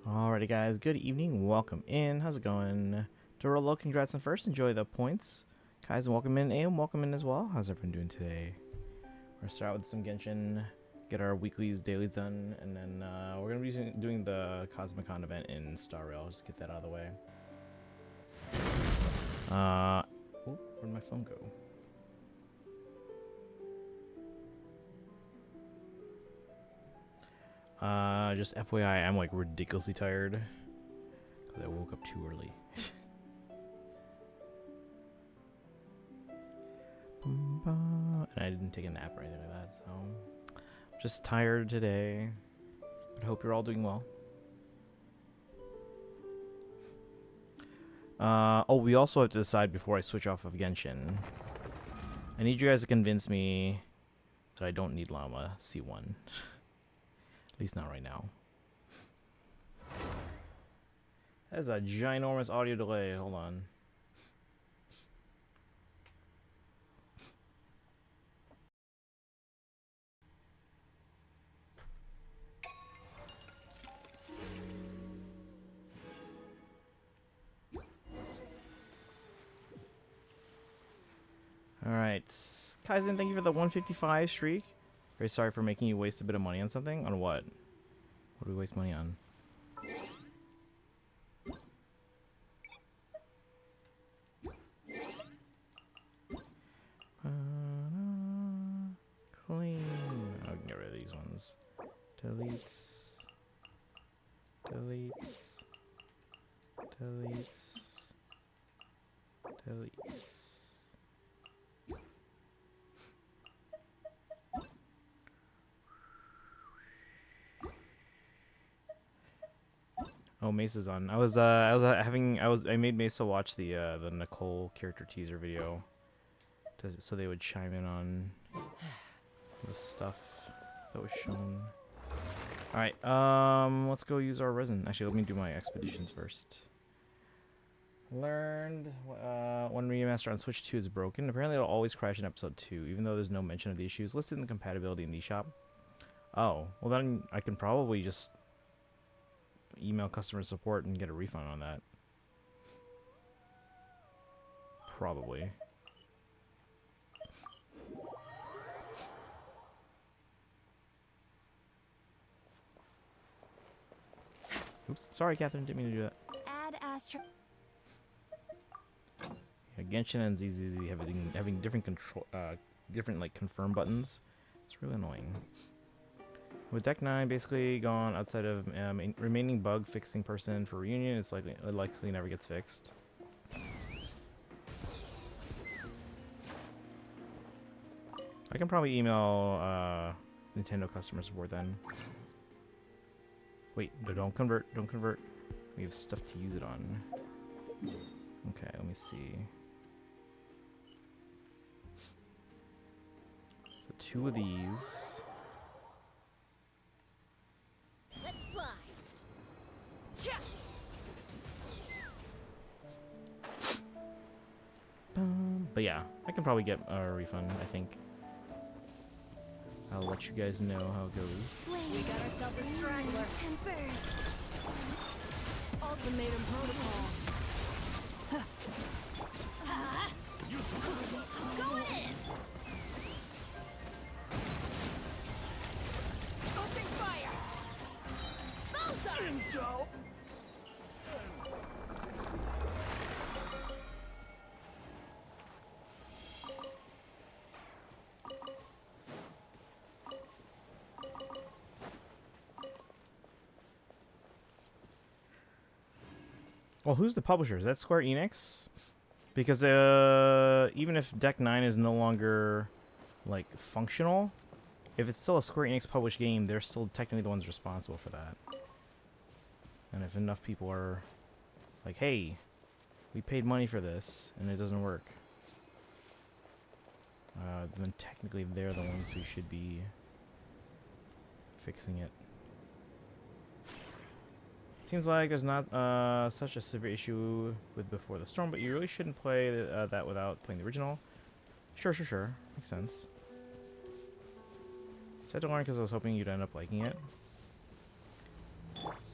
Alrighty guys, good evening, welcome in, how's it going? Dorolo, congrats on first, enjoy the points. Guys, welcome in, and welcome in as well. How's everyone doing today? We're gonna start out with some Genshin, get our weeklies, dailies done, and then we're gonna be doing the Cosmicon event in Star Rail, just get that out of the way. Where'd my phone go? Just FYI, I'm like ridiculously tired because I woke up too early. And I didn't take a nap or anything like that, so I'm just tired today. But I hope you're all doing well. Oh, we also have to decide before I switch off of Genshin. I need you guys to convince me that I don't need Llama C1. At least not right now. That's a ginormous audio delay. Hold on. Alright. Kaizen, thank you for the 155 streak. Very sorry for making you waste a bit of money on something. On what? What do we waste money on? Clean. I can get rid of these ones. Deletes. Deletes. Deletes. Deletes. Oh, Mesa's on. I made Mesa watch the Nicole character teaser video, so they would chime in on the stuff that was shown. All right, let's go use our resin. Actually, let me do my expeditions first. Learned one remaster on Switch 2 is broken. Apparently, it'll always crash in episode 2, even though there's no mention of the issues listed in the compatibility in the eShop. Oh, well then I can probably just email customer support and get a refund on that. Probably. Oops, sorry, Catherine, didn't mean to do that. Add Astro. Yeah, Genshin and ZZZ having different control, different like confirm buttons. It's really annoying. With Deck 9 basically gone outside of remaining bug fixing person for reunion, it's likely never gets fixed. I can probably email Nintendo customer support then. Wait, no, don't convert, don't convert. We have stuff to use it on. Okay, let me see. So 2 of these. Let's fly. But yeah, I can probably get a refund, I think. I'll let you guys know how it goes. We got ourselves a strangler. Converge. Ultimatum protocol. Go in. Open fire. Bullseye. Well, who's the publisher? Is that Square Enix? Because even if Deck 9 is no longer like functional, if it's still a Square Enix published game, they're still technically the ones responsible for that. And if enough people are like, hey, we paid money for this and it doesn't work, then technically they're the ones who should be fixing it. Seems like there's not such a severe issue with Before the Storm, but you really shouldn't play that without playing the original. Sure. Makes sense. Said to learn because I was hoping you'd end up liking it.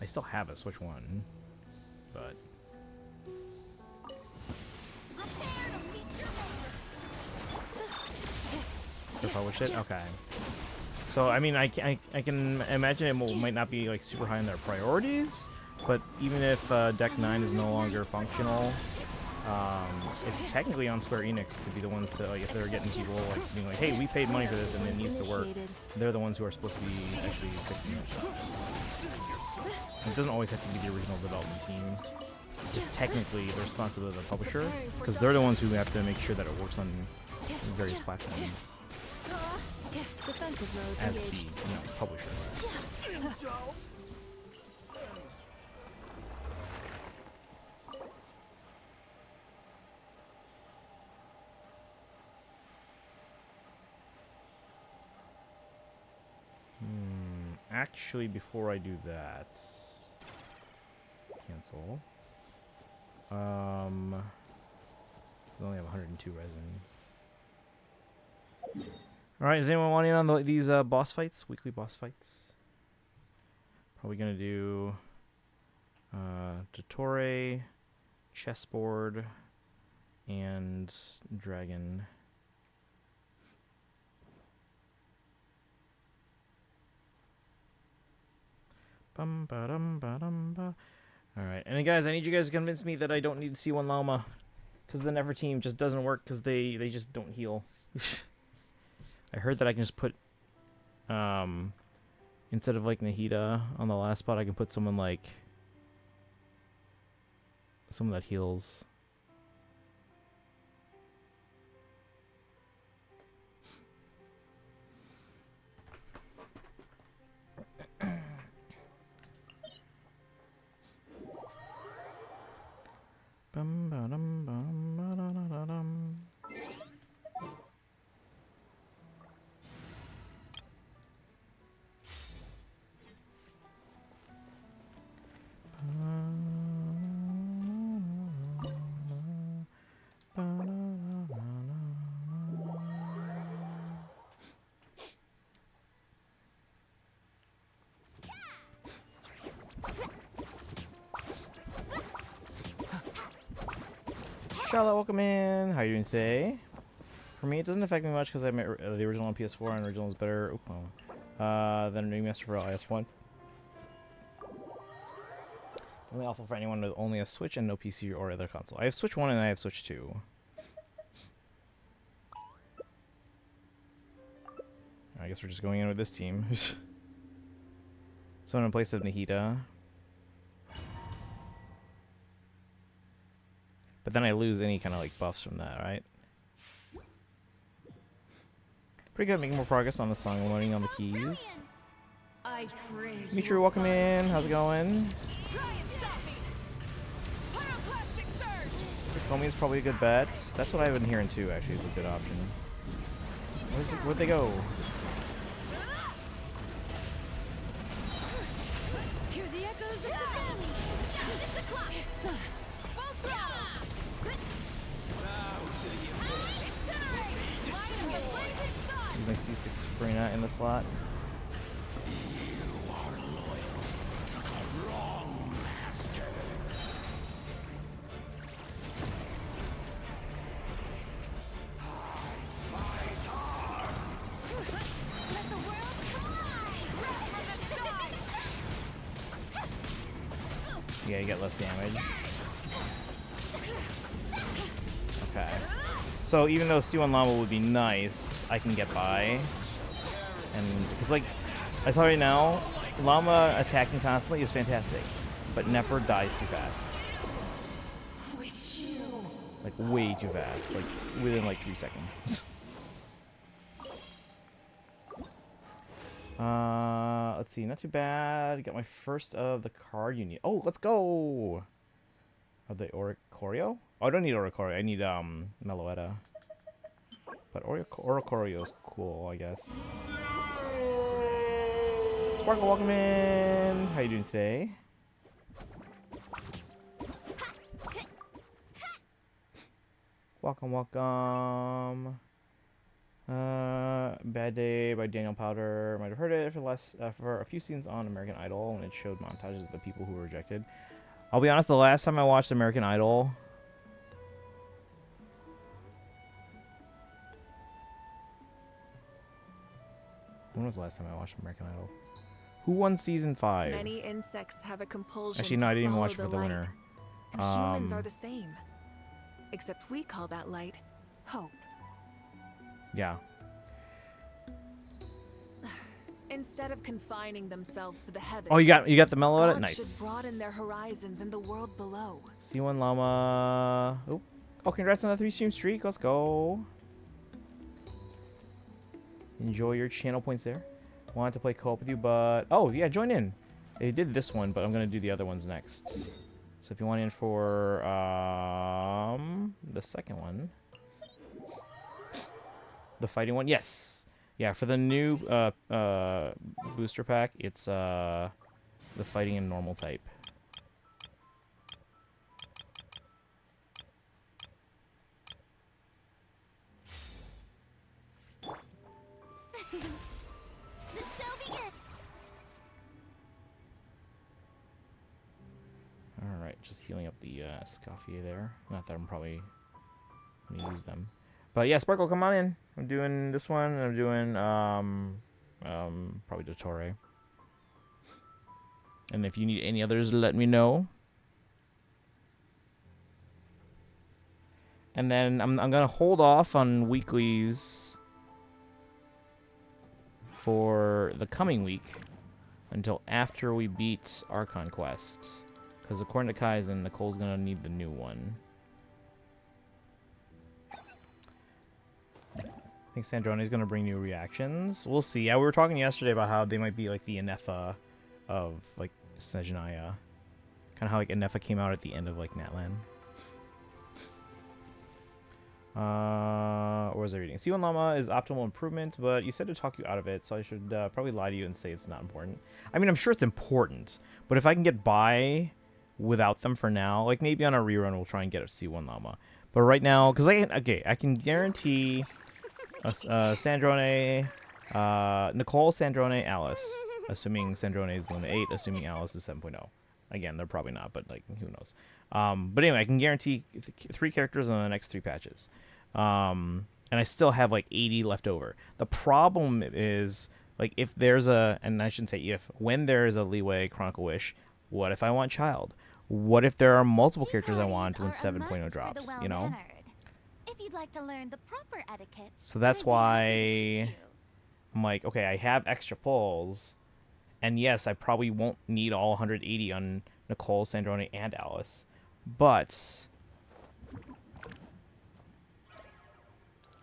I still have a Switch 1, but Prepare to meet your maker. they published it. Okay. So I mean, I can imagine it might not be like super high on their priorities, but even if Deck 9 is no longer functional, it's technically on Square Enix to be the ones to, like, if they're getting people like being like, hey, we paid money for this and it needs to work. They're the ones who are supposed to be actually fixing it. It doesn't always have to be the original development team. It's technically the responsibility of the publisher, because they're the ones who have to make sure that it works on various platforms Defensive mode as the engaged. publisher. Actually, before I do that, cancel. I only have 102 resin. All right, is anyone wanting on these boss fights? Weekly boss fights. Probably gonna do Dottore, chessboard, and dragon. Bum ba dum ba dum ba. All right, and then guys, I need you guys to convince me that I don't need C1 Llama, because the Never team just doesn't work because they just don't heal. I heard that I can just put instead of like Nahida on the last spot, I can put someone like someone that heals. Bum ba dum bum ba da da da dum. Charlotte, welcome in. How are you doing today? For me, it doesn't affect me much because I made the original on PS4, and the original is better than a remaster for IS1. Only awful for anyone with only a Switch and no PC or other console. I have Switch 1 and I have Switch 2. I guess we're just going in with this team. Someone in place of Nahida. But then I lose any kind of like buffs from that, right? Pretty good, making more progress on the song and learning on the keys. I praise Dimitri, welcome in. How's it going? Try and stop me. Pyroclastic surge. Comey is probably a good bet. That's what I've been hearing too, actually, is a good option. Where'd they go? Hear the echoes of the valley. It's a clock. Use my C6 Frina in the slot. Yeah, you get less damage. Okay. So even though C1 Llama would be nice, I can get by. And because like I tell you now, Llama attacking constantly is fantastic, but never dies too fast. Like way too fast. Like within like 3 seconds. Let's see, not too bad. Got my first of the card you need. Oh, let's go. Of the Oricorio? Oh, I don't need Oricorio. I need Meloetta. But Oricorio is cool, I guess. Sparkle, welcome in. How you doing today? Welcome, welcome. Bad Day by Daniel Powder. Might have heard it for a few scenes on American Idol when it showed montages of the people who were rejected. I'll be honest, the last time I watched American Idol, when was the last time I watched American Idol? Who won season 5? Many insects have a compulsion Actually, to no, I didn't even follow watch it the for the light, winner. and humans are the same. Except we call that light hope. Yeah. Instead of confining themselves to the heavens, Oh, you got the mellow gods at it? should Nice. broaden their horizons in the world below. C1 Llama. Oh, congrats on the 3-stream streak. Let's go. Enjoy your channel points there. Wanted to play co-op with you, but... Oh, yeah, join in. They did this one, but I'm going to do the other ones next. So if you want in for the second one. The fighting one. Yes. Yeah, for the new booster pack, it's the fighting and normal type. The show begins. Alright, just healing up the Scaffier there. Not that I'm probably going to use them. But yeah, Sparkle, come on in. I'm doing this one, and I'm doing probably Dottore. And if you need any others, let me know. And then I'm gonna hold off on weeklies for the coming week until after we beat Archon Quest. Because according to Kaizen, Nicole's gonna need the new one. I think Sandrone's gonna bring new reactions. We'll see. Yeah, we were talking yesterday about how they might be like the Inefa of like Snezhnaya. Kind of how like Inefa came out at the end of like Natlan. Or was I reading? C1 Llama is optimal improvement, but you said to talk you out of it, so I should probably lie to you and say it's not important. I mean, I'm sure it's important, but if I can get by without them for now, like maybe on a rerun we'll try and get a C1 Llama. But right now, because I can guarantee Sandrone, Nicole, Sandrone, Alice, assuming Sandrone is Luna 8, assuming Alice is 7.0. Again, they're probably not, but like who knows. But anyway, I can guarantee 3 characters on the next 3 patches. And I still have like 80 left over. The problem is like if there's and I shouldn't say if, when there is a leeway Chronicle Wish, what if I want Child? What if there are multiple characters I want when 7.0 drops, you know? If you'd like to learn the proper etiquette, So that's I'd be happy to why teach you. I'm like, okay, I have extra pulls. And yes, I probably won't need all 180 on Nicole, Sandrone, and Alice. But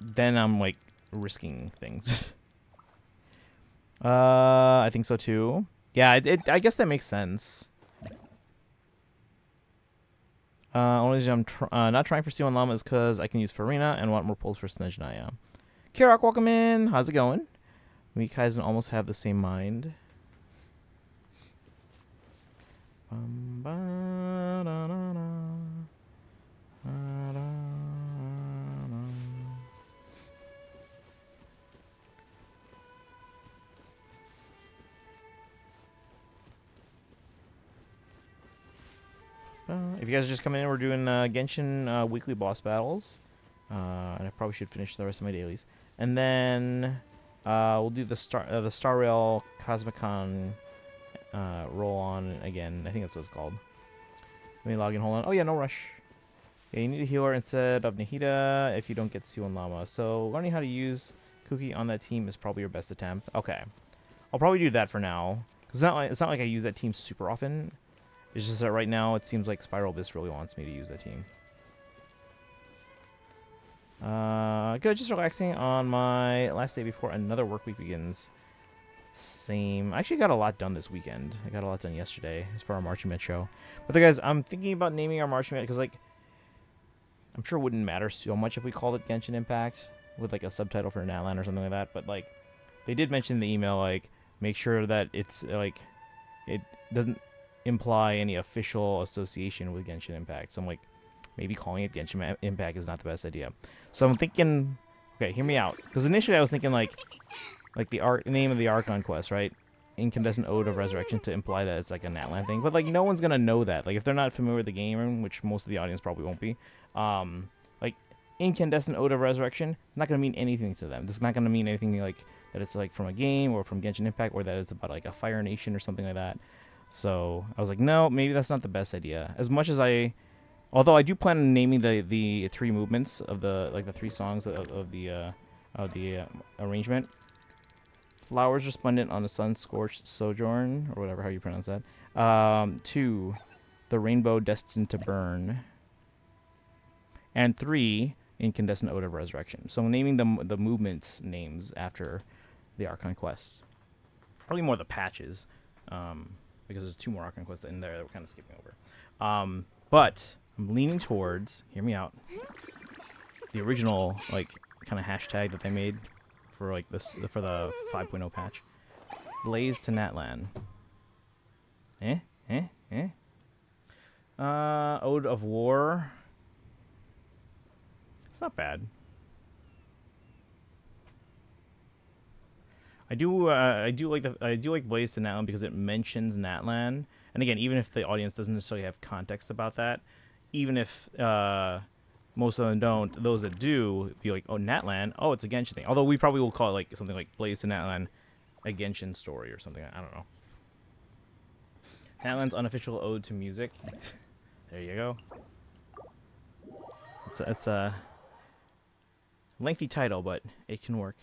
then I'm like risking things. I think so too. Yeah, I guess that makes sense. Only reason I'm not trying for C1 Llama is because I can use Farina and want more pulls for Snezhnaya. Kirak, welcome in. How's it going? We Kaizen almost have the same mind. If you guys are just coming in, we're doing Genshin weekly boss battles. And I probably should finish the rest of my dailies. And then we'll do the Star Rail Cosmicon roll on again. I think that's what it's called. Let me log in. Hold on. Oh, yeah, no rush. Yeah, you need a healer instead of Nahida if you don't get C1 Llama. So learning how to use Cookie on that team is probably your best attempt. Okay. I'll probably do that for now. Because it's not like I use that team super often. It's just that right now it seems like Spiral Abyss really wants me to use that team. Good. Just relaxing on my last day before another work week begins. Same. I actually got a lot done this weekend. I got a lot done yesterday as far as our Marching Med show. But guys, I'm thinking about naming our Marching Med because, like, I'm sure it wouldn't matter so much if we called it Genshin Impact with, like, a subtitle for Natlan or something like that. But, like, they did mention in the email, like, make sure that it's, like, it doesn't imply any official association with Genshin Impact. So I'm like, maybe calling it Genshin Impact is not the best idea. So I'm thinking Okay, hear me out. Because initially I was thinking like the name of the Archon quest, right? Incandescent Ode of Resurrection, to imply that it's like a Natlan thing. But like no one's gonna know that. Like if they're not familiar with the game, which most of the audience probably won't be, like Incandescent Ode of Resurrection, it's not gonna mean anything to them. It's not gonna mean anything like that it's like from a game or from Genshin Impact, or that it's about like a Fire Nation or something like that. So I was like, no, maybe that's not the best idea. As much as although I do plan on naming the 3 movements of the 3 songs of the arrangement. Flowers resplendent on a sun-scorched sojourn, or whatever how you pronounce that. 2, the rainbow destined to burn. And 3, incandescent ode of resurrection. So I'm naming the movement names after the Archon quests. Probably more the patches, because there's 2 more Archon quests in there that we're kind of skipping over. But I'm leaning towards, hear me out, the original like kind of hashtag that they made for like this for the 5.0 patch. Blaze to Natlan. Ode of War. It's not bad. I do like Blaze to Natlan because it mentions Natlan. And again, even if the audience doesn't necessarily have context about that, even if most of them don't, those that do be like, oh, Natlan, oh, it's a Genshin thing. Although we probably will call it like something like Blaze to Natlan, a Genshin story or something. I don't know. Natlan's unofficial ode to music. There you go. It's a lengthy title, but it can work.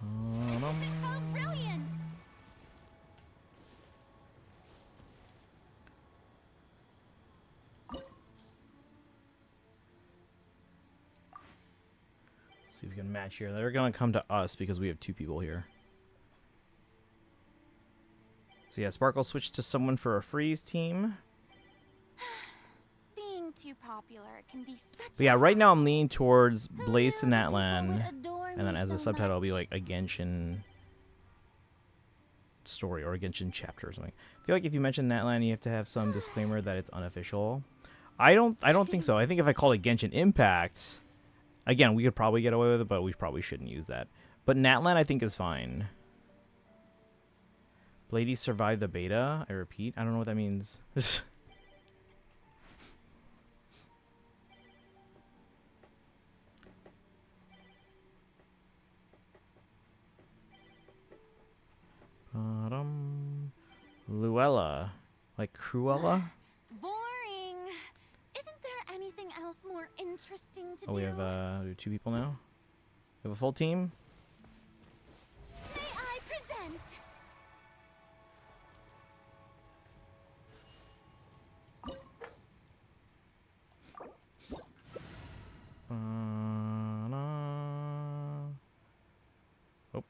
Oh, brilliant! See if we can match here. They're gonna come to us because we have 2 people here. So yeah, Sparkle switched to someone for a freeze team. Being too popular can be such. But yeah, right now I'm leaning towards Blaze to Natlan, and then as a subtitle it'll be like a Genshin story or a Genshin chapter or something. I feel like if you mention Natlan, you have to have some disclaimer that it's unofficial. I don't think so. I think if I call it Genshin Impact, again, we could probably get away with it, but we probably shouldn't use that. But Natlan, I think, is fine. Blady survived the beta. I repeat. I don't know what that means. Luella. Like Cruella? Boring. Isn't there anything else more interesting to do? Oh, we have 2 people now? We have a full team? May I present? Oh.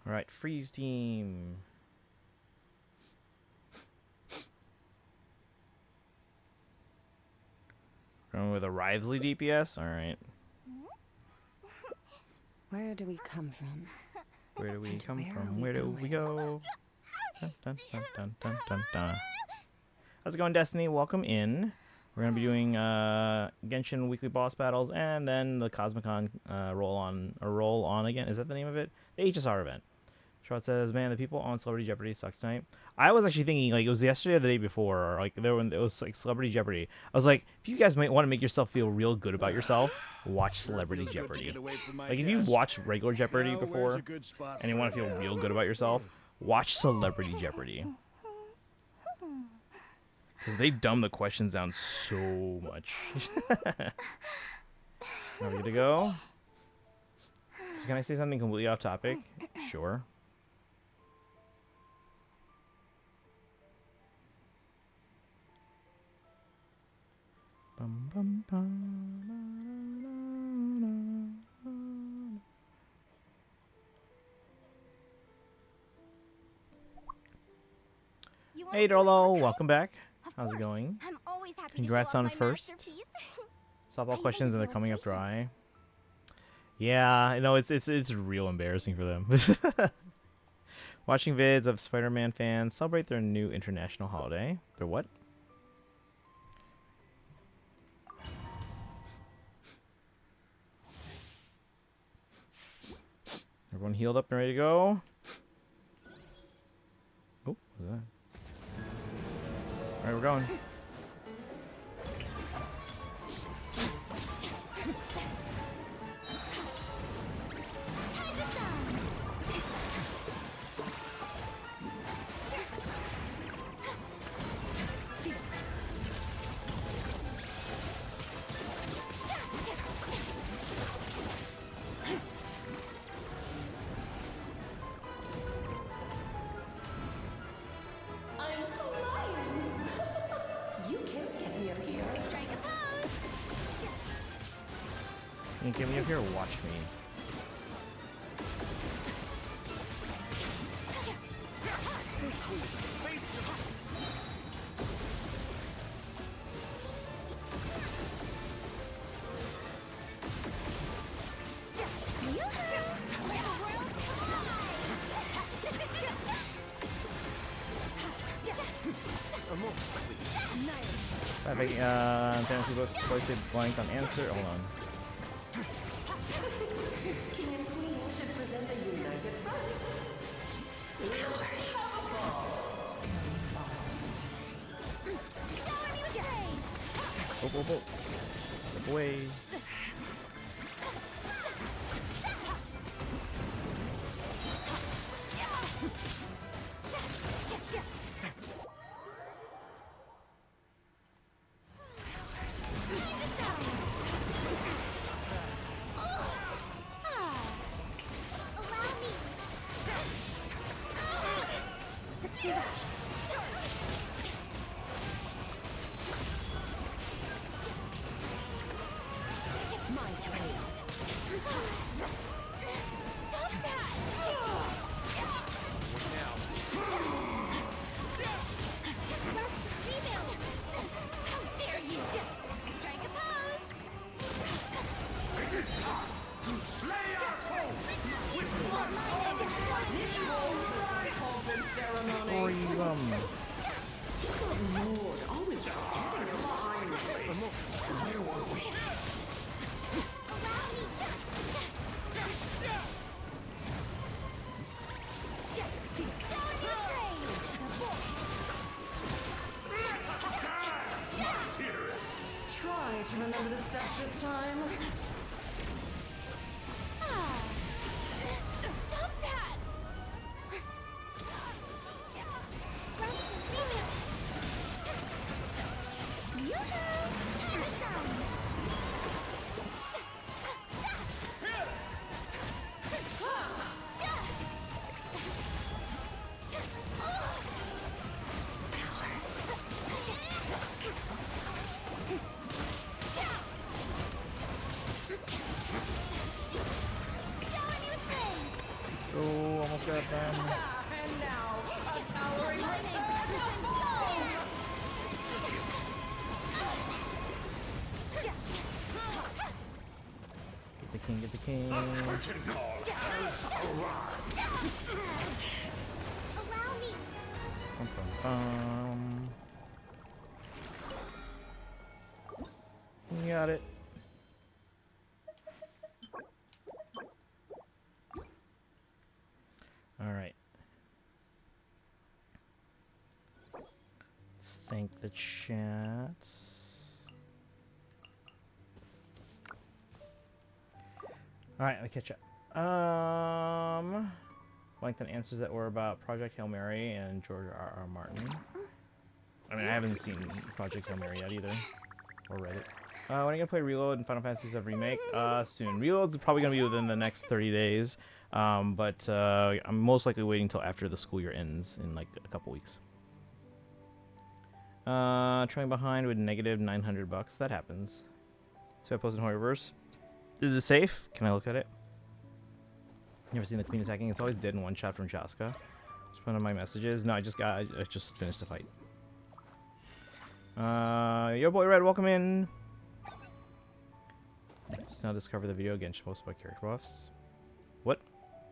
Alright, freeze team. Going with a Writhely DPS? Alright. Where do we come from? Where do we And come where from? are we Where do we going? go? Dun, dun, dun, dun, dun, dun, dun. How's it going, Destiny? Welcome in. We're going to be doing Genshin weekly boss battles and then the Cosmicon roll on again. Is that the name of it? The HSR event. Shroud says, man, the people on Celebrity Jeopardy suck tonight. I was actually thinking, like, it was yesterday or the day before, or, like, when it was, like, Celebrity Jeopardy. I was like, if you guys might want to make yourself feel real good about yourself, watch Celebrity Jeopardy. Like, if you've watched regular Jeopardy before, and you want to feel real good about yourself, watch Celebrity Jeopardy. Because they dumb the questions down so much. Are we good to go? So can I say something completely off topic? Sure. Bum, bum, bum. Hey Dorlo, welcome back. How's it going? I'm always happy Congrats to show on off my first. masterpiece. Softball questions and they're coming up dry. Yeah, you know it's real embarrassing for them. Watching vids of Spider-Man fans celebrate their new international holiday. Their what? Everyone healed up and ready to go. Oh, what was that? Alright, we're going. Time to shine. I'm flying! You can't get me up here. Strike a pose. You can get me up here or watch me. Stay cool. Face your I think fantasy books twice a blank on answer. Hold on. King and Queen should present a united front. Shower me with praise. Whoa, whoa, whoa. Step away. Try to remember the steps this time. Stop that! Yoo-hoo! Time to shine! Oh, almost got them. And now, a towering return of soul! Get the king, get the king. Allow me! Bum, bum, bum. You got it. All right. Let's thank the chats. All right, let me catch up. Blanked on answers that were about Project Hail Mary and George R.R. Martin. I mean, I haven't seen Project Hail Mary yet either, or read it. When are you gonna play Reload and Final Fantasy VII Remake? Soon. Reload's probably gonna be within the next 30 days. But I'm most likely waiting until after the school year ends in like a couple weeks. Trailing behind with negative $900. That happens. So I posted Horrorverse. Is it safe? Can I look at it? Never seen the queen attacking. It's always dead in one shot from Chaska. Just one of my messages. No, I just finished the fight. Yo boy Red, welcome in. Just now discover the video Genshin posted by character buffs. What?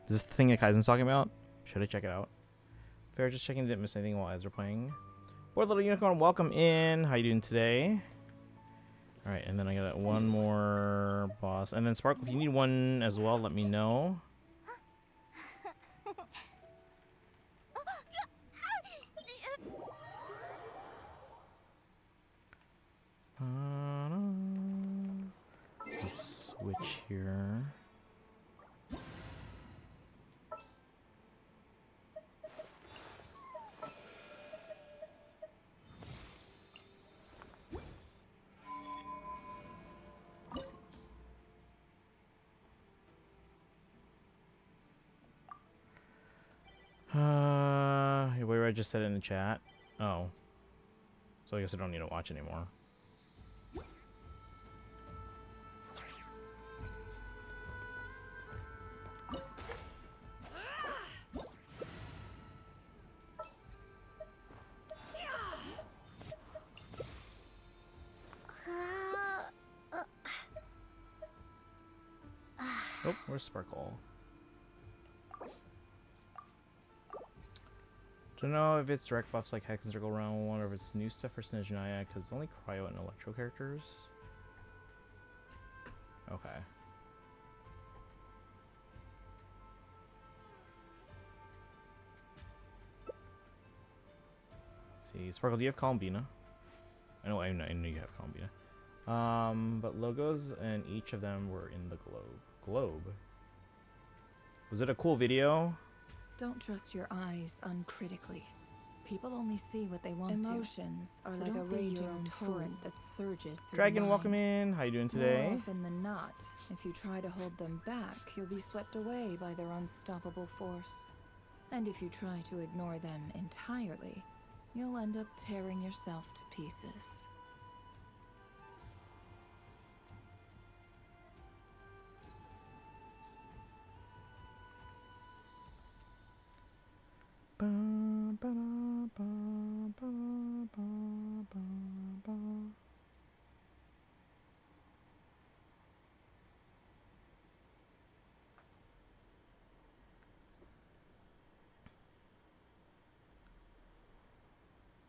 Is this the thing that Kaizen's talking about? Should I check it out? Fair, just checking, didn't miss anything while ads were playing. Bored Little Unicorn, welcome in. How you doing today? Alright, and then I got one more boss. And then Sparkle, if you need one as well, let me know. Let's switch here. Wait, I just said it in the chat. Oh. So I guess I don't need to watch anymore. Oh, where's Sparkle? Don't know if it's direct buffs like Hex and Circle Round 1 or if it's new stuff for Snezhnaya, because it's only Cryo and Electro characters. Okay. Let's see. Sparkle, do you have Columbina? I know you have Columbina. But logos and each of them were in the globe. Was it a cool video? Don't trust your eyes uncritically. People only see what they want to. Emotions are like a raging torrent that surges through Dragon, the mind. welcome in. How you doing today? More often than not, if you try to hold them back, you'll be swept away by their unstoppable force. And if you try to ignore them entirely, you'll end up tearing yourself to pieces.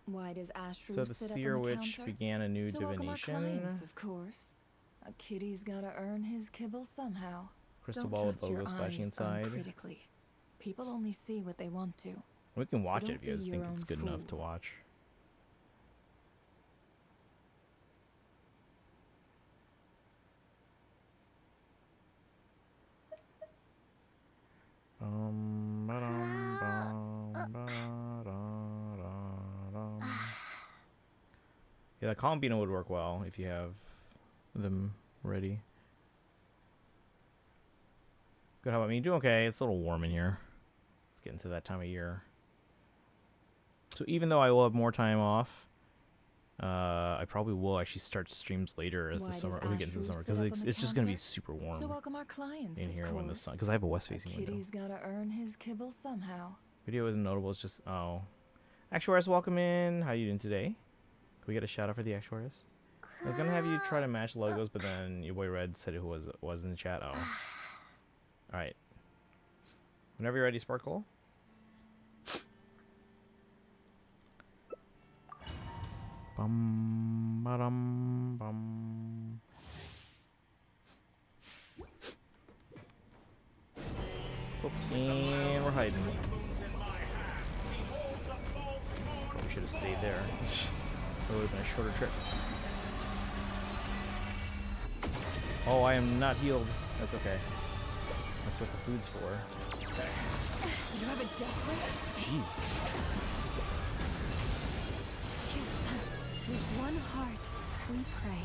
Why does Ashru So the sit up Seer on the Witch counter? began a new To welcome our divination. clients, of course. A kitty's gotta earn his kibble somehow. Crystal Don't ball with trust your logos flashing eyes inside. uncritically. People only see what they want to. We can So watch it don't if you guys be think your it's own good enough to fool. watch. Yeah, the Columbina would work well if you have them ready. Good, how about me? Doing okay. It's a little warm in here. It's getting to that time of year. So even though I will have more time off, I probably will actually start streams later as Why the does summer. We get into the Ashru summer sit because up it's on the just gonna be counter? super To warm welcome our clients, in of here when the course. sun. Because I have a west A facing window. kitty's gotta earn his kibble somehow. Video isn't notable. It's just Actuaris, welcome in. How you doing today? Can we get a shout out for the Actuaris? I was gonna have you try to match logos, but then your boy Red said who was in the chat. Oh, all right. Whenever you're ready, Sparkle. Bum ba-dum bum. Oops, and we're hiding. Probably should have stayed there. It would have been a shorter trip. Oh, I am not healed. That's okay. That's what the food's for. Okay. Do you have a death wish? Jeez. With one heart, we pray.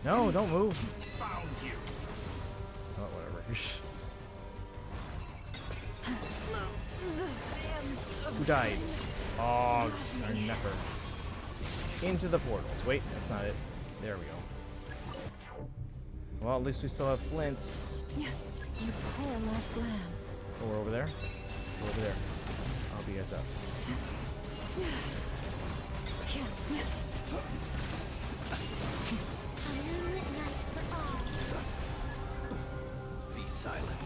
No, don't move. Found you. Oh, whatever. Who died? Oh, our nepper. Into the portals. Wait, that's not it. There we go. Well, at least we still have flints. You poor lost lamb. Oh, we're over there? We're over there. I'll help you guys out. Be silent.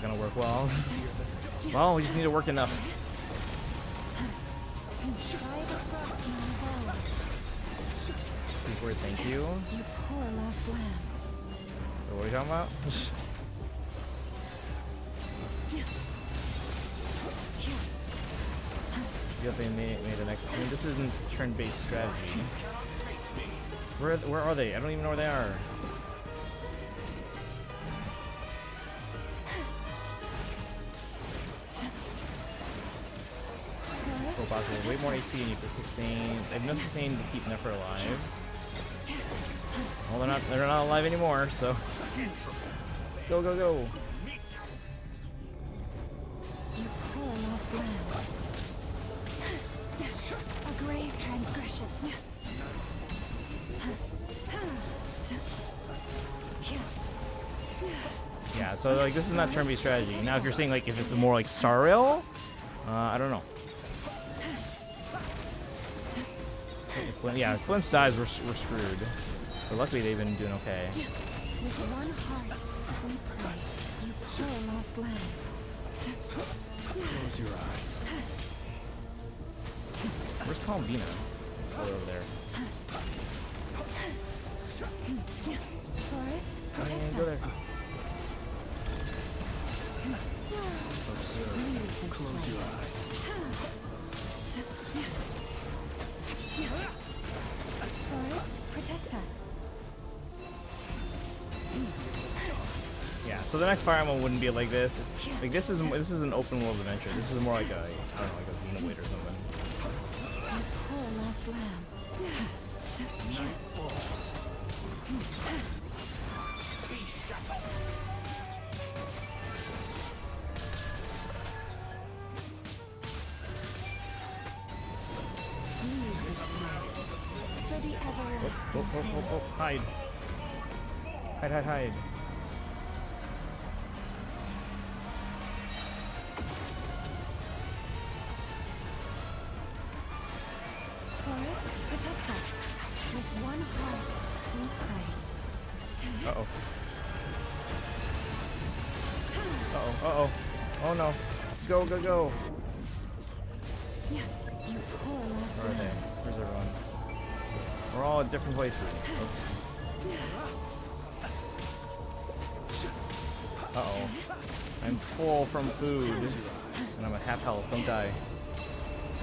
gonna work well. Well, we just need to work enough. Try the frost in my bowl. Before, thank you. You poor lost lamb. So what are you talking about? You have made the next. I mean, this isn't turn-based strategy. Where are they? I don't even know where they are. Robots have way more HP and you can sustain. They have no sustain to keep Nefer alive. Well, they're not alive anymore, so go. You poor lost lamb. A grave transgression. yeah. So like this is not turn-based strategy. Now, if you're saying like if it's more like Star Rail, I don't know. Yeah, if Flimp's dies, we're screwed. But luckily they've been doing okay. With one heart, we pray. You poor lost lamb. Close your eyes. Where's Columbina? Oh, over there. Forest, protect Go there. us. Observe. Close your eyes. Forest, protect us. Yeah, so the next Fire Emblem wouldn't be like this. Like this is an open world adventure. This is more like a, I don't know, like a Xenoblade or something. You poor lost lamb. Night falls. Be shackled. Leave this place. For the everlasting Oh, hide. Hide. Forest, protect us. With one heart, we pray. Uh-oh. Oh no. Go. You poor lost Where are they? lamb. Where's everyone? We're all at different places. Uh-oh. I'm full from food. And I'm at half health. Don't die.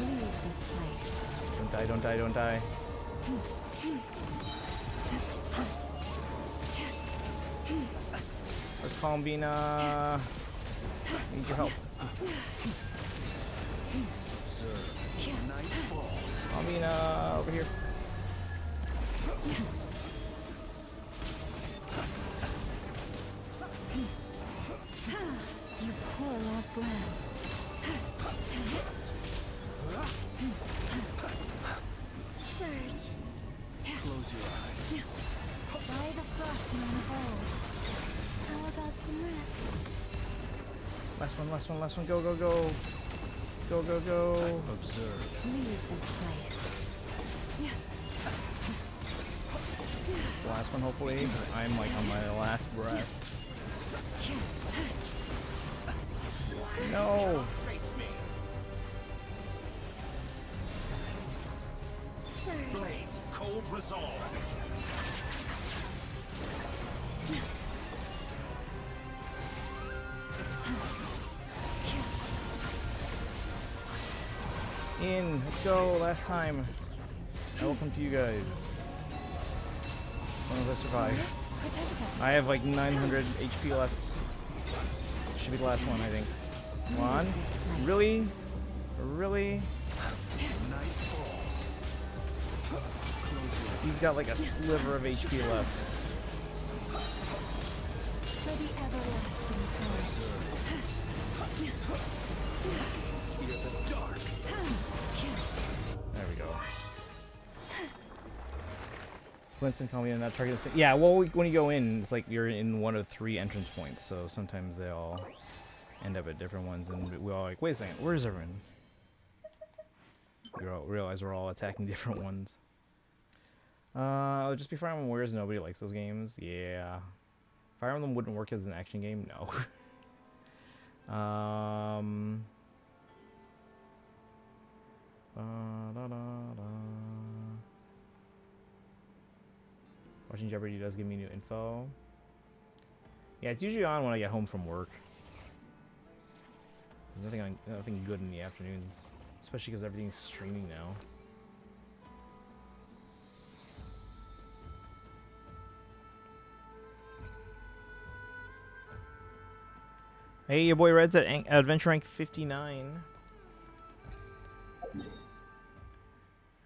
Leave this place. Don't die. Where's Columbina? Need your help. Observe. Night falls. Columbina, over here. You poor lost lamb. Surge. Close your eyes. By the frost in my bowl. How about some rest? Last one. Go. Observe. Leave this place. It's the last one, hopefully. I'm like on my last breath. No! Face me. Surge. Blades of cold resolve. In! Let's go! Last time! I will come to you guys. As long as I survive. Protect us. I have like 900 HP left. Should be the last one, I think. Come on. Really? Night falls. Close your eyes. He's got like a sliver of HP left. For the everlasting forest. Fear the dark. There we go. Winston call me not target. Yeah, well, when you go in, it's like you're in one of 3 entrance points, so sometimes they all end up at different ones, and we all like, wait a second, where's everyone? We all realize we're all attacking different ones. Just be Fire Emblem Warriors. Nobody likes those games. Yeah, Fire Emblem wouldn't work as an action game. No. Ba-da-da-da. Watching Jeopardy does give me new info. Yeah, it's usually on when I get home from work. There's nothing good in the afternoons, especially because everything's streaming now. Hey, your boy Red's at Adventure Rank 59.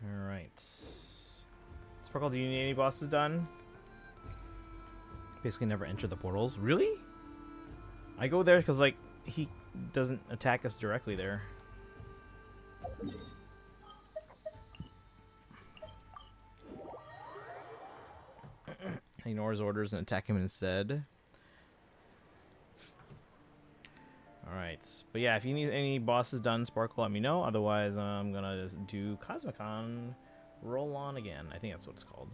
Alright. Sparkle, do you need any bosses done? Basically never enter the portals. Really? I go there because, like, he doesn't attack us directly there. Ignore his orders and attack him instead. Alright. But yeah, if you need any bosses done, Sparkle, let me know. Otherwise, I'm gonna do Cosmicon Roll On again. I think that's what it's called.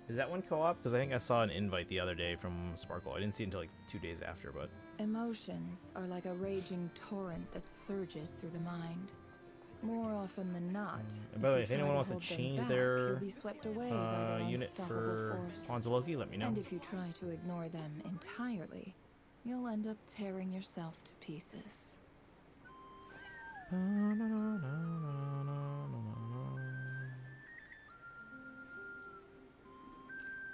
Is that one co-op? Because I think I saw an invite the other day from Sparkle. I didn't see it until like 2 days after, but... Emotions are like a raging torrent that surges through the mind. More often than not, And by the way, if anyone wants to change their unit for force. Pawns of Loki, let me know. And if you try to ignore them entirely, you'll end up tearing yourself to pieces.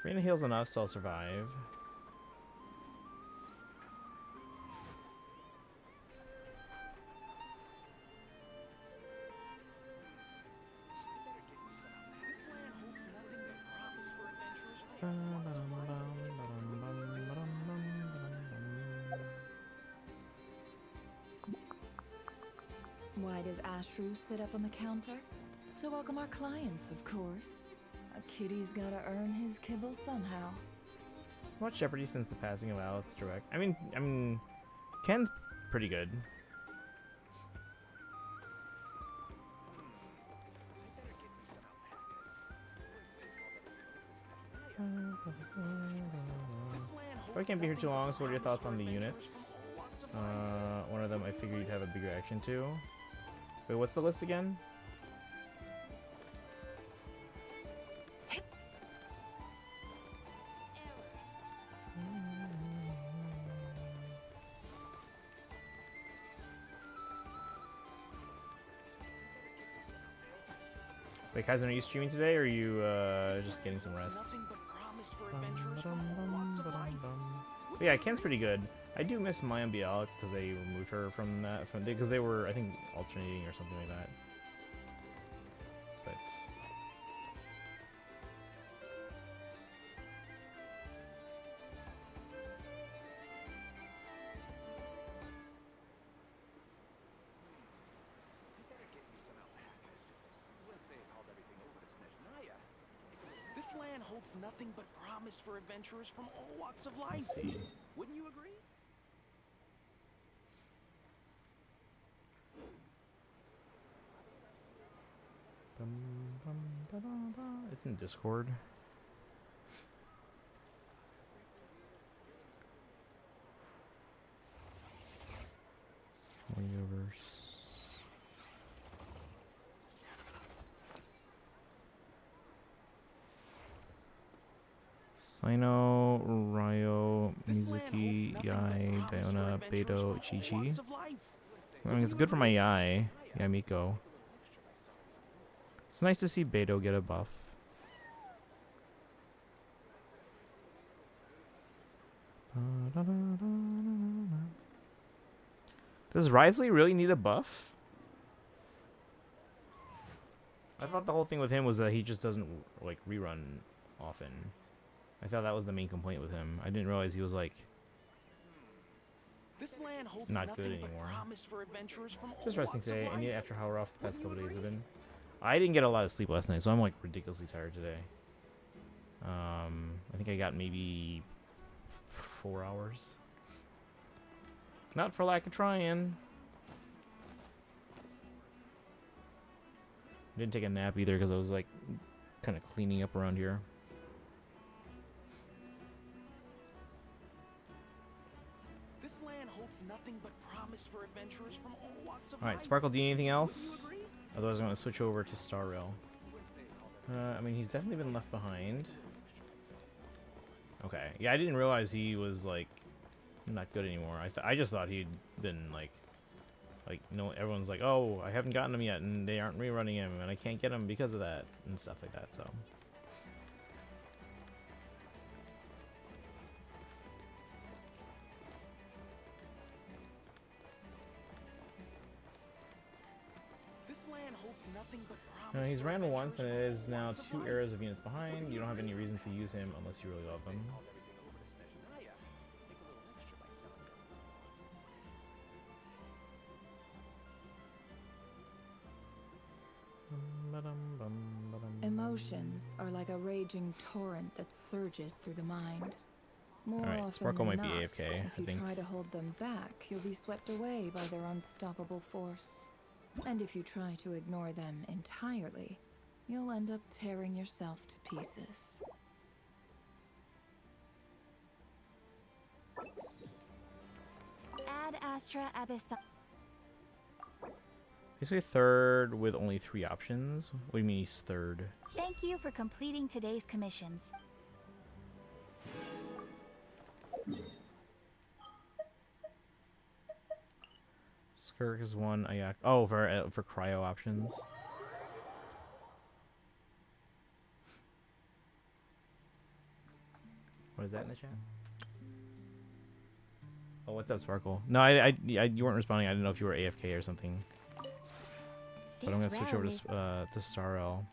Free heals enough, so I'll survive. Why does Ashru sit up on the counter? To welcome our clients, of course. A kitty's gotta earn his kibble somehow. Watch Jeopardy since the passing of Alex Direct. I mean, Ken's pretty good. I can't be here too long, so what are your thoughts on the units? One of them I figured you'd have a big reaction to. Wait, what's the list again? Wait, Kaizen, are you streaming today, or are you just getting some rest? But yeah, Ken's pretty good. I do miss Maya Bialik because they removed her from that, because they were, I think, alternating or something like that. But This land holds nothing but promise for adventurers from all walks of life. let's see. Wouldn't you agree? It's in Discord. Universe. Sino, Ryo, Mizuki, Yai, Diona, Beto, Chi-Chi. I mean, it's good for my Yai, Yamiko. It's nice to see Beto get a buff. Does Risley really need a buff? I thought the whole thing with him was that he just doesn't like rerun often. I thought that was the main complaint with him. I didn't realize he was like This land holds not nothing good but anymore. promise for adventurers from all Just resting walks of today, and yet life. after how rough the past Wouldn't couple you days have agree? been. I didn't get a lot of sleep last night, so I'm like ridiculously tired today. I think I got maybe 4 hours. Not for lack of trying. Didn't take a nap either because I was like kind of cleaning up around here. This land holds nothing nothing but promise for adventurers from all walks of All right, life. Sparkle, do you need anything Wouldn't else? you agree? Otherwise, I'm going to switch over to Star Rail. I mean, he's definitely been left behind. Okay. Yeah, I didn't realize he was, like, not good anymore. I just thought he'd been, like, no, everyone's like, oh, I haven't gotten him yet, and they aren't rerunning him, and I can't get him because of that, and stuff like that, so. This land holds nothing but promise He's for ran once, and it adventurers is from all now walks of 2 life. eras of units behind. You don't have any reason to use him unless you really love him. Emotions are like a raging torrent that surges through the mind. More Alright, often Sparkle than might be not, AFK, if I you think. try to hold them back, you'll be swept away by their unstoppable force. And if you try to ignore them entirely, you'll end up tearing yourself to pieces. Ad Astra Abyssal. Basically third with only 3 options. What do you mean he's third? Thank you for completing today's commissions. Skirk is 1. Oh, for cryo options. What is that in the chat? Oh, what's up, Sparkle? No, you weren't responding. I didn't know if you were AFK or something. But I'm gonna switch over to Star L.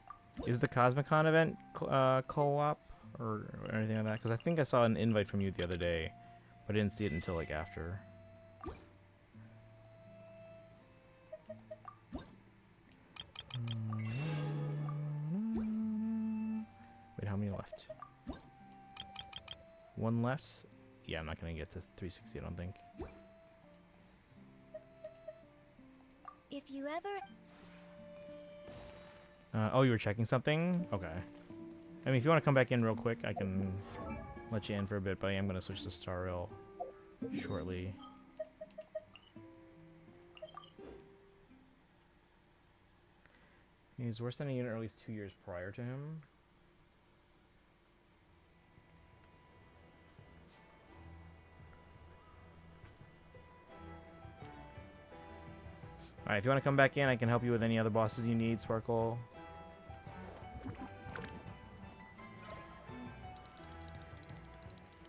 Is the Cosmicon event co-op or anything like that? Because I think I saw an invite from you the other day, but I didn't see it until like after. Wait, how many left? 1 left. Yeah, I'm not gonna get to 360. I don't think. If you ever... Oh, you were checking something? Okay. I mean, if you want to come back in real quick, I can let you in for a bit, but I am going to switch to Star Rail shortly. He's worse than a unit at least 2 years prior to him. Alright, if you want to come back in, I can help you with any other bosses you need, Sparkle.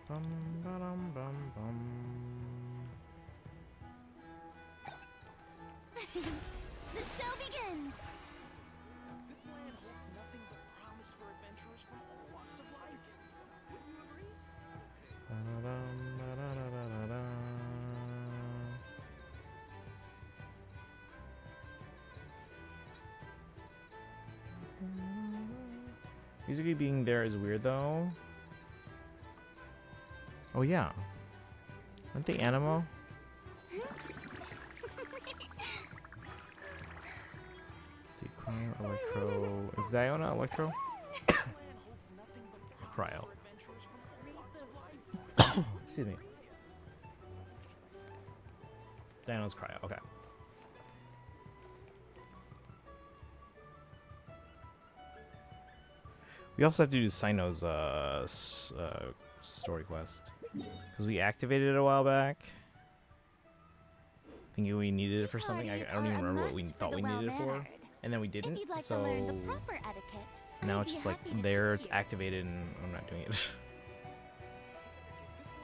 Bum, ba-dum, bum, bum. The show begins! This land holds nothing but promise for adventurers from all walks of life. Wouldn't you agree? Ba-da-dum, ba-da-da-da-da-da. Musically being there is weird though. Oh yeah. Aren't they Animo? Let's see, Cryo, Electro. Is Ziona Electro? This land holds nothing but promise Cryo. for adventurers from all walks of life. Excuse me. Dino's Cryo, okay. We also have to do Sino's story quest. Because we activated it a while back. Thinking we needed it for something. I don't even remember what we thought we needed it for. And then we didn't. If you'd like So to learn the proper etiquette, now I'd it's be just like happy to there, teach it's you. activated, and I'm not doing it. So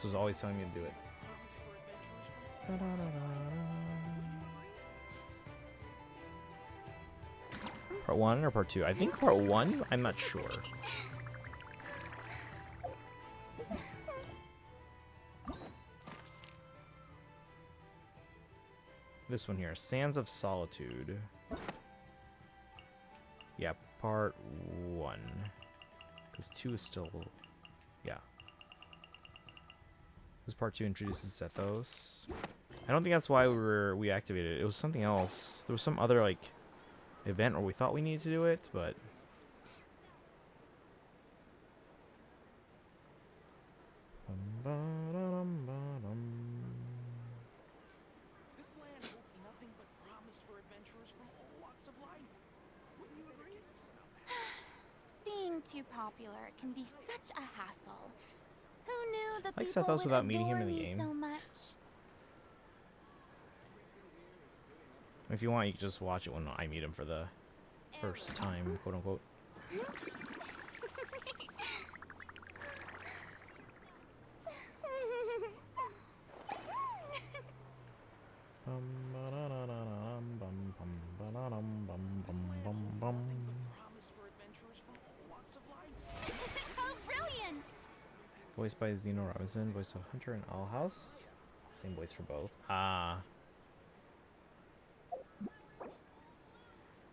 it's always telling me to do it. Part 1 or part 2? I think part 1. I'm not sure. This one here, Sands of Solitude. Yeah, part 1. Because 2 is still... Yeah. This part 2 introduces Zethos. I don't think that's why we activated it. It was something else. There was some other, like, event where we thought we needed to do it, but... Being too popular can be such a hassle. Who knew the Like people Sethos would without meeting him adore in the me game. so much? If you want, you can just watch it when I meet him for the first time, quote unquote. Promise for adventurers from all walks of life. How brilliant! Voiced by Zeno Robinson, voice of Hunter and Owl House. Same voice for both. Ah.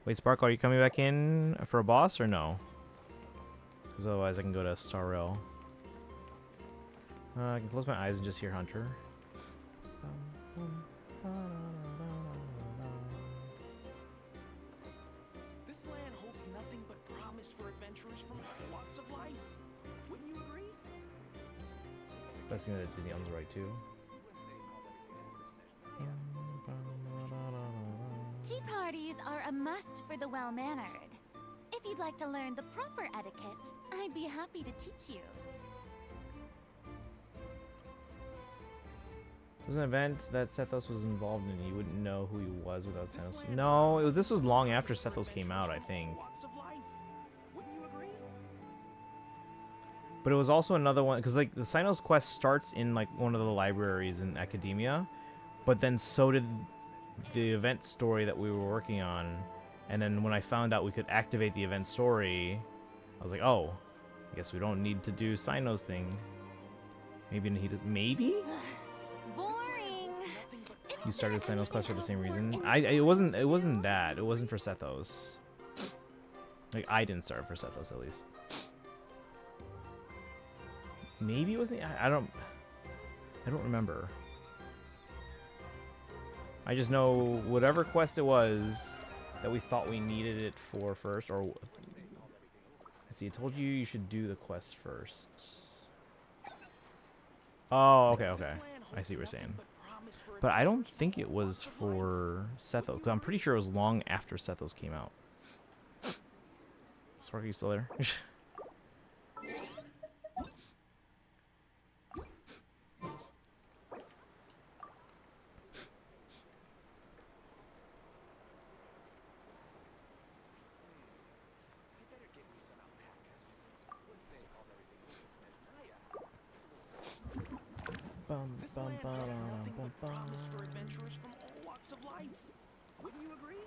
Wait, Sparkle, are you coming back in for a boss or no? Because otherwise I can go to Star Rail. I can close my eyes and just hear Hunter. This land holds nothing but promise for adventurers from all walks of life. Wouldn't you agree? Best thing that Disney owns the right too. Tea parties are a must for the well-mannered. If you'd like to learn the proper etiquette, I'd be happy to teach you. It was an event that Sethos was involved in. You wouldn't know who he was without Sethos. No, this was long after Sethos came out, I think. Walks of life. Wouldn't you agree? But it was also another one, because like the Sinos quest starts in like one of the libraries in academia, but then so did the event story that we were working on. And then when I found out we could activate the event story, I was like, oh, I guess we don't need to do Sinos thing. Maybe he did, maybe? Boring! You started Sinos quest for the same reason. It wasn't that. It wasn't for Sethos. Like I didn't start for Sethos at least. Maybe it was the I don't remember. I just know whatever quest it was that we thought we needed it for first, or let's see, I told you you should do the quest first. Oh, okay. I see what you're saying. But I don't think it was for Sethos, because I'm pretty sure it was long after Sethos came out. Sparky, you still there? This land holds nothing but promise for adventurers from all walks of life. Wouldn't you agree?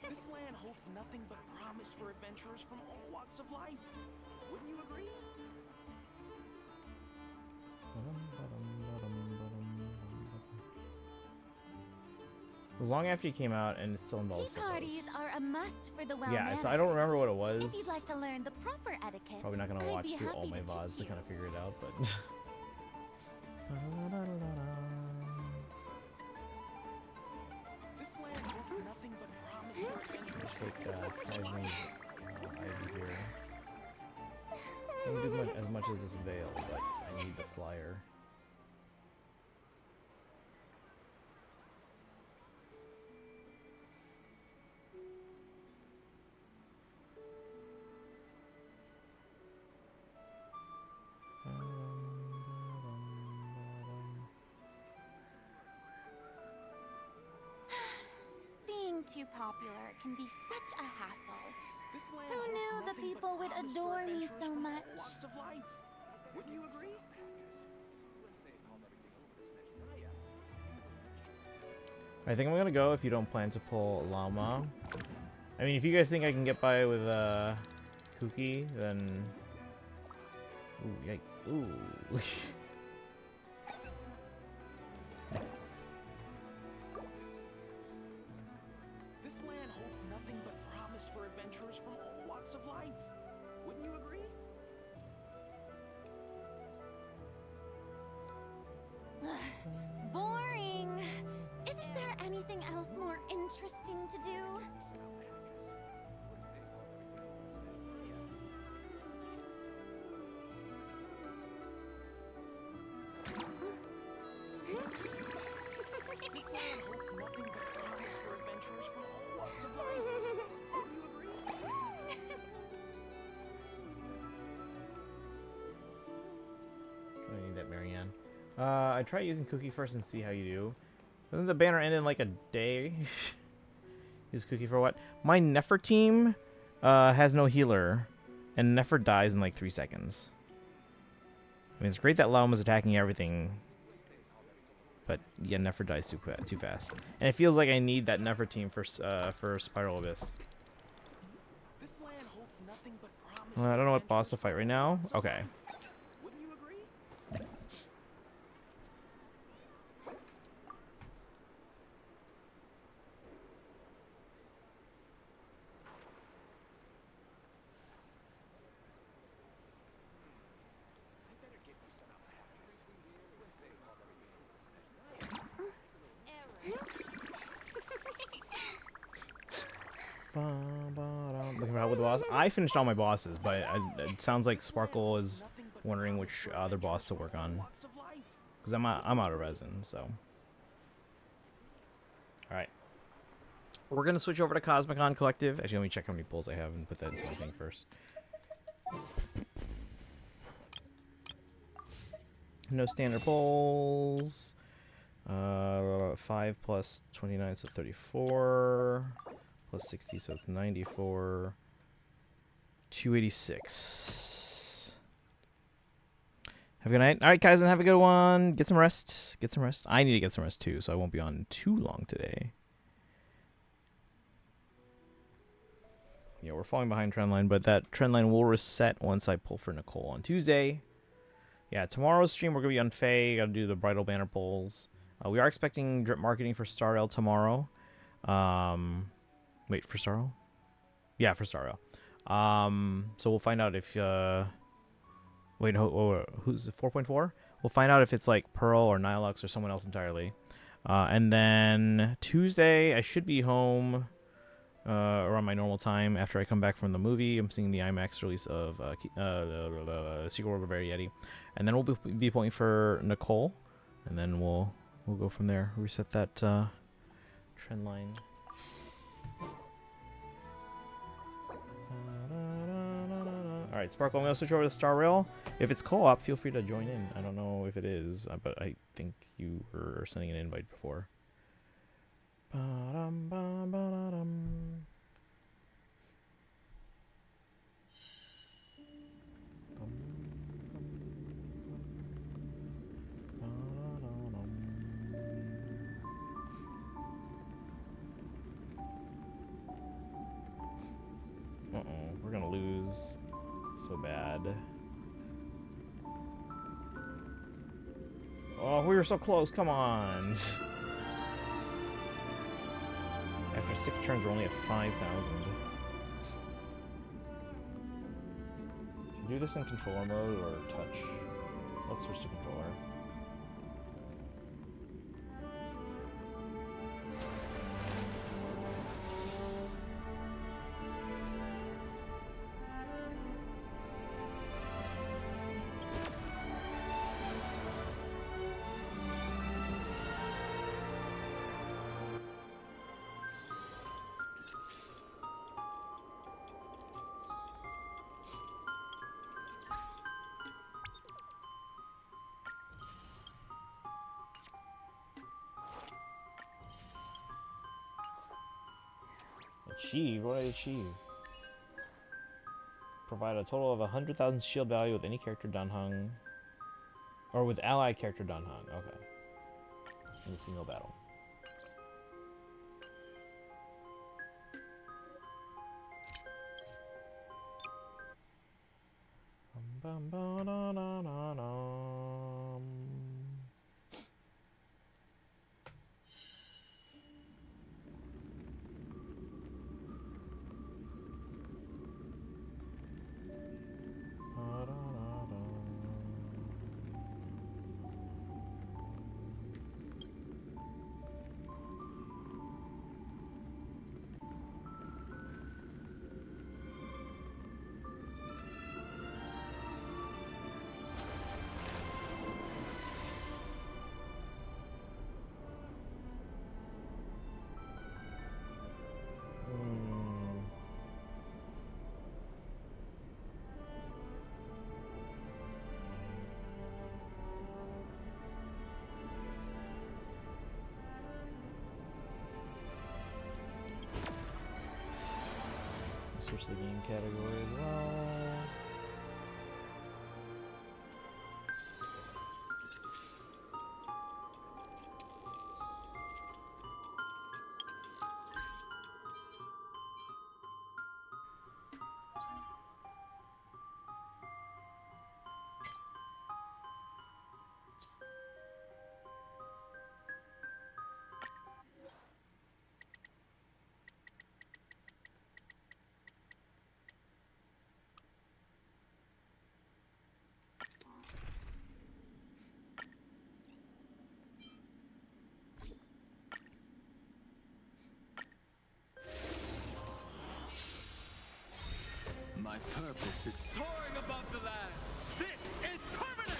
This land holds nothing but promise for adventurers from all walks of life. Wouldn't you agree? It was long after he came out, and it's still involved. Tea parties are a must for the well-mannered. Yeah, so I don't remember what it was. If you'd like to learn the proper etiquette, Probably not gonna I'd watch be through all happy my to VODs teach to you. kind of figure it out, but. This land holds nothing but promise for adventurers from Take all walks of Ivy life. here. I can do as much as this veil, but I need the flyer. Being too popular can be such a hassle. This land Who holds knew the nothing but people would promise for adore me adventurers so from all much? walks of life. Wouldn't you agree? I think I'm gonna go if you don't plan to pull Llama. I mean, if you guys think I can get by with Kuki, then. Ooh, yikes. Ooh. This land holds nothing but promise for adventurers from all walks of life. Wouldn't you agree? I try using Cookie first and see how you do. Doesn't the banner end in like a day? Use Cookie for what? My Nefer team has no healer, and Nefer dies in like 3 seconds. I mean, it's great that Laum is attacking everything, but yeah, Nefer dies too fast. And it feels like I need that Nefer team for Spiral Abyss. This land holds nothing but promise. Well, I don't know what boss to fight right now. Okay. Wouldn't you agree? Looking for help with the boss. I finished all my bosses, but it sounds like Sparkle is wondering which other boss to work on. Because I'm out of resin, so. Alright. We're going to switch over to Cosmicon Collective. Actually, let me check how many pulls I have and put that into my thing first. No standard pulls. 5 plus 29, so 34. Plus 60, so it's 94. 286. Have a good night. All right, guys, and have a good one. Get some rest. Get some rest. I need to get some rest, too, so I won't be on too long today. Yeah, we're falling behind trendline, but that trendline will reset once I pull for Nicole on Tuesday. Yeah, tomorrow's stream, we're going to be on Faye. Got to do the bridal banner polls. We are expecting drip marketing for Starrel tomorrow. Wait, for Starrel? Yeah, for Starrel. So we'll find out if... wait, no, who's 4.4? We'll find out if it's like Pearl or Nilux or someone else entirely. And then Tuesday, I should be home around my normal time after I come back from the movie. I'm seeing the IMAX release of Secret World of Yeti. And then we'll be pulling for Nicole. And then we'll go from there. Reset that trend line. Alright, Sparkle, I'm going to switch over to Star Rail. If it's co-op, feel free to join in. I don't know if it is, but I think you were sending an invite before. Uh-oh, we're going to lose so bad. Oh, we were so close. Come on. After 6 turns, we're only at 5,000. Should we do this in controller mode or touch? Let's switch to controller. Achieve? What did I achieve? Provide a total of 100,000 shield value with any character Danhung. Or with allied character Danhung. Okay. In a single battle. switch the game category as well. My purpose is soaring above the lands. This is permanent.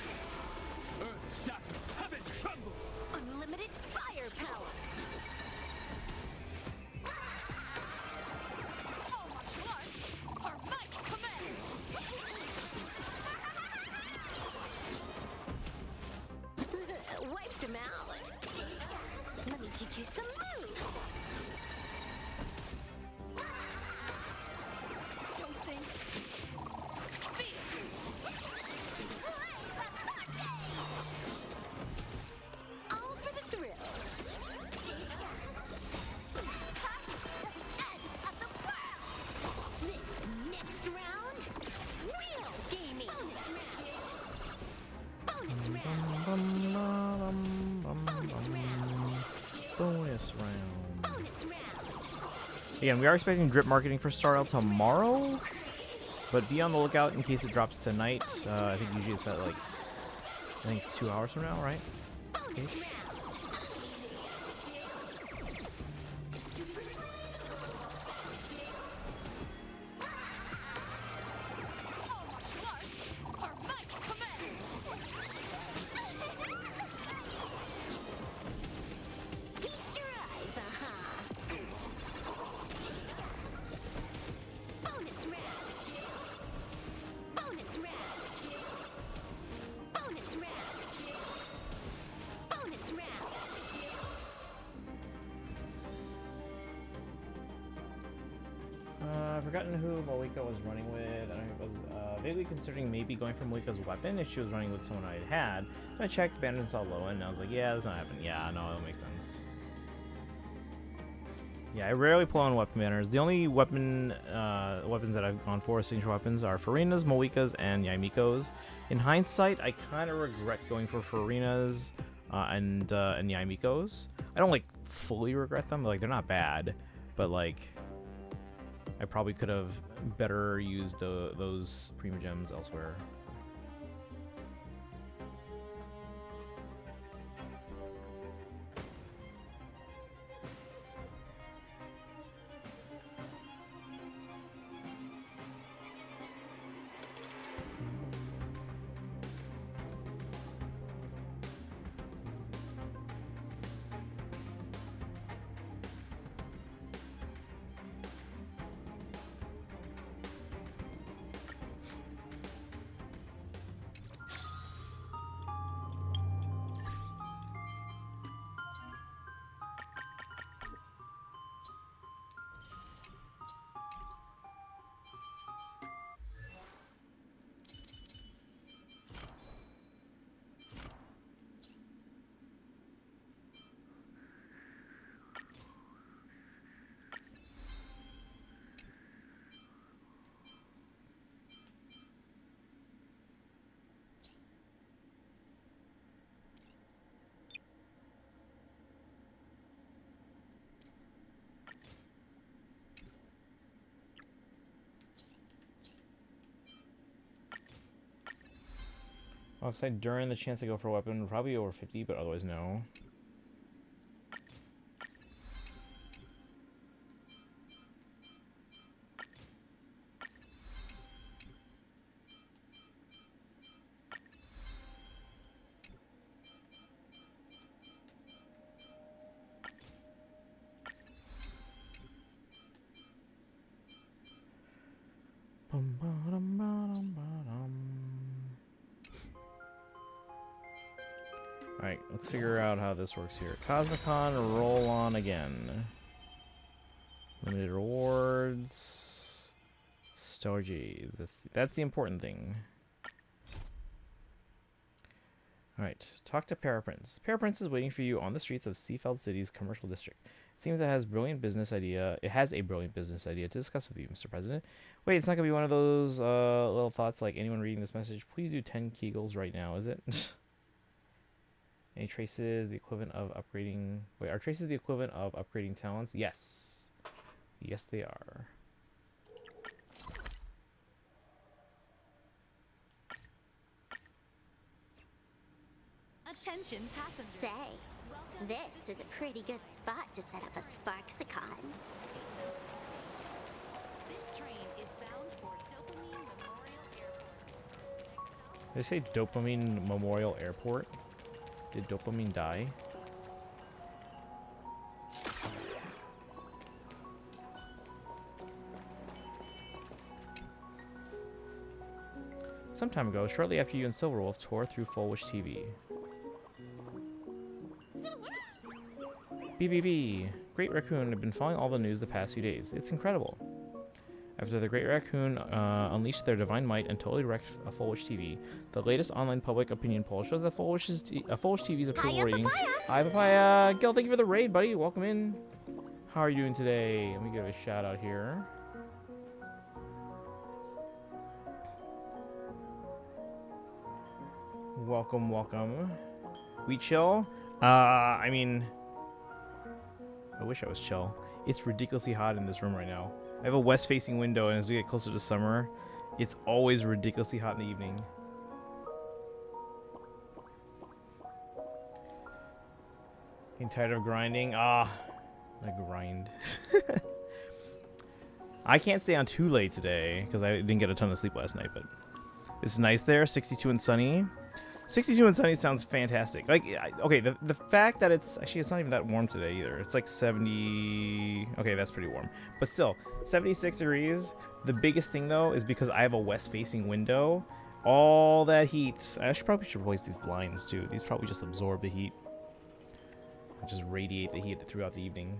Earth shatters, heaven trembles. Unlimited firepower. All martial arts are my command! Wiped him out. Let me teach you some moves. Don't think. All for the thrill. This next round, real gaming. Bonus round. Bonus round. Bonus round. Bonus round. Bonus round. Again, we are expecting drip marketing for Star Rail tomorrow, but be on the lookout in case it drops tonight. I think usually it's at like, I think it's 2 hours from now, right? Bonus round. All martial arts are my command! Feast your eyes, Bonus round. Bonus round. Bonus round. Bonus round. I've forgotten who Malika was running with. I don't know if it was vaguely considering maybe going for Malika's weapon if she was running with someone I had. But I checked, bandits saw low, and I was like, yeah, that's not happening. Yeah, no, that makes sense. Yeah, I rarely pull on weapon banners. The only weapons that I've gone for, signature weapons, are Farina's, Malika's, and Yaimiko's. In hindsight, I kind of regret going for Farina's and Yaimiko's. I don't like fully regret them. Like, they're not bad, but like, I probably could have better used those Prima Gems elsewhere. Outside during the chance to go for a weapon, probably over 50, but otherwise no. Alright, let's figure out how this works here. Cosmicon, roll on again. Limited rewards. Nostalgia. That's the important thing. Alright, talk to Paraprince. Paraprince is waiting for you on the streets of Seafeld City's commercial district. It seems it has a brilliant business idea to discuss with you, Mr. President. Wait, it's not going to be one of those little thoughts like anyone reading this message. Please do 10 Kegels right now, is it? Any traces the equivalent of upgrading... Wait, are traces the equivalent of upgrading talents? Yes. Yes, they are. Attention passengers. Say, this is a pretty good spot to set up a Sparksicon. This train is bound for Dopamine Memorial Airport. Did they say Dopamine Memorial Airport? Did dopamine die? Some time ago, shortly after you and Silverwolf tore through Fulwish TV. BBB! Great Raccoon have been following all the news the past few days. It's incredible. After the Great Raccoon unleashed their divine might and totally wrecked Fulwish TV, the latest online public opinion poll shows that Fulwish TV's approval rating. Hi, Papaya! Gil, thank you for the raid, buddy. Welcome in. How are you doing today? Let me give a shout out here. Welcome, welcome. We chill? I mean, I wish I was chill. It's ridiculously hot in this room right now. I have a west-facing window, and as we get closer to summer, it's always ridiculously hot in the evening. Getting tired of grinding? I grind. I can't stay on too late today, because I didn't get a ton of sleep last night, but it's nice there, 62 and sunny. 62 and sunny sounds fantastic. Like, okay, the fact that it's not even that warm today either. It's like 70. Okay, that's pretty warm. But still, 76 degrees. The biggest thing though is because I have a west-facing window. All that heat. I probably should replace these blinds too. These probably just absorb the heat. Just radiate the heat throughout the evening.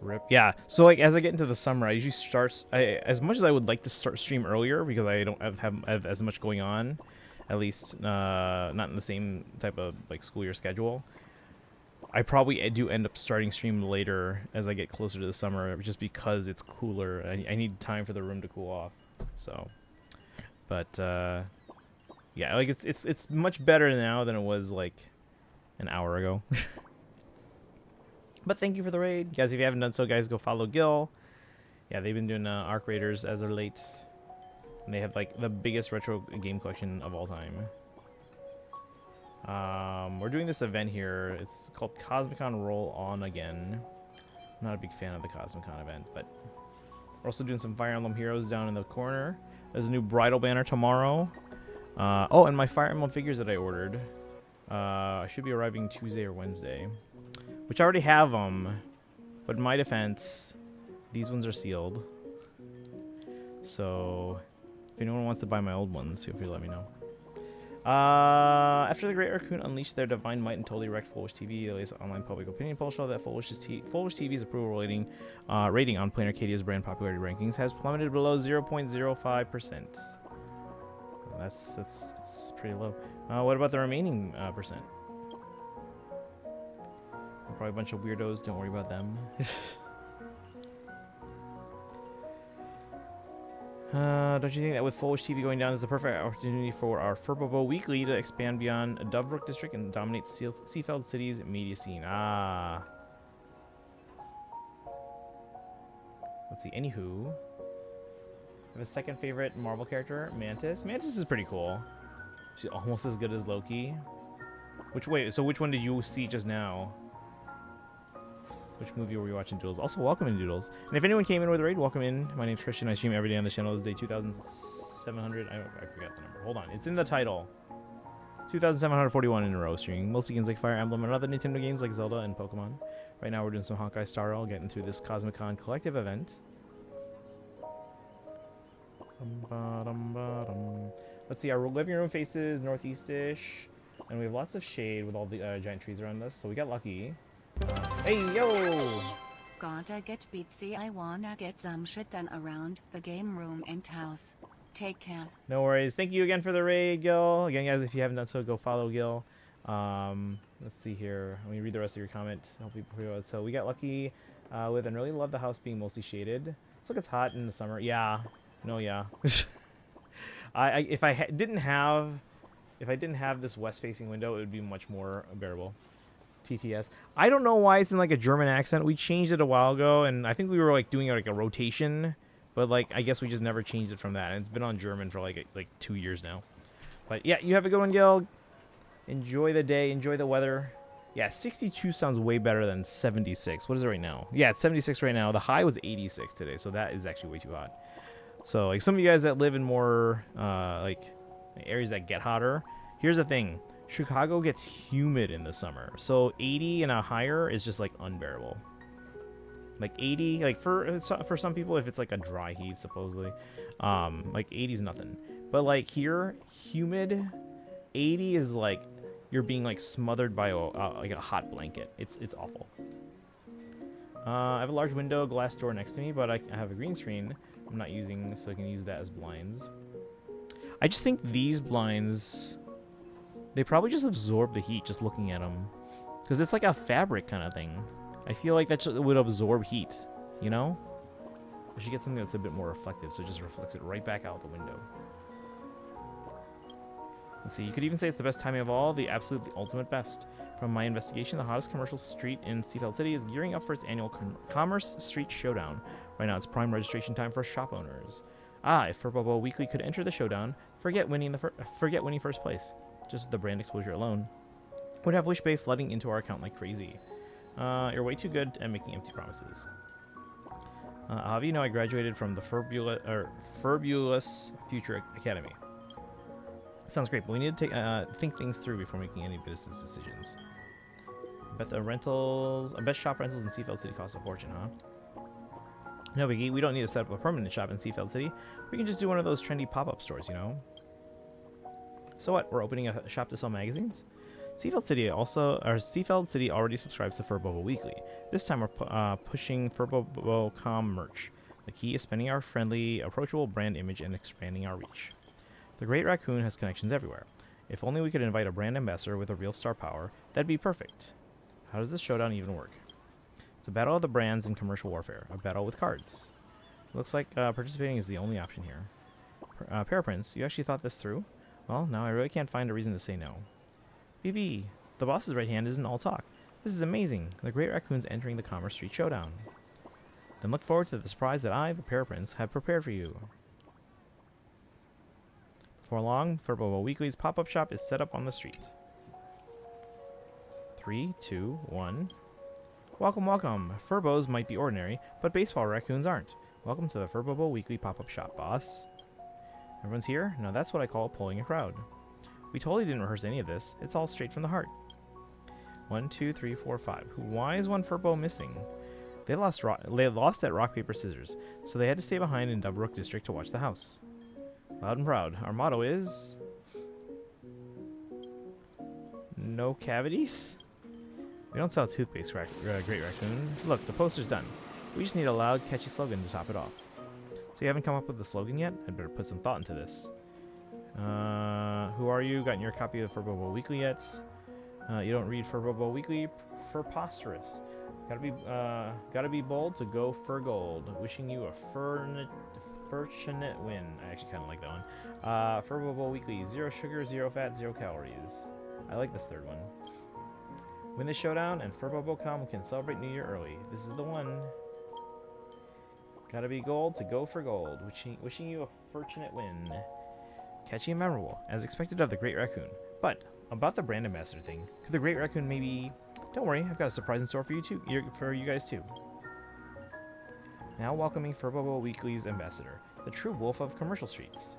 Rip. Yeah. So like as I get into the summer, I usually start. As much as I would like to start stream earlier because I don't have as much going on. At least not in the same type of like school year schedule. I probably do end up starting stream later as I get closer to the summer, just because it's cooler. I need time for the room to cool off. So, but yeah, like it's much better now than it was like an hour ago. But thank you for the raid, guys. If you haven't done so, guys, go follow Gil. Yeah, they've been doing Arc Raiders as of late. And they have like the biggest retro game collection of all time. We're doing this event here. It's called Cosmicon Roll On Again. I'm not a big fan of the Cosmicon event, but we're also doing some Fire Emblem Heroes down in the corner. There's a new bridal banner tomorrow. Oh, and my Fire Emblem figures that I ordered should be arriving Tuesday or Wednesday, which I already have them. But in my defense, these ones are sealed. So if anyone wants to buy my old ones, feel free to let me know. After the Great Raccoon unleashed their divine might and totally wrecked Fulwish TV, the latest online public opinion poll showed that Fulwish TV's approval rating on Planar Arcadia's brand popularity rankings has plummeted below 0.05%. That's pretty low. What about the remaining percent? Probably a bunch of weirdos. Don't worry about them. Don't you think that with Fulwish TV going down is the perfect opportunity for our Furbobo Weekly to expand beyond Dovebrook District and dominate Seafeld City's media scene? Let's see. Anywho, I have a second favorite Marvel character, Mantis. Mantis is pretty cool. She's almost as good as Loki. Which one did you see just now? Which movie were we watching, Doodles? Also, welcome in, Doodles. And if anyone came in with a raid, welcome in. My name's Christian. I stream every day on the channel. This is day 2,700. I forgot the number. Hold on. It's in the title. 2,741 in a row streaming. Mostly games like Fire Emblem and other Nintendo games like Zelda and Pokemon. Right now we're doing some Honkai Star Rail, getting through this Cosmicon collective event. Let's see. Our living room faces northeast-ish. And we have lots of shade with all the giant trees around us. So we got lucky. Hey, yo! gotta get beatsy. I wanna get some shit done around the game room and house. Take care. No worries. Thank you again for the raid, Gil. Again, guys, if you haven't done so, go follow Gil. Let's see here. Let me read the rest of your comment. Hopefully, so we got lucky with and really love the house being mostly shaded. Looks like it's hot in the summer. Yeah. No, yeah. If I didn't have this west-facing window, it would be much more bearable. TTS. I don't know why it's in like a German accent. We changed it a while ago, and I think we were like doing like a rotation, but like I guess we just never changed it from that. And it's been on German for like 2 years now. But yeah, you have a good one, Gil. Enjoy the day. Enjoy the weather. Yeah, 62 sounds way better than 76. What is it right now? Yeah, it's 76 right now. The high was 86 today, so that is actually way too hot. So like some of you guys that live in more like areas that get hotter, here's the thing. Chicago gets humid in the summer. So 80 and a higher is just like unbearable. Like 80, like for some people, if it's like a dry heat, supposedly, like 80 is nothing. But like here, humid, 80 is like you're being like smothered by like a hot blanket. It's awful. I have a large window, glass door next to me, but I have a green screen I'm not using, so I can use that as blinds. I just think these blinds, they probably just absorb the heat just looking at them, because it's like a fabric kind of thing. I feel like that would absorb heat, you know? I should get something that's a bit more reflective, so it just reflects it right back out the window. Let's see, you could even say it's the best timing of all, the absolute ultimate best. From my investigation, the hottest commercial street in Seafeld City is gearing up for its annual Commerce Street Showdown. Right now, it's prime registration time for shop owners. If Furbobo Weekly could enter the showdown, forget winning first place. Just the brand exposure alone would have Wish Bay flooding into our account like crazy. You're way too good at making empty promises. I'll have you know I graduated from the Furbulous Future Academy. Sounds great, but we need to think things through before making any business decisions. I bet shop rentals in Seafeld City cost a fortune, huh? No biggie, we don't need to set up a permanent shop in Seafeld City. We can just do one of those trendy pop-up stores, you know? So what, we're opening a shop to sell magazines? Seafeld City already subscribes to Furbobo Weekly. This time we're pushing Furbobo.com merch. The key is spending our friendly, approachable brand image and expanding our reach. The Great Raccoon has connections everywhere. If only we could invite a brand ambassador with a real star power, that'd be perfect. How does this showdown even work? It's a battle of the brands in commercial warfare, a battle with cards. Looks like participating is the only option here. Paraprince, you actually thought this through? Well, now I really can't find a reason to say no. BB, the boss's right hand isn't all talk. This is amazing. The Great Raccoon's entering the Commerce Street Showdown. Then look forward to the surprise that I, the Paraprince, have prepared for you. Before long, Furbobo Weekly's pop-up shop is set up on the street. 3, 2, 1. Welcome, welcome. Furbos might be ordinary, but baseball raccoons aren't. Welcome to the Furbobo Weekly pop-up shop, boss. Everyone's here? Now that's what I call pulling a crowd. We totally didn't rehearse any of this. It's all straight from the heart. 1, 2, 3, 4, 5. Why is one Furbo missing? They lost at rock, paper, scissors, so they had to stay behind in Dubbrook District to watch the house. Loud and proud. Our motto is... no cavities? We don't sell toothpaste, Great Raccoon. Look, the poster's done. We just need a loud, catchy slogan to top it off. So you haven't come up with the slogan yet? I'd better put some thought into this. Who are you? Gotten your copy of Furbobo Weekly yet? You don't read Furbobo Weekly? Preposterous. Gotta be bold to go for gold. Wishing you a fortunate win. I actually kind of like that one. Furbobo Weekly. 0 sugar, 0 fat, 0 calories. I like this third one. Win the showdown, and Furbobo.com can celebrate New Year early. This is the one. Gotta be gold to go for gold. Wishing you a fortunate win. Catchy and memorable, as expected of the Great Raccoon. But about the brand ambassador thing, could the Great Raccoon maybe... Don't worry, I've got a surprise in store for you too. For you guys too. Now welcoming Furbobo Weekly's ambassador, the true wolf of commercial streets.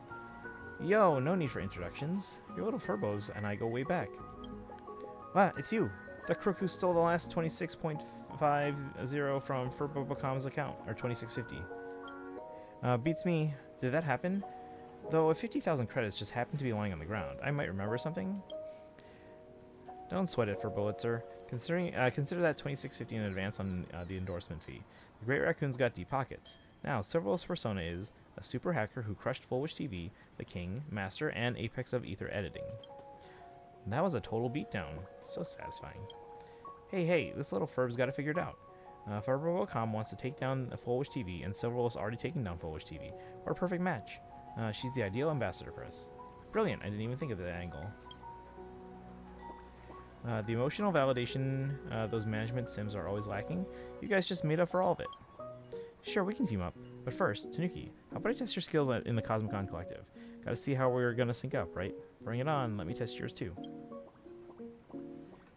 Yo, no need for introductions. Your little Furbos and I go way back. Wow, it's you. The crook who stole the last 26.50 from Furbobo.com's account, or 2650. Beats me. Did that happen? Though if 50,000 credits just happened to be lying on the ground, I might remember something. Don't sweat it, Furbulitzer. Consider that $26.50 in advance on the endorsement fee. The Great Raccoon's got deep pockets. Now, Serverless persona is a super hacker who crushed Full Wish TV, the king, master, and apex of ether editing. And that was a total beatdown. So satisfying. Hey, this little Ferb's got it figured out. Ferb.com wants to take down Full Wish TV, and Silverwolf's already taken down Full Wish TV. What a perfect match. She's the ideal ambassador for us. Brilliant, I didn't even think of that angle. The emotional validation those management sims are always lacking, you guys just made up for all of it. Sure, we can team up. But first, Tanuki, how about I test your skills in the Cosmicon Collective? Gotta see how we're gonna sync up, right? Bring it on, let me test yours too.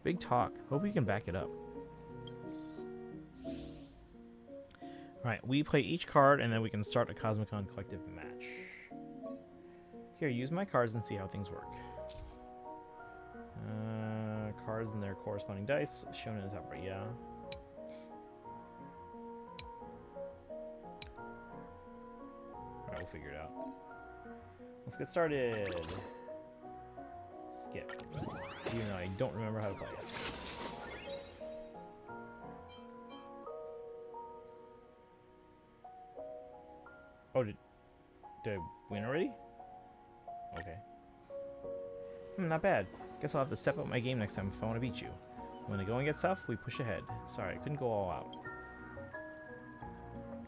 Big talk. Hope you can back it up. Alright, we play each card and then we can start a Cosmicon Collective match. Here, use my cards and see how things work. Cards and their corresponding dice, shown in the top right, yeah. Alright, we'll figure it out. Let's get started. Skip. Even though I don't remember how to play it. Oh, did I win already? Okay. Not bad. Guess I'll have to step up my game next time if I want to beat you. When the going gets tough, we push ahead. Sorry, I couldn't go all out.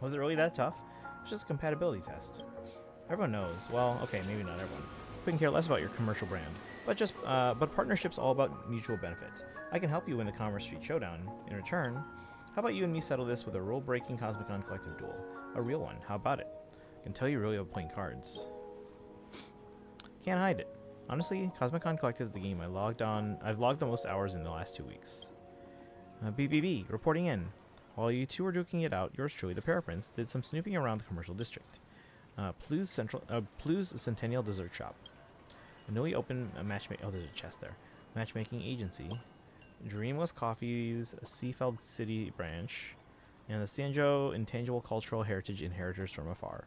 Was it really that tough? It's just a compatibility test. Everyone knows. Well, okay, maybe not everyone. Couldn't care less about your commercial brand. But partnership's all about mutual benefit. I can help you win the Commerce Street Showdown. In return, how about you and me settle this with a rule-breaking Cosmicon Collective duel? A real one. How about it? I can tell you really love playing cards. Can't hide it. Honestly, Cosmicon Collective is the game I've logged the most hours in the last 2 weeks. BBB, reporting in. While you two were duking it out, yours truly, the Paraprince, did some snooping around the commercial district. Plu's Centennial Dessert Shop. A newly opened matchmaking... Oh, there's a chest there. Matchmaking agency. Dreamless Coffee's Seafeld City branch. And the Sanjo Intangible Cultural Heritage Inheritors from Afar.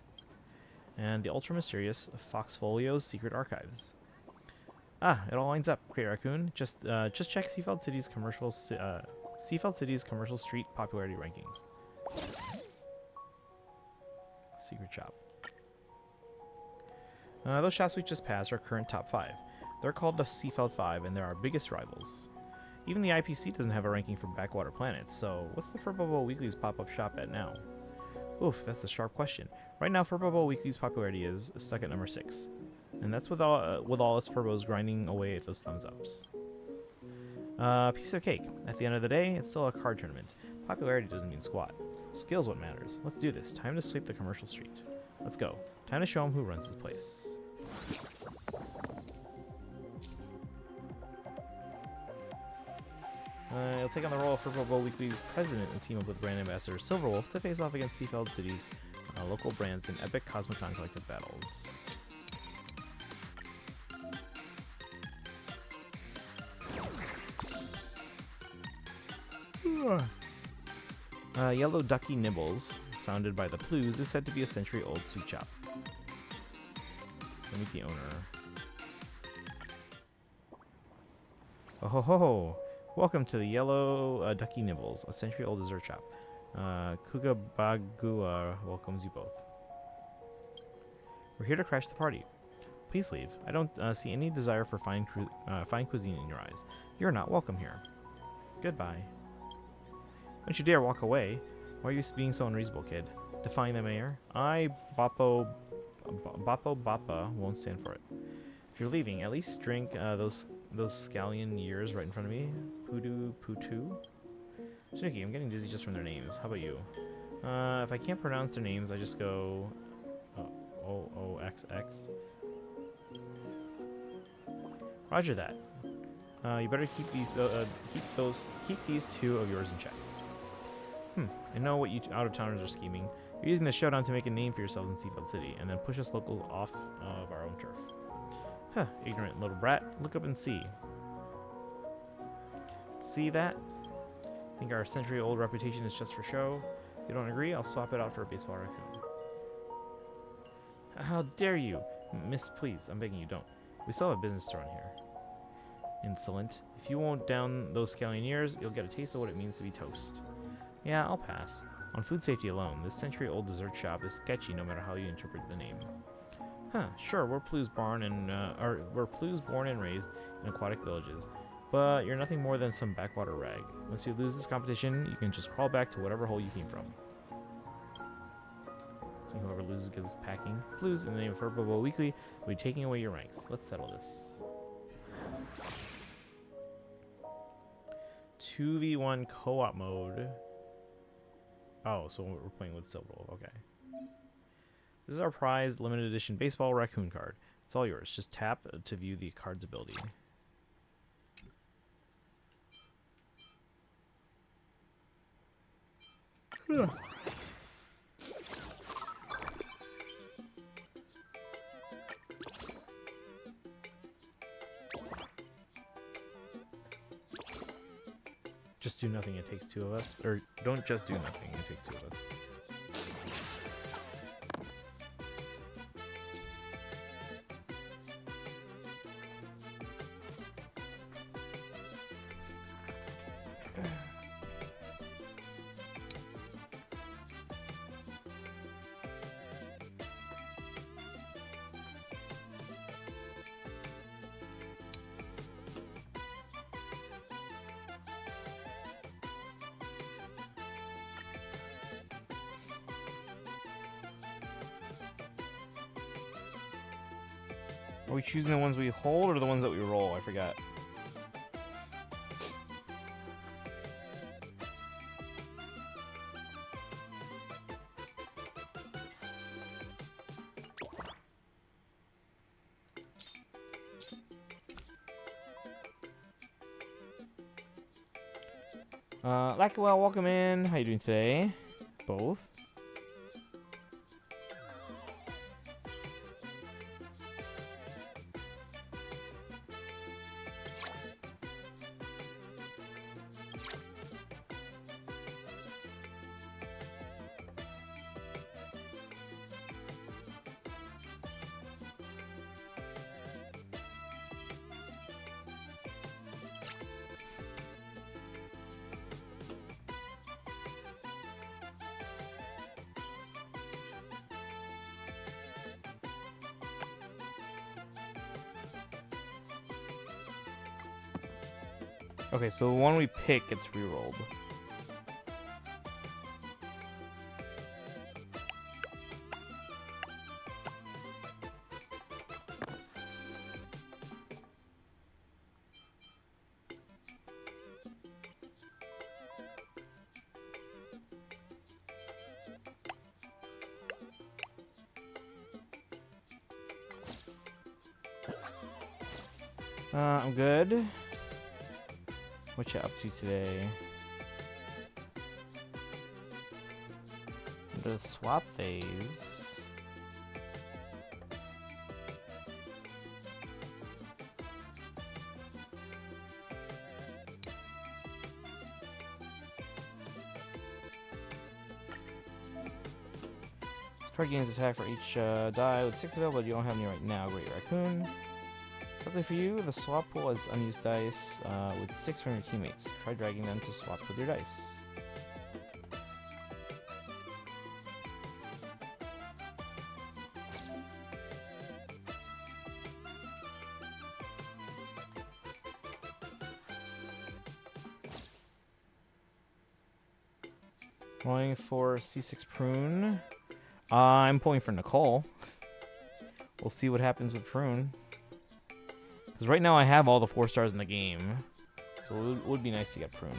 And the ultra-mysterious Foxfolio's Secret Archives. Ah, it all lines up. Great Raccoon. Just check Seafeld City's commercial street popularity rankings. Secret shop. Those shops we just passed are current top 5. They're called the Seafeld 5, and they're our biggest rivals. Even the IPC doesn't have a ranking for backwater planets, so what's the Furbobo Weeklies pop-up shop at now? Oof, that's a sharp question. Right now, Furbobo Weeklies popularity is stuck at number 6. And that's with all us Furbos grinding away at those thumbs ups. Piece of cake. At the end of the day, it's still a card tournament. Popularity doesn't mean squat. Skill's what matters. Let's do this. Time to sweep the commercial street. Let's go. Time to show him who runs his place. He'll take on the role of Furbobo Weekly's president and team up with brand ambassador Silverwolf to face off against Seafeld City's local brands in epic Cosmicon Collective battles. Yellow Ducky Nibbles, founded by the Plues, is said to be a century-old sweet shop. Let me meet the owner. Oh ho ho ho! Welcome to the Yellow Ducky Nibbles, a century-old dessert shop. Kugabagua welcomes you both. We're here to crash the party. Please leave. I don't see any desire for fine cuisine in your eyes. You're not welcome here. Goodbye. Don't you dare walk away. Why are you being so unreasonable, kid? Defying the mayor? Bappa won't stand for it. If you're leaving, at least drink those scallion years right in front of me. Pudu Putu? Tanuki, I'm getting dizzy just from their names. How about you? If I can't pronounce their names, I just go OOXX. Roger that. You better keep these two of yours in check. I know what you out-of-towners are scheming. You're using the showdown to make a name for yourselves in Seafeld City, and then push us locals off of our own turf. Huh, ignorant little brat. Look up and see. See that? Think our century-old reputation is just for show? If you don't agree, I'll swap it out for a baseball raccoon. How dare you? Miss, please, I'm begging you, don't. We still have business to run here. Insolent. If you won't down those scallion you'll get a taste of what it means to be toast. Yeah, I'll pass. On food safety alone, this century-old dessert shop is sketchy no matter how you interpret the name. Huh, sure, we're Plu's born and raised in aquatic villages, but you're nothing more than some backwater rag. Once you lose this competition, you can just crawl back to whatever hole you came from. So whoever loses gets packing. Plu's, in the name of Purple Weekly, will be taking away your ranks. Let's settle this. 2v1 co-op mode. Oh, so we're playing with Silver. Okay. This is our prized limited edition baseball raccoon card. It's all yours. Just tap to view the card's ability. Just do nothing, it takes two of us. Or don't just do nothing, it takes two of us. Are we choosing the ones we hold or the ones that we roll? I forgot. Lackwell, welcome in. How you doing today? Both. Okay, so the one we pick gets rerolled. I'm good. What you up to today? The swap phase. This card gains attack for each die with 6 available, but you don't have any right now. Great Raccoon. Luckily for you, the swap pool has unused dice with 6 from your teammates. Try dragging them to swap with your dice. Going for C6 Prune. I'm pulling for Nicole. We'll see what happens with Prune. Because right now I have all the 4 stars in the game. So it would be nice to get Prune.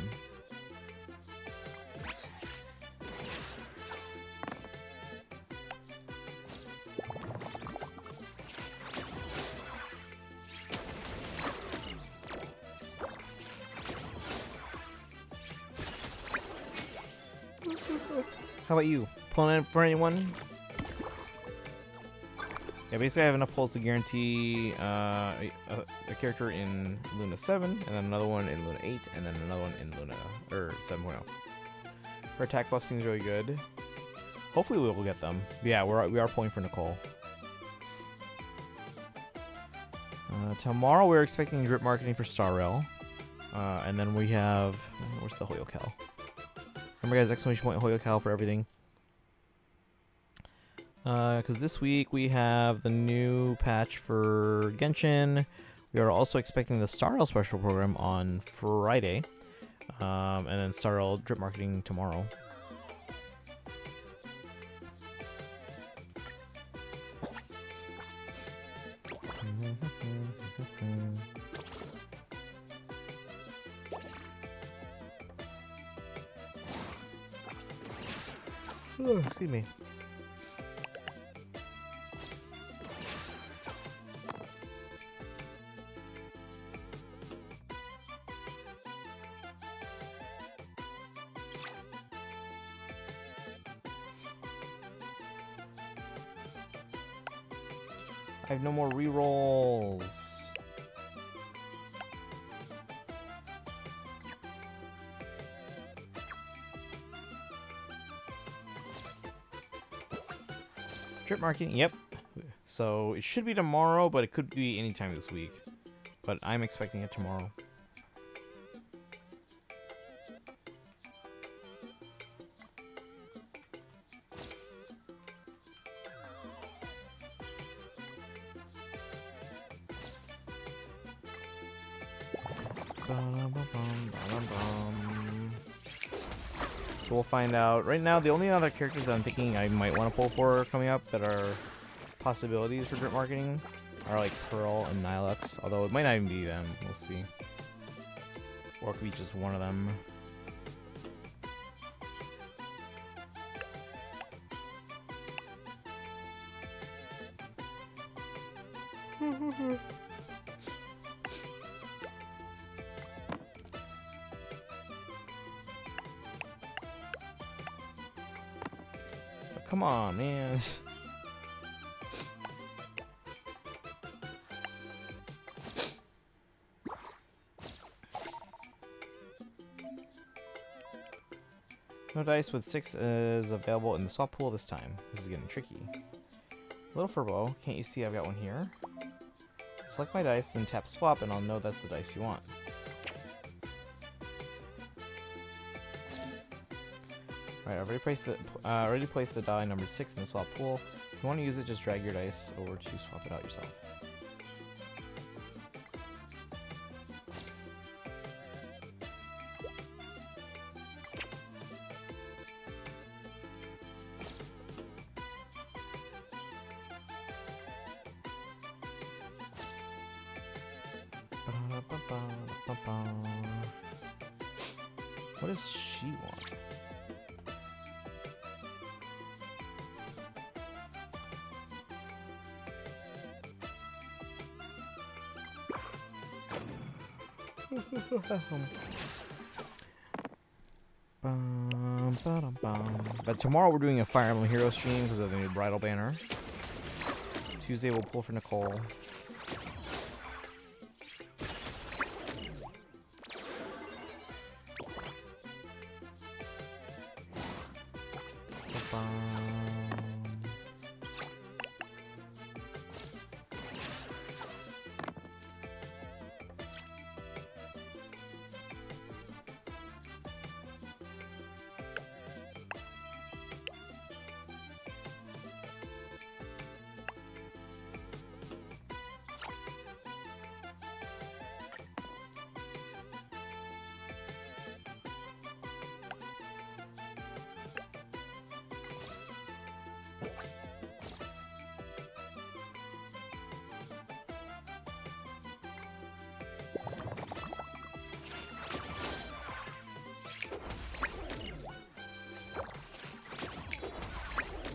How about you? Pulling in for anyone? Yeah, basically I have enough pulls to guarantee a character in Luna 7, and then another one in Luna 8, and then another one in Luna 7.0. Her attack buff seems really good. Hopefully we will get them. Yeah, we are pulling for Nicole. Tomorrow we're expecting drip marketing for Star Rail. And then we have... Where's the Hoyocal? Remember guys, exclamation point Hoyocal for everything. Because this week we have the new patch for Genshin. We are also expecting the Star Rail special program on Friday. And then Star Rail drip marketing tomorrow. Oh, excuse me. I have no more rerolls. Drip marketing, yep. So it should be tomorrow, but it could be anytime this week. But I'm expecting it tomorrow. So we'll find out. Right now, the only other characters that I'm thinking I might want to pull for coming up that are possibilities for drip marketing are like Pearl and Nilux. Although it might not even be them. We'll see. Or it could be just one of them. Come on, man. No dice with 6 is available in the swap pool this time. This is getting tricky. Little Furbo, can't you see I've got one here? Select my dice, then tap swap, and I'll know that's the dice you want. Alright, I've already placed the die number 6 in the swap pool. If you want to use it, just drag your dice over to swap it out yourself. What does she want? But tomorrow we're doing a Fire Emblem Hero stream because of the new bridal banner. Tuesday we'll pull for Nicole.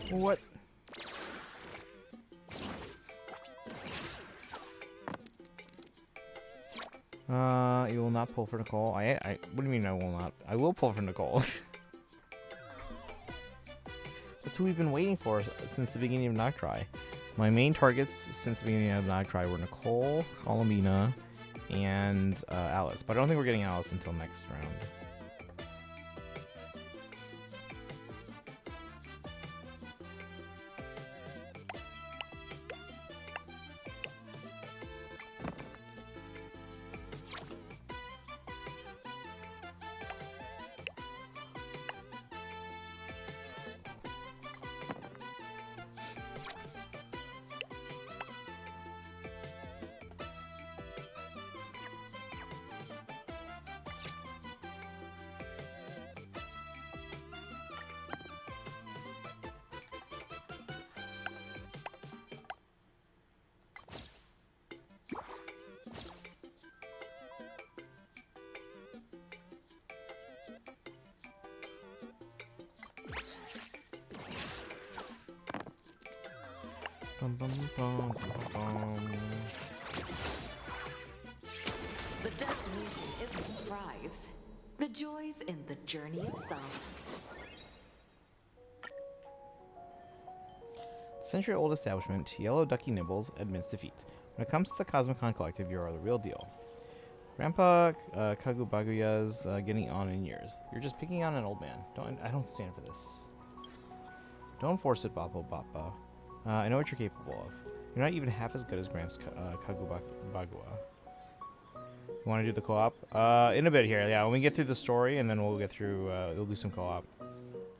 What? You will not pull for Nicole. What do you mean I will not? I will pull for Nicole. That's who we've been waiting for since the beginning of Noctri. My main targets since the beginning of Noctri were Nicole, Columbina, and Alice. But I don't think we're getting Alice until next round. Bum, bum, bum, bum, bum. The destination isn't the prize. The joy's in the journey itself. Century-old establishment, Yellow Ducky Nibbles admits defeat. When it comes to the Cosmicon Collective, you are the real deal. Grandpa Kagubaguya's getting on in years. You're just picking on an old man. I don't stand for this. Don't force it, Bappa Bappa. I know what you're capable of. You're not even half as good as Gramps Kagubagua. You want to do the co-op? In a bit here, yeah. When we get through the story, and then we'll get through. We'll do some co-op.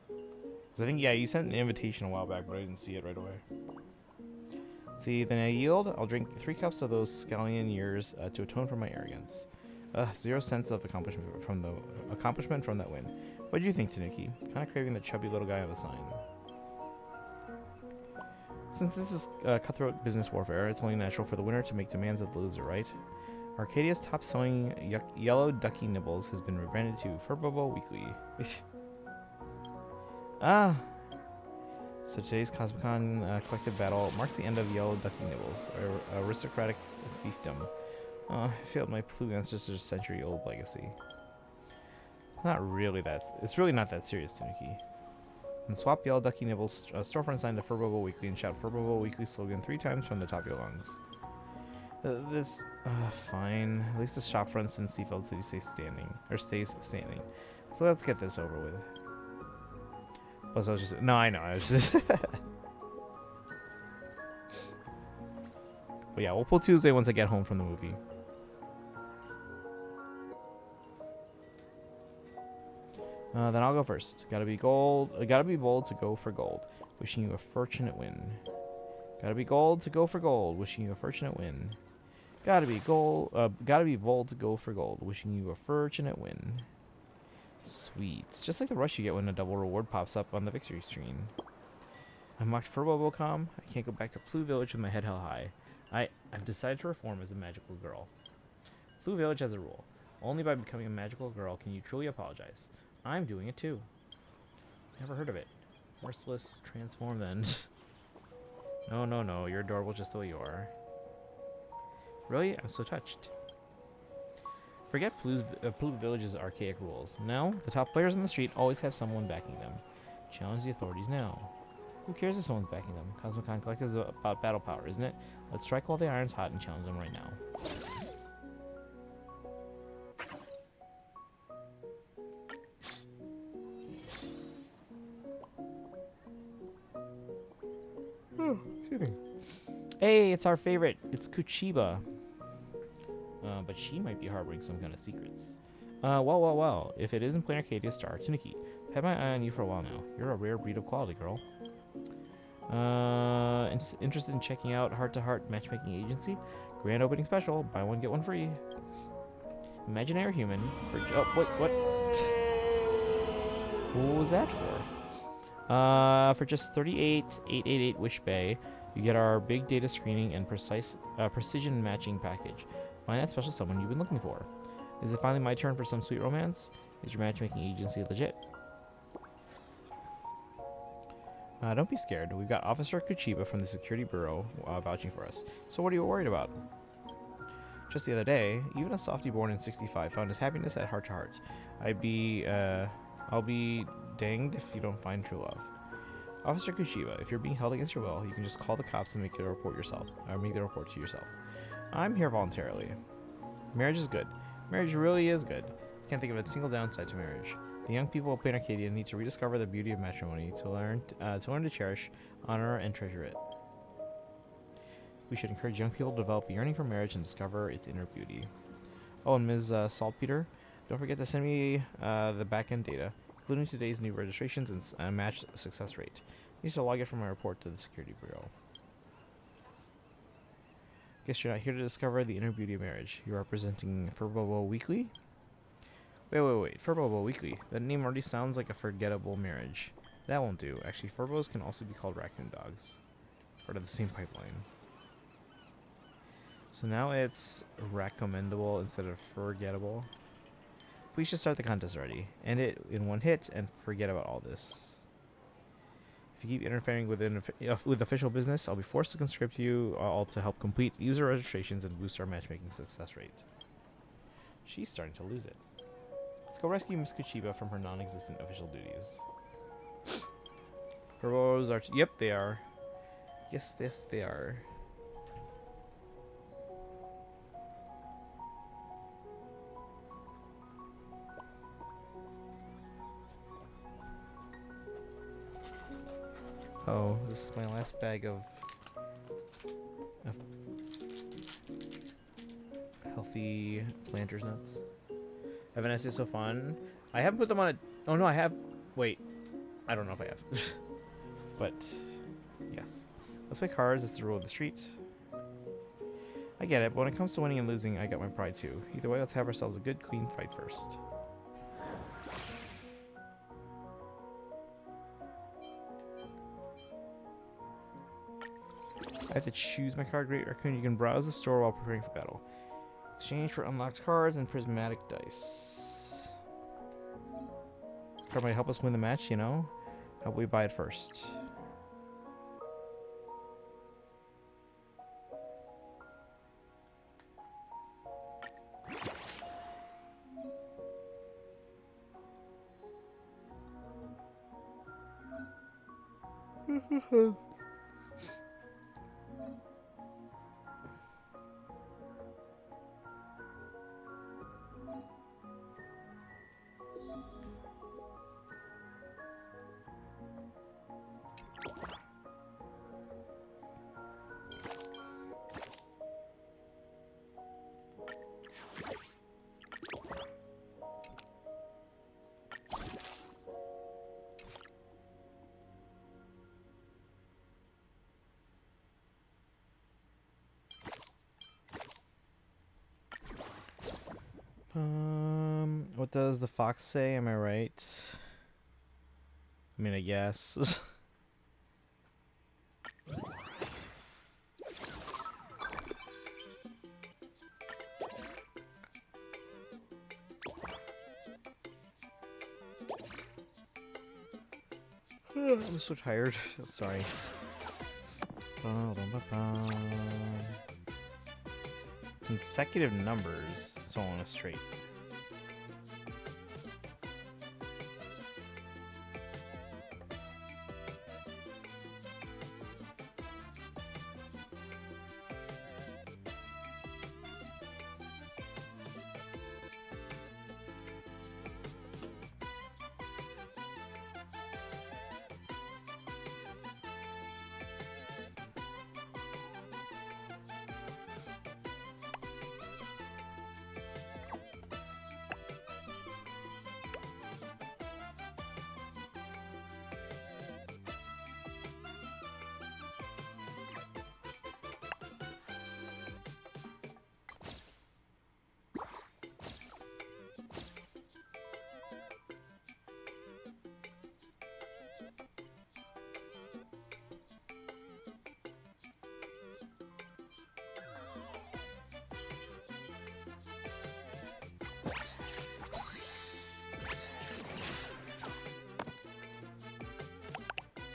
Because I think, yeah, you sent an invitation a while back, but I didn't see it right away. See, then I yield. I'll drink 3 cups of those scallion years to atone for my arrogance. 0 sense of accomplishment from that win. What do you think, Tanuki? Kind of craving the chubby little guy on the sign. Since this is cutthroat business warfare, it's only natural for the winner to make demands of the loser, right? Arcadia's top-selling Yellow Ducky Nibbles has been rebranded to Furbobo Weekly. So today's Cosmicon collective battle marks the end of Yellow Ducky Nibbles, our aristocratic fiefdom. I failed my Plu ancestors' century-old legacy. It's really not that serious, Tanuki. And swap Yellow Ducky Nibbles storefront sign to Furbobo Weekly and shout Furbobo Weekly slogan 3 times from the top of your lungs. Fine. At least the shop fronts in Seafeld City stays standing. So let's get this over with. Plus, I know. I was just. But yeah, we'll pull Tuesday once I get home from the movie. Then I'll go first. Gotta be bold to go for gold. Wishing you a fortunate win. Gotta be bold to go for gold. Wishing you a fortunate win. Gotta be bold to go for gold. Wishing you a fortunate win. Sweet. It's just like the rush you get when a double reward pops up on the victory screen. I'm marked for Robocom. I can't go back to Plu Village with my head held high. I've decided to reform as a magical girl. Plu Village has a rule. Only by becoming a magical girl can you truly apologize. I'm doing it too. Never heard of it. Merciless transform then. No. You're adorable just the way you are. Really? I'm so touched. Forget Plu Village's archaic rules. Now, the top players on the street always have someone backing them. Challenge the authorities now. Who cares if someone's backing them? Cosmicon Collective is about battle power, isn't it? Let's strike while the iron's hot and challenge them right now. Excuse me. Hey, it's our favorite. It's Kuchiba. But she might be harboring some kind of secrets. Well. If it isn't Plain Arcadia star, Tanuki. I've had my eye on you for a while now. You're a rare breed of quality, girl. Interested in checking out Heart to Heart Matchmaking Agency? Grand opening special. Buy one, get one free. Imaginary human. What? What was that for? For just 38,888 Wish Bay, you get our big data screening and precision matching package. Find that special someone you've been looking for. Is it finally my turn for some sweet romance? Is your matchmaking agency legit? Don't be scared. We've got Officer Kuchiba from the Security Bureau vouching for us. So what are you worried about? Just the other day, even a softie born in 65 found his happiness at Heart to Heart. I'll be danged if you don't find true love. Officer Kuchiba, if you're being held against your will, you can just call the cops and make the report to yourself. I'm here voluntarily. Marriage is good. Marriage really is good. Can't think of a single downside to marriage. The young people of Plain Arcadia need to rediscover the beauty of matrimony, to learn to cherish, honor, and treasure it. We should encourage young people to develop a yearning for marriage and discover its inner beauty. Oh, and Ms. Saltpeter, don't forget to send me the back-end data, including today's new registrations and match success rate. You need to log it from my report to the Security Bureau. Guess you're not here to discover the inner beauty of marriage. You're representing Furbobo Weekly? Wait. Furbobo Weekly. That name already sounds like a forgettable marriage. That won't do. Actually, Furbos can also be called raccoon dogs. Part of the same pipeline. So now it's recommendable instead of forgettable. We should start the contest already. End it in one hit and forget about all this. If you keep interfering with official business, I'll be forced to conscript you all to help complete user registrations and boost our matchmaking success rate. She's starting to lose it. Let's go rescue Miss Kuchiba from her non-existent official duties. Heroes are... Yep, they are. Yes, they are. Oh, this is my last bag of healthy planters nuts. Evanescence is so fun. I haven't put them on a... Oh no, I have... Wait. I don't know if I have. But, yes. Let's play cards. It's the rule of the street. I get it, but when it comes to winning and losing, I got my pride too. Either way, let's have ourselves a good, clean fight first. I have to choose my card. Great Raccoon. You can browse the store while preparing for battle. Exchange for unlocked cards and prismatic dice. This card might help us win the match, you know? How about we buy it first? What does the fox say? Am I right? I mean, I guess. I'm so tired. Sorry. Consecutive numbers, so on a straight.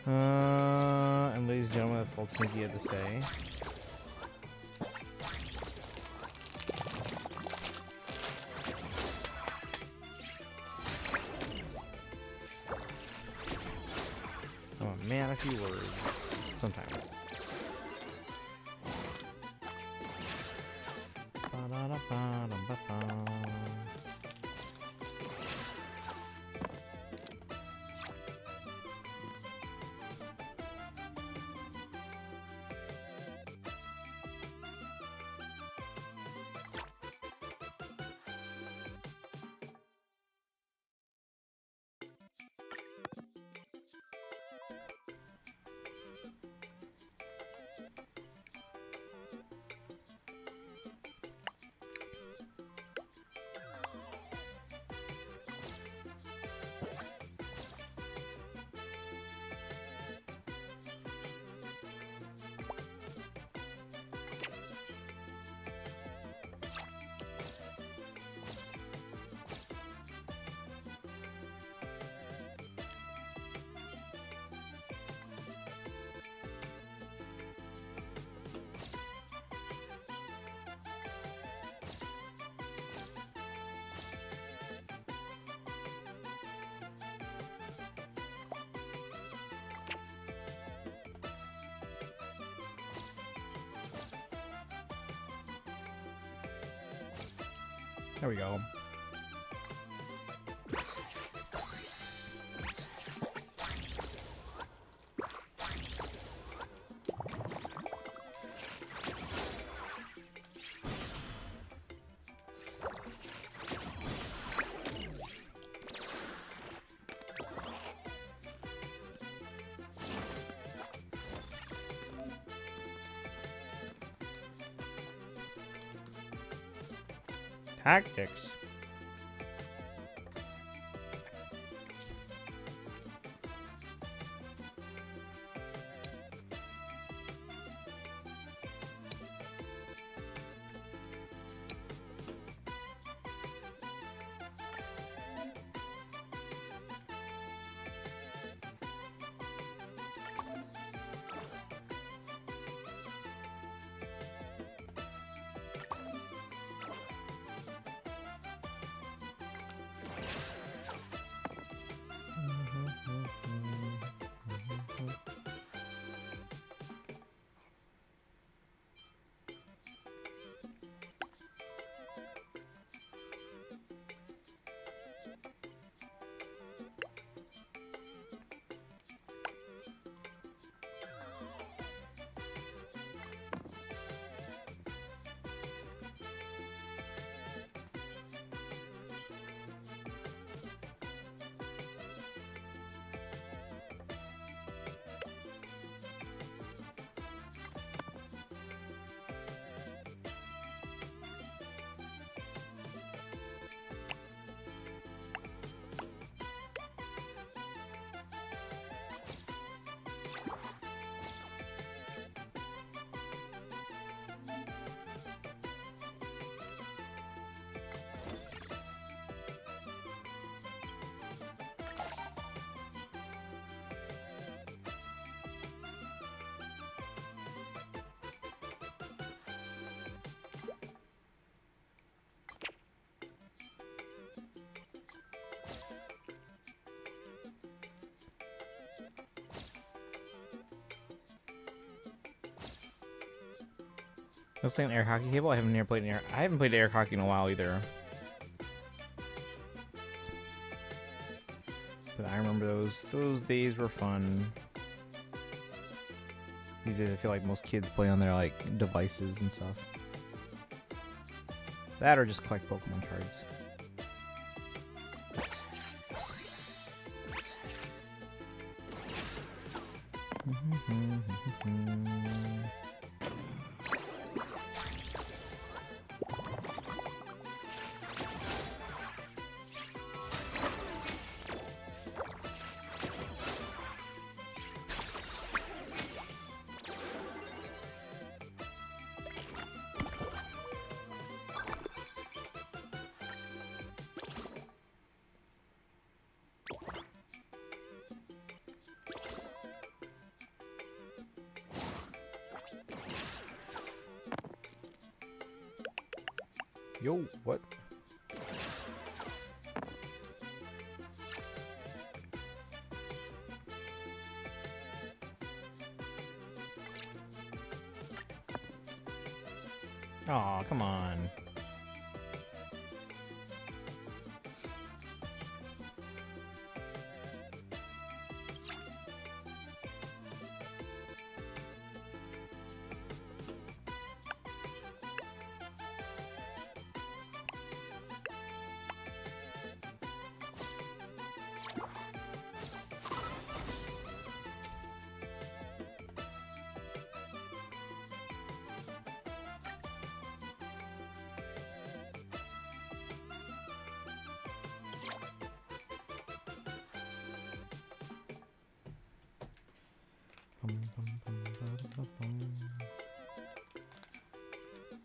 And ladies and gentlemen, that's all Tinky had to say. Oh man, a few words. Sometimes. There we go. Tactics. I was saying air hockey cable. I haven't played air hockey in a while either. But I remember those days were fun. These days I feel like most kids play on their like devices and stuff. That or just collect Pokemon cards. Yo, what? Aw, come on.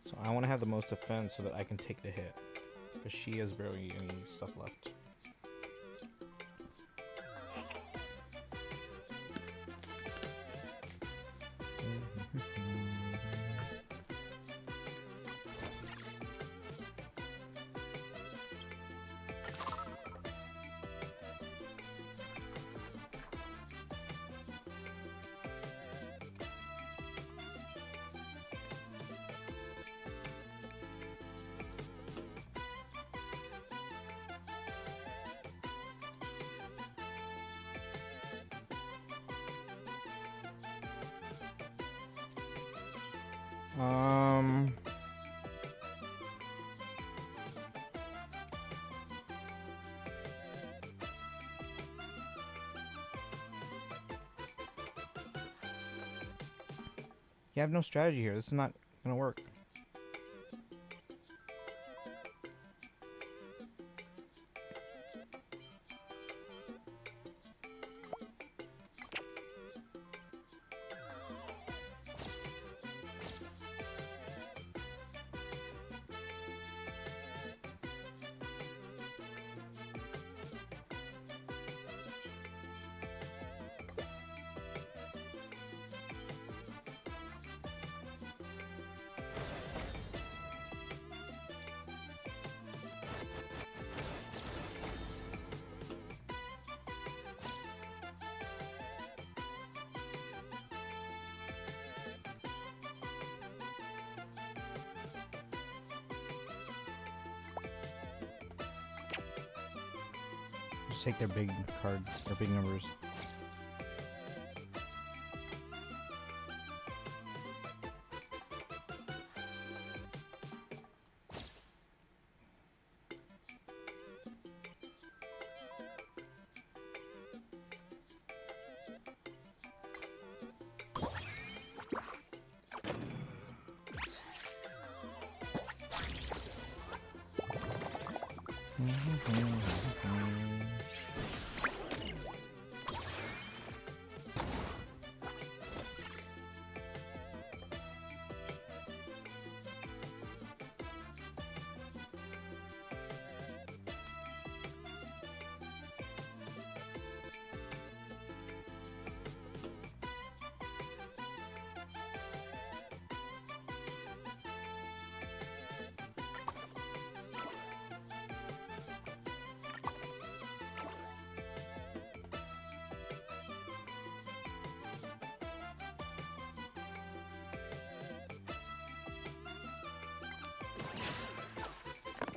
So I want to have the most defense so that I can take the hit. Because she has barely any stuff left. Um. You have no strategy here. This is not gonna work. Just take their big cards, their big numbers.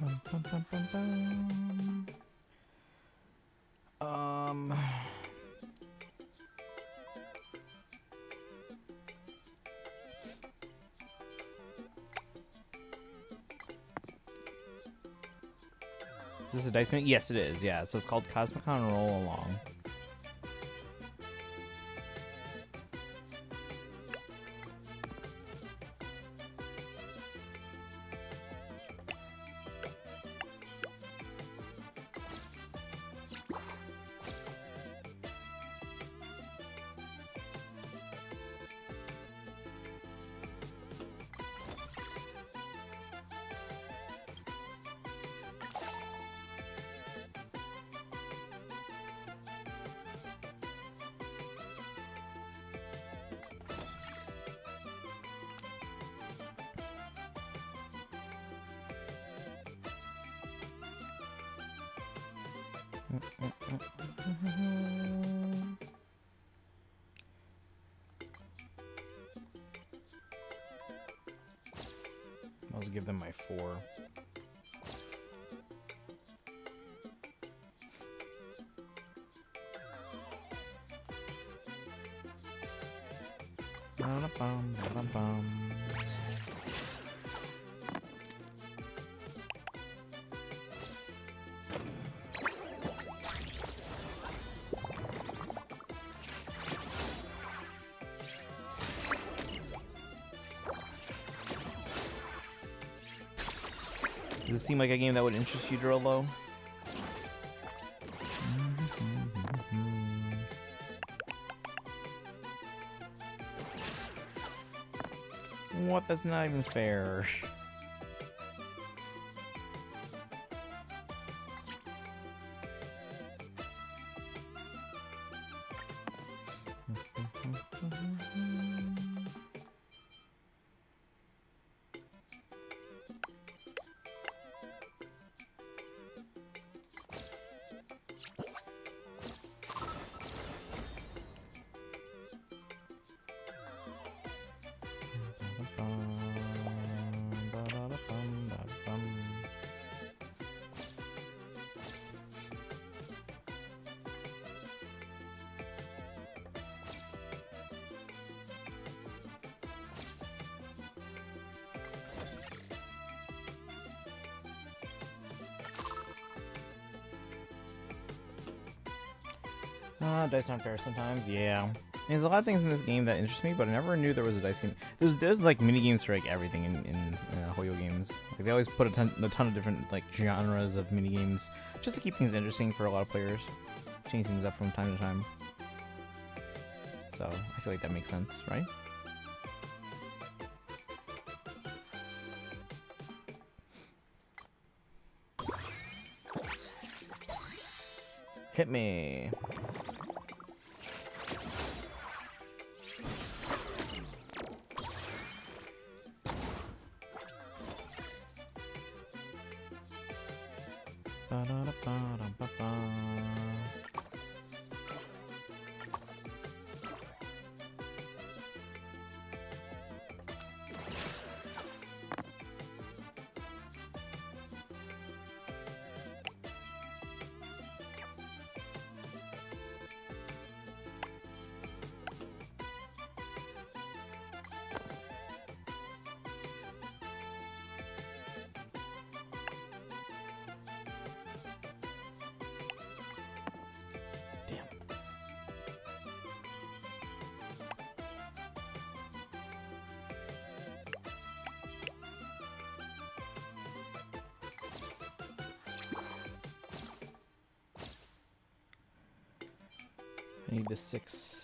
Bum, bum, bum, bum, bum. Is this a dice mint? Yes, it is. Yeah, so it's called Cosmicon Roll Along. I'll just give them my 4. Ba-da-bum, ba-da-bum. Does it seem like a game that would interest you, Drolo? What? That's not even fair. Dice aren't fair sometimes. Yeah. There's a lot of things in this game that interest me, but I never knew there was a dice game. There's like mini games for like everything in Hoyo games. Like they always put a ton of different like genres of mini games just to keep things interesting for a lot of players, change things up from time to time. So I feel like that makes sense, right? Hit me. Ba-da-da-ba-da-ba-ba. I need the 6.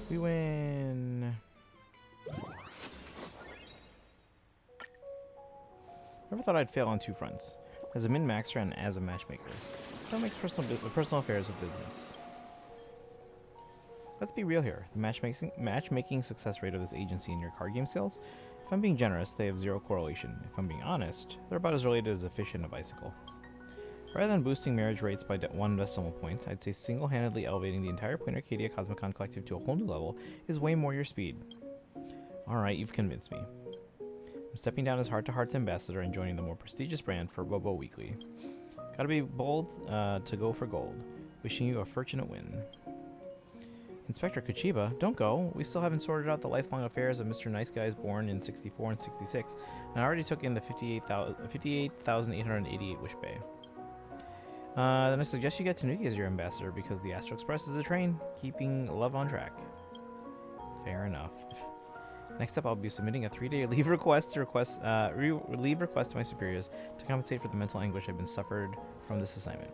We win. Never thought I'd fail on 2 fronts, as a min-maxer and as a matchmaker. That makes personal affairs of business. Let's be real here. The matchmaking success rate of this agency in your card game sales, if I'm being generous, they have 0 correlation. If I'm being honest, they're about as related as a fish and a bicycle. Rather than boosting marriage rates by 1 decimal point, I'd say single-handedly elevating the entire Point Arcadia Cosmicon collective to a whole new level is way more your speed. Alright, you've convinced me. I'm stepping down as Heart-to-Heart's ambassador and joining the more prestigious brand for Bobo Weekly. Gotta be bold to go for gold. Wishing you a fortunate win. Inspector Kuchiba, don't go. We still haven't sorted out the lifelong affairs of Mr. Nice Guys born in 64 and 66, and I already took in the 58,888 Wish Bay. Then I suggest you get Tanuki as your ambassador because the Astro Express is a train, keeping love on track. Fair enough. Next up, I'll be submitting a 3-day leave request to my superiors to compensate for the mental anguish I've been suffered from this assignment.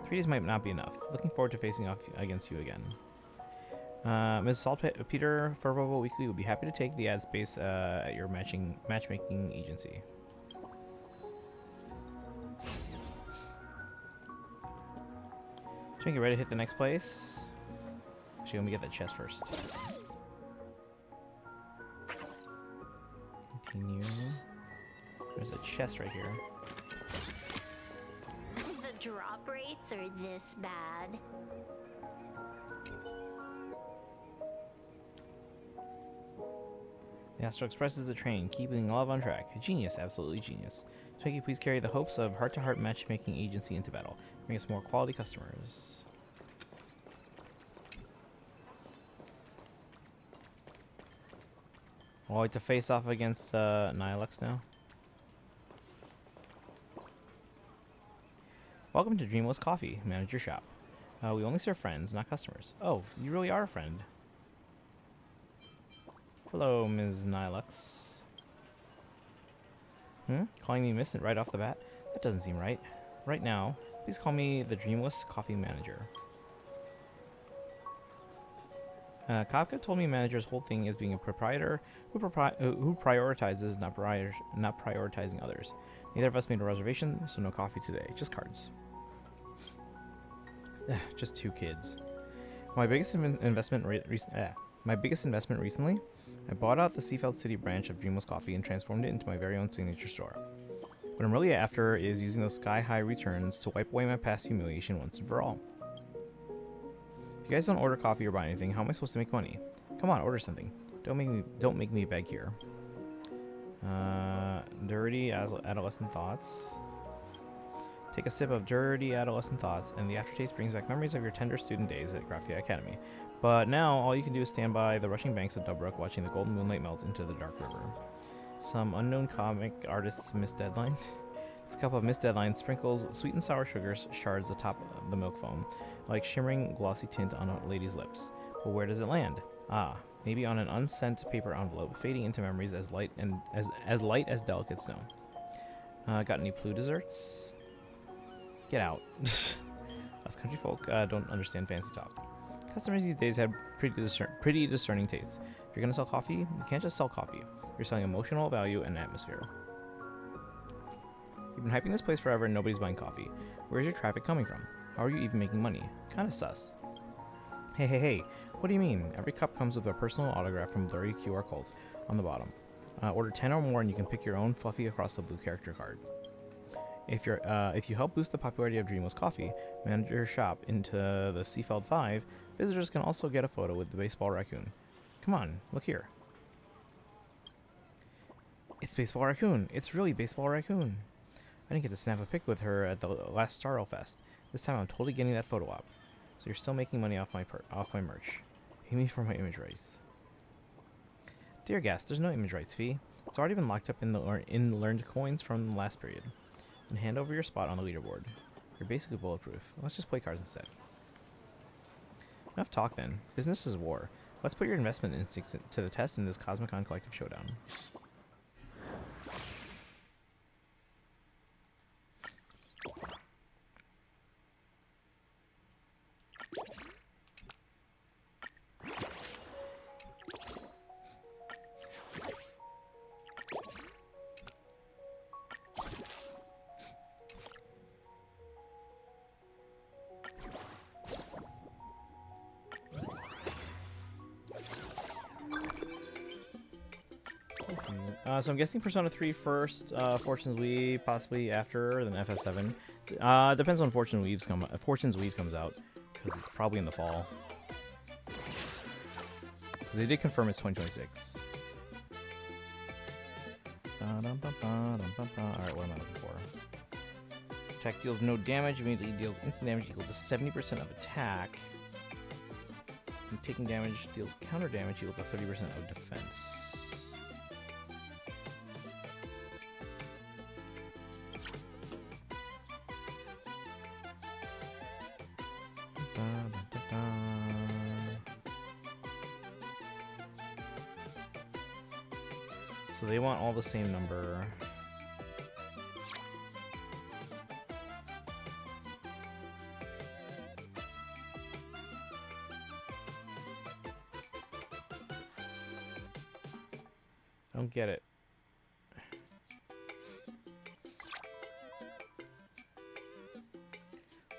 3 days might not be enough. Looking forward to facing off against you again. Ms. Saltpeter for Bobo Weekly would be happy to take the ad space at your matchmaking agency. Should we get ready to hit the next place? Actually, let me get that chest first. Continue. There's a chest right here. The drop rates are this bad. The Astro Express is a train, keeping love on track. Genius, absolutely genius. Twinkie, please carry the hopes of Heart-to-Heart Matchmaking Agency into battle. Bring us more quality customers. I'll like to face off against Nihilux now. Welcome to Dreamless Coffee, manager shop. We only serve friends, not customers. Oh, you really are a friend. Hello, Ms. Nihilux. Calling me Miss right off the bat? That doesn't seem right. Right now, please call me the Dreamless Coffee Manager. Kafka told me manager's whole thing is being a proprietor who prioritizes, not prioritizing others. Neither of us made a reservation, so no coffee today, just cards. Just 2 kids. My biggest investment recently, I bought out the Seafeld City branch of Dreamless Coffee and transformed it into my very own signature store. What I'm really after is using those sky-high returns to wipe away my past humiliation once and for all. If you guys don't order coffee or buy anything, how am I supposed to make money? Come on, order something. Don't make me beg here. Dirty adolescent thoughts. Take a sip of dirty adolescent thoughts, and the aftertaste brings back memories of your tender student days at Graphia Academy. But now, all you can do is stand by the rushing banks of Dubbrook, watching the golden moonlight melt into the dark river. Some unknown comic artist's missed deadline. This cup of missed deadline sprinkles sweet and sour sugars shards atop the milk foam, like shimmering glossy tint on a lady's lips. But where does it land? Ah, maybe on an unsent paper envelope, fading into memories as light as delicate snow. Got any Plu desserts? Get out. Us country folk don't understand fancy talk. Customers these days have pretty discerning tastes. If you're gonna sell coffee, you can't just sell coffee. You're selling emotional value and atmosphere. You've been hyping this place forever and nobody's buying coffee. Where's your traffic coming from? How are you even making money? Kinda sus. Hey, what do you mean? Every cup comes with a personal autograph from blurry QR codes on the bottom. Order 10 or more and you can pick your own fluffy across the blue character card. If you help boost the popularity of Dreamless Coffee, manage your shop into the Seafeld 5, visitors can also get a photo with the baseball raccoon. Come on, look here. It's Baseball Raccoon. It's really Baseball Raccoon. I didn't get to snap a pic with her at the last Starl Fest. This time I'm totally getting that photo op. So you're still making money off my merch. Pay me for my image rights. Dear guest, there's no image rights fee. It's already been locked up in the learned coins from the last period. And hand over your spot on the leaderboard. You're basically bulletproof. Let's just play cards instead. Enough talk then. Business is war. Let's put your investment instincts to the test in this Cosmicon collective showdown. So I'm guessing Persona 3 first, Fortune's Weave possibly after, then FF7. Depends on Fortune's Weave comes out, because it's probably in the fall. They did confirm it's 2026. Alright, what am I looking for? Attack deals no damage, immediately deals instant damage equal to 70% of attack. And taking damage deals counter damage equal to 30% of defense. So they want all the same number. I don't get it.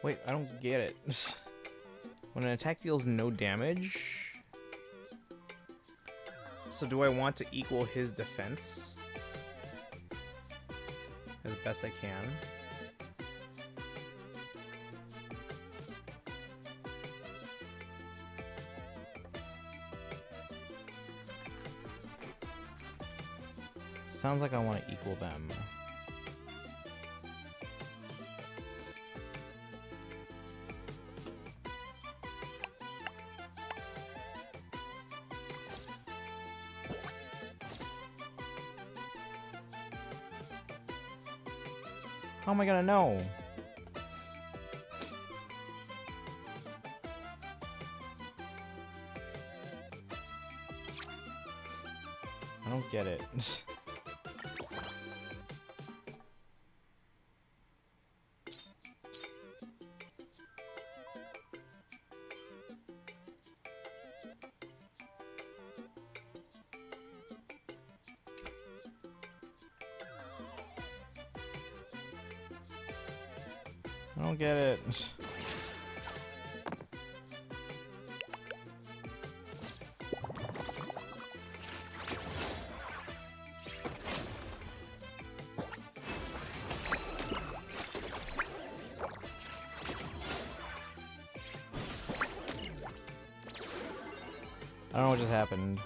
Wait, I don't get it. When an attack deals no damage... So do I want to equal his defense as best I can? Sounds like I want to equal them. How am I gonna know? I don't get it. I don't get it. don't know what just happened.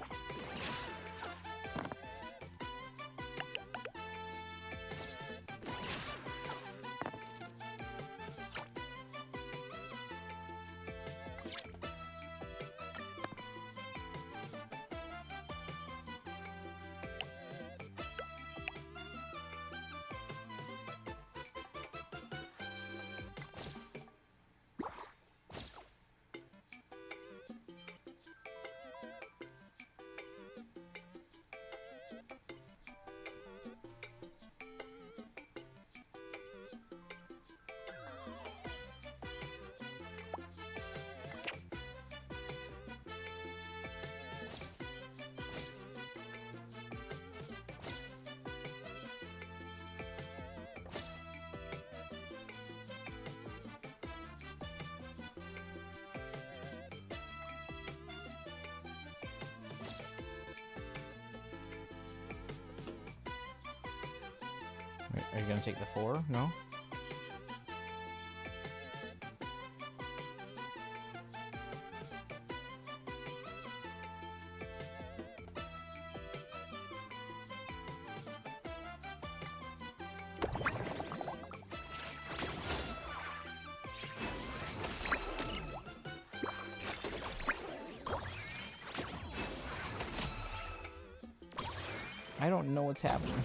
Are you gonna take the 4? No? I don't know what's happening.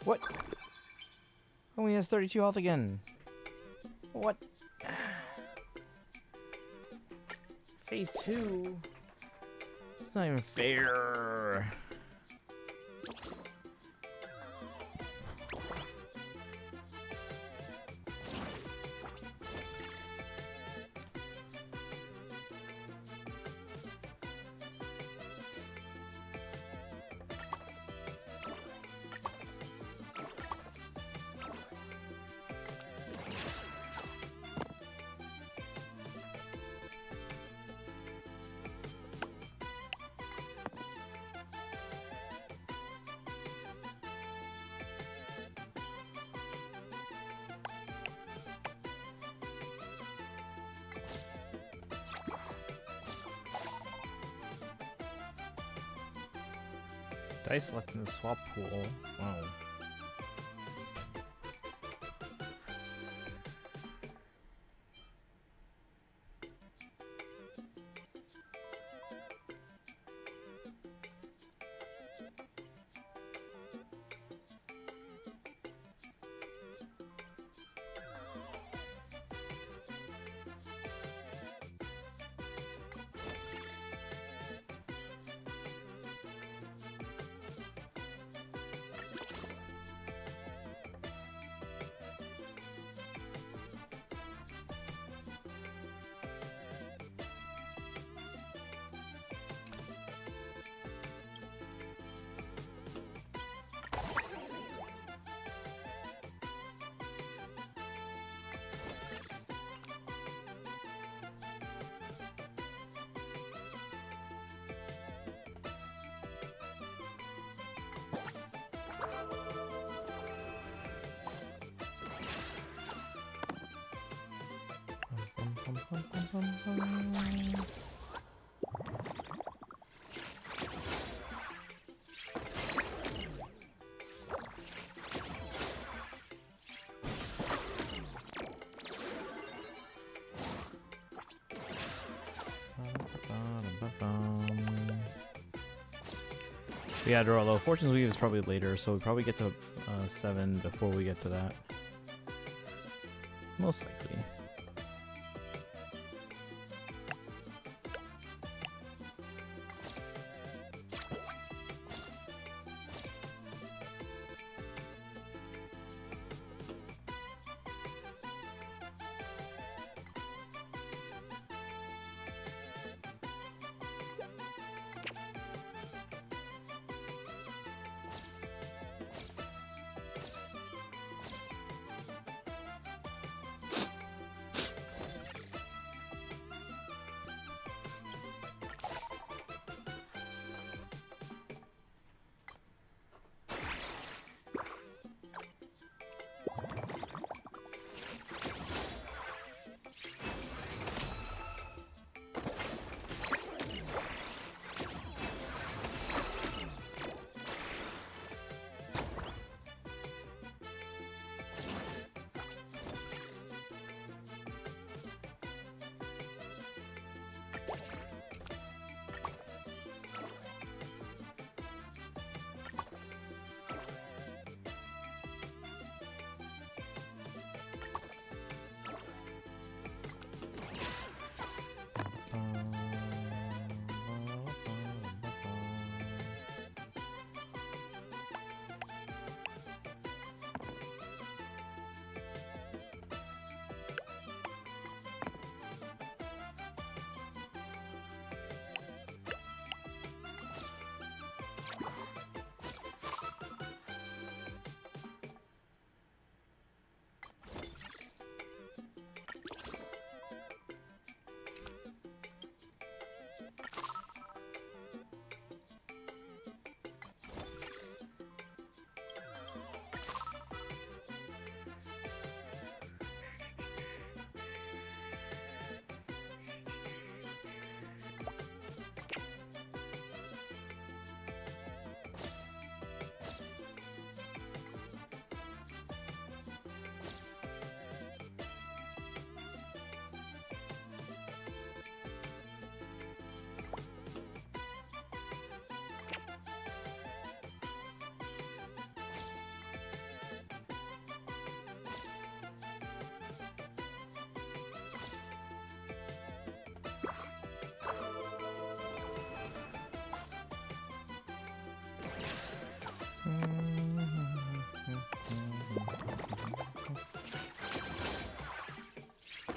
What? Oh, he has 32 health again. What? Phase 2? It's not even fair. Dice left in the swap pool. Wow. Yeah, although Fortune's Weave is probably later, so we probably get to 7 before we get to that. Most likely.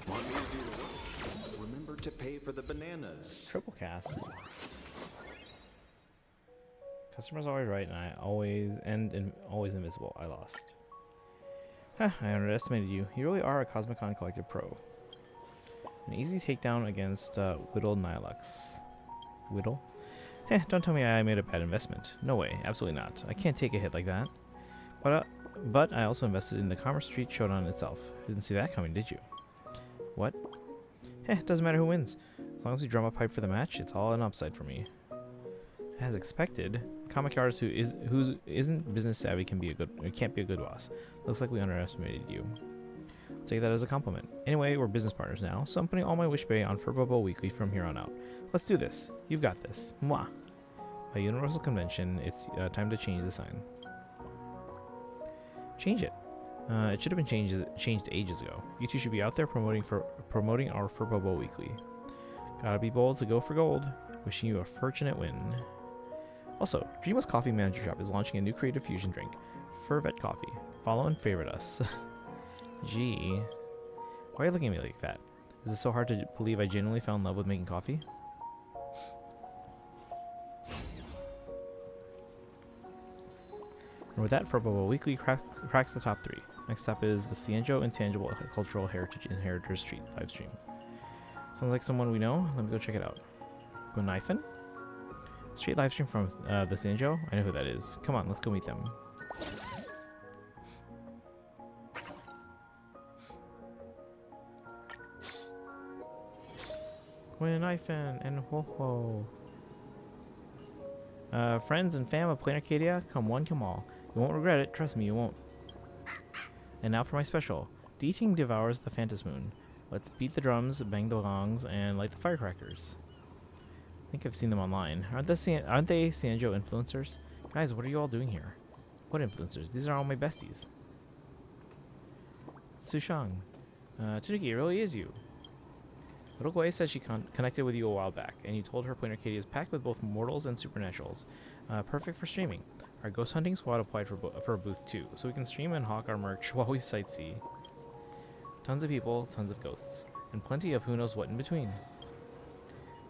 Want me to do the work? Remember to pay for the bananas. Triple cast. Customer's always right, and I always always invisible. I lost. Huh, I underestimated you. You really are a Cosmicon collective pro. An easy takedown against Whittle Nihilux. Whittle? Don't tell me I made a bad investment. No way, absolutely not. I can't take a hit like that. But I also invested in the Commerce Street Showdown itself. Didn't see that coming, did you? What? Doesn't matter who wins. As long as we drum up hype for the match, it's all an upside for me. As expected, comic artist who isn't business savvy can't be a good boss. Looks like we underestimated you. I'll take that as a compliment. Anyway, we're business partners now, so I'm putting all my wish bay on Furbobo Weekly from here on out. Let's do this. You've got this. Mwah. By universal convention, it's time to change the sign. Change it. It should have been changed ages ago. You two should be out there promoting our Furbobo Weekly. Gotta be bold to go for gold. Wishing you a fortunate win. Also, Dreamless Coffee Manager Shop is launching a new creative fusion drink, Furvet Coffee. Follow and favorite us. Gee. Why are you looking at me like that? Is it so hard to believe I genuinely fell in love with making coffee? And with that, Furbobo Weekly cracks the top 3. Next up is the Cienjo Intangible Cultural Heritage Inheritors Street livestream. Sounds like someone we know. Let me go check it out. Gonaifen? Street livestream from the Cienjo? I know who that is. Come on, let's go meet them. Gonaifen and Ho-Ho. Friends and fam of Plain Arcadia, come one, come all. You won't regret it, trust me, you won't. And now for my special. D-Ting devours the Phantas Moon. Let's beat the drums, bang the gongs, and light the firecrackers. I think I've seen them online. Aren't they Cienjo influencers? Guys, what are you all doing here? What influencers? These are all my besties. Sushang. Tanuki, it really is you. Little Gui said she connected with you a while back, and you told her Plain Arcadia is packed with both mortals and supernaturals. Perfect for streaming. Our ghost hunting squad applied for a booth too, so we can stream and hawk our merch while we sightsee. Tons of people, tons of ghosts, and plenty of who knows what in between.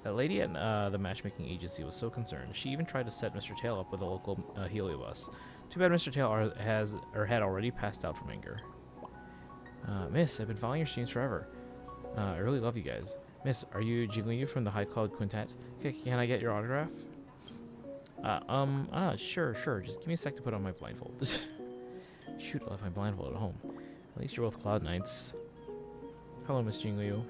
That lady at the matchmaking agency was so concerned, she even tried to set Mr. Tail up with a local heliobus. Too bad Mr. Tail had already passed out from anger. Miss, I've been following your streams forever. I really love you guys. Miss, are you Jigglyou from the High Cloud Quintet? Can I get your autograph? Sure. Just give me a sec to put on my blindfold. Shoot, I left my blindfold at home. At least you're both Cloud Knights. Hello, Miss Jigglyou.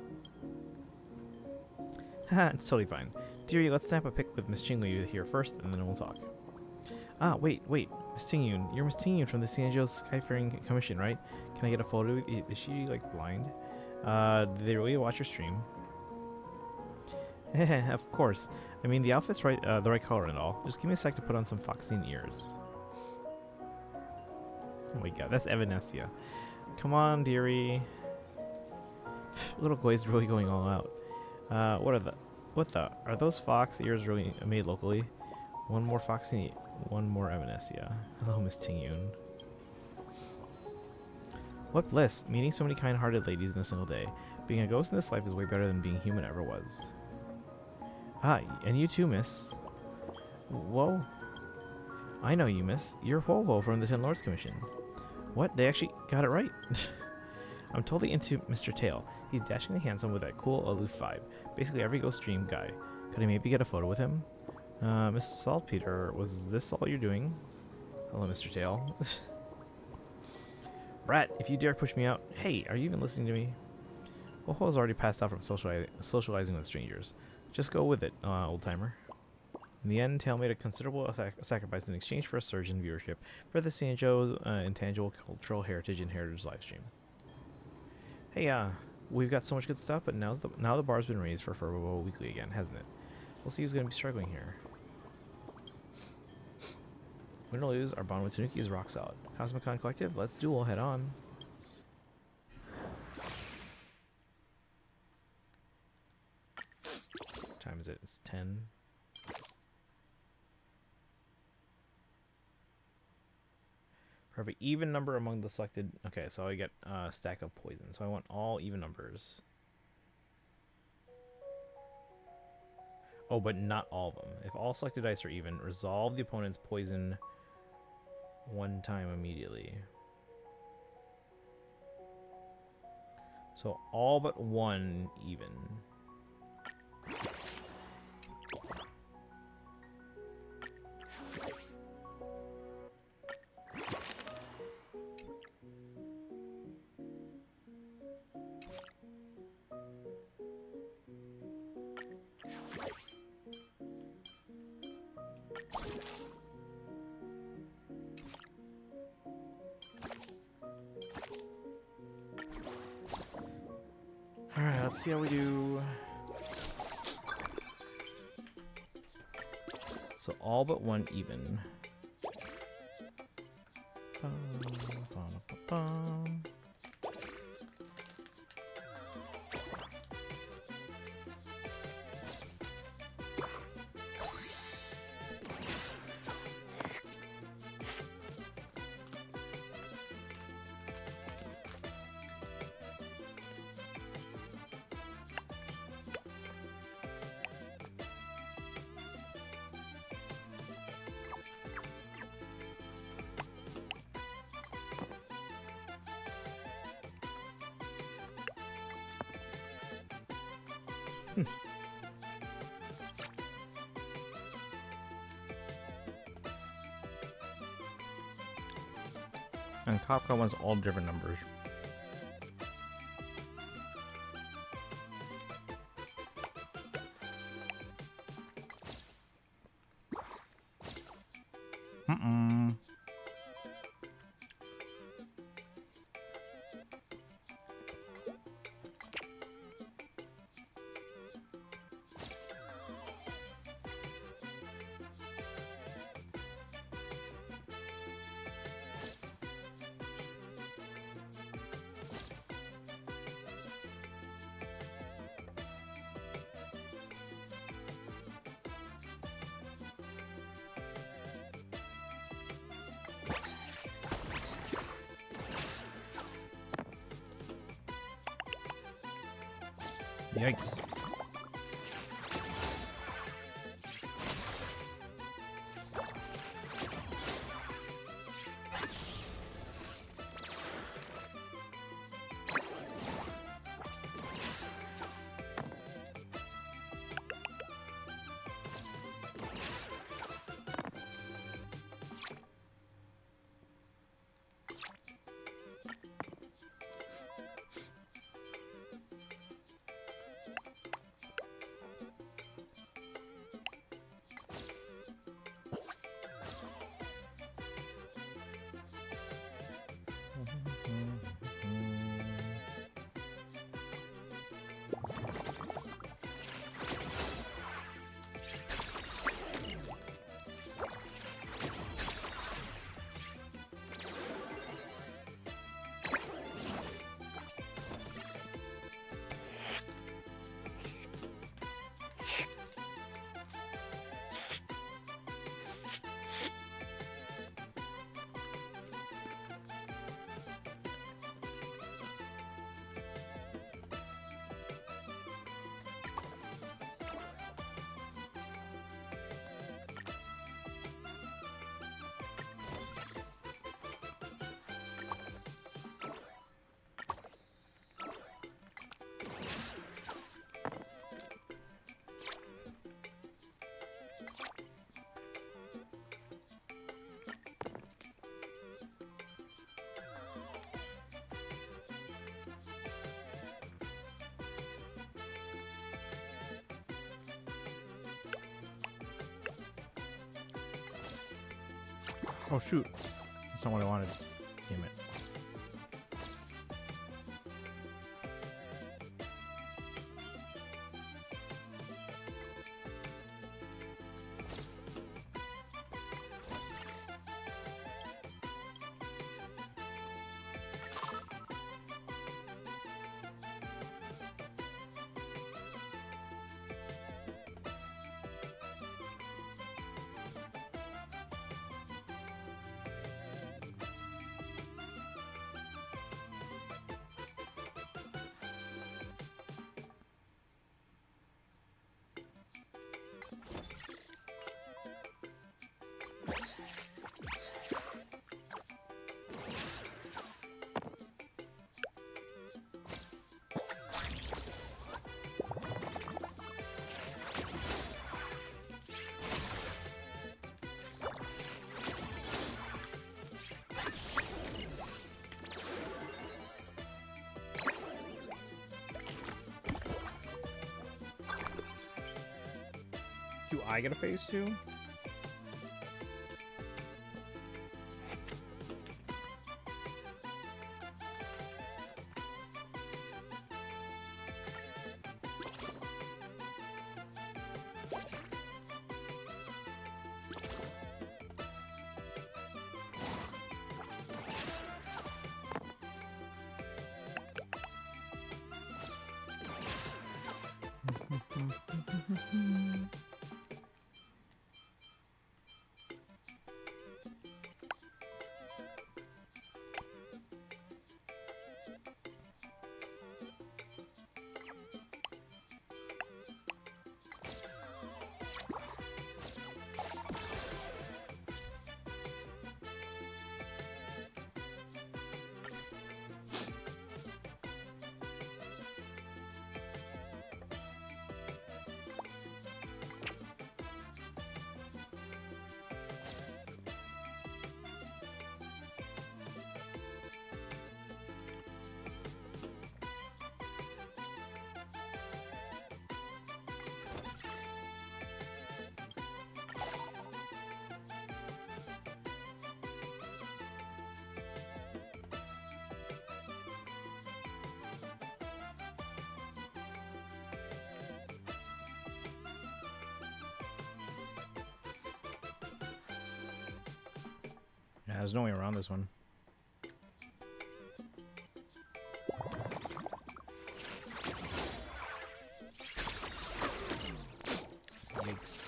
Haha, it's totally fine. Dearie, let's snap a pic with Miss Jigglyou here first, and then we'll talk. Wait. Miss Tingyun. You're Miss Tingyun from the Cienjo Skyfaring Commission, right? Can I get a photo? Is she, like, blind? Did they really watch your stream? Of course. I mean, the outfit's right, the right color and all. Just give me a sec to put on some Foxine ears. Oh my god, that's Evanescia. Come on, dearie. Little Gui's really going all out. Are those fox ears really made locally? One more Foxine, one more Evanescia. Hello, Miss Tingyun. What bliss, meeting so many kind-hearted ladies in a single day. Being a ghost in this life is way better than being human ever was. And you too, miss. Whoa. I know you, miss. You're Ho-Ho from the Ten Lords Commission. What? They actually got it right. I'm totally into Mr. Tail. He's dashingly handsome with that cool, aloof vibe. Basically every ghost stream guy. Could I maybe get a photo with him? Miss Saltpeter, was this all you're doing? Hello, Mr. Tail. Brat, if you dare push me out. Hey, are you even listening to me? Ho-Ho's already passed out from socializing with strangers. Just go with it, old-timer. In the end, Tail made a considerable sacrifice in exchange for a surge in viewership for the Cienjo Intangible Cultural Heritage Inheritors livestream. Hey, we've got so much good stuff, but now the bar's been raised for Furbobo Weekly again, hasn't it? We'll see who's going to be struggling here. Win or lose, our bond with Tanuki is rock solid. Cosmicon Collective, let's duel, head on. What time is it? It's 10. Perfect. Even number among the selected. Okay, so I get a stack of poison. So I want all even numbers. Oh, but not all of them. If all selected dice are even, resolve the opponent's poison one time immediately. So all but one even. Alright, let's see how we do. So all but one even. Bum. And Kafka wants all different numbers. Mm-mm. Yikes. Oh shoot. That's not what I wanted. Damn it. Do I get a phase 2? Yeah, there's no way around this one. Yikes.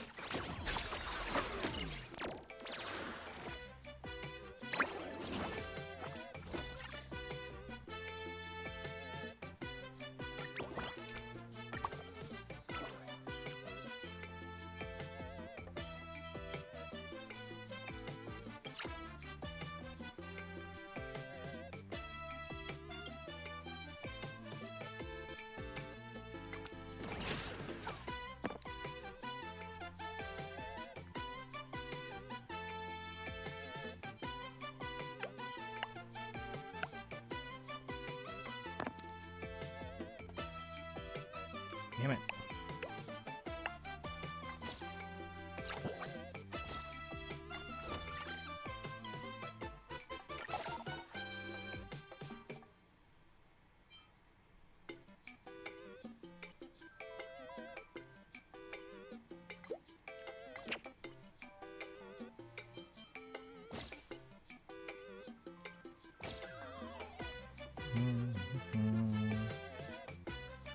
Damn it.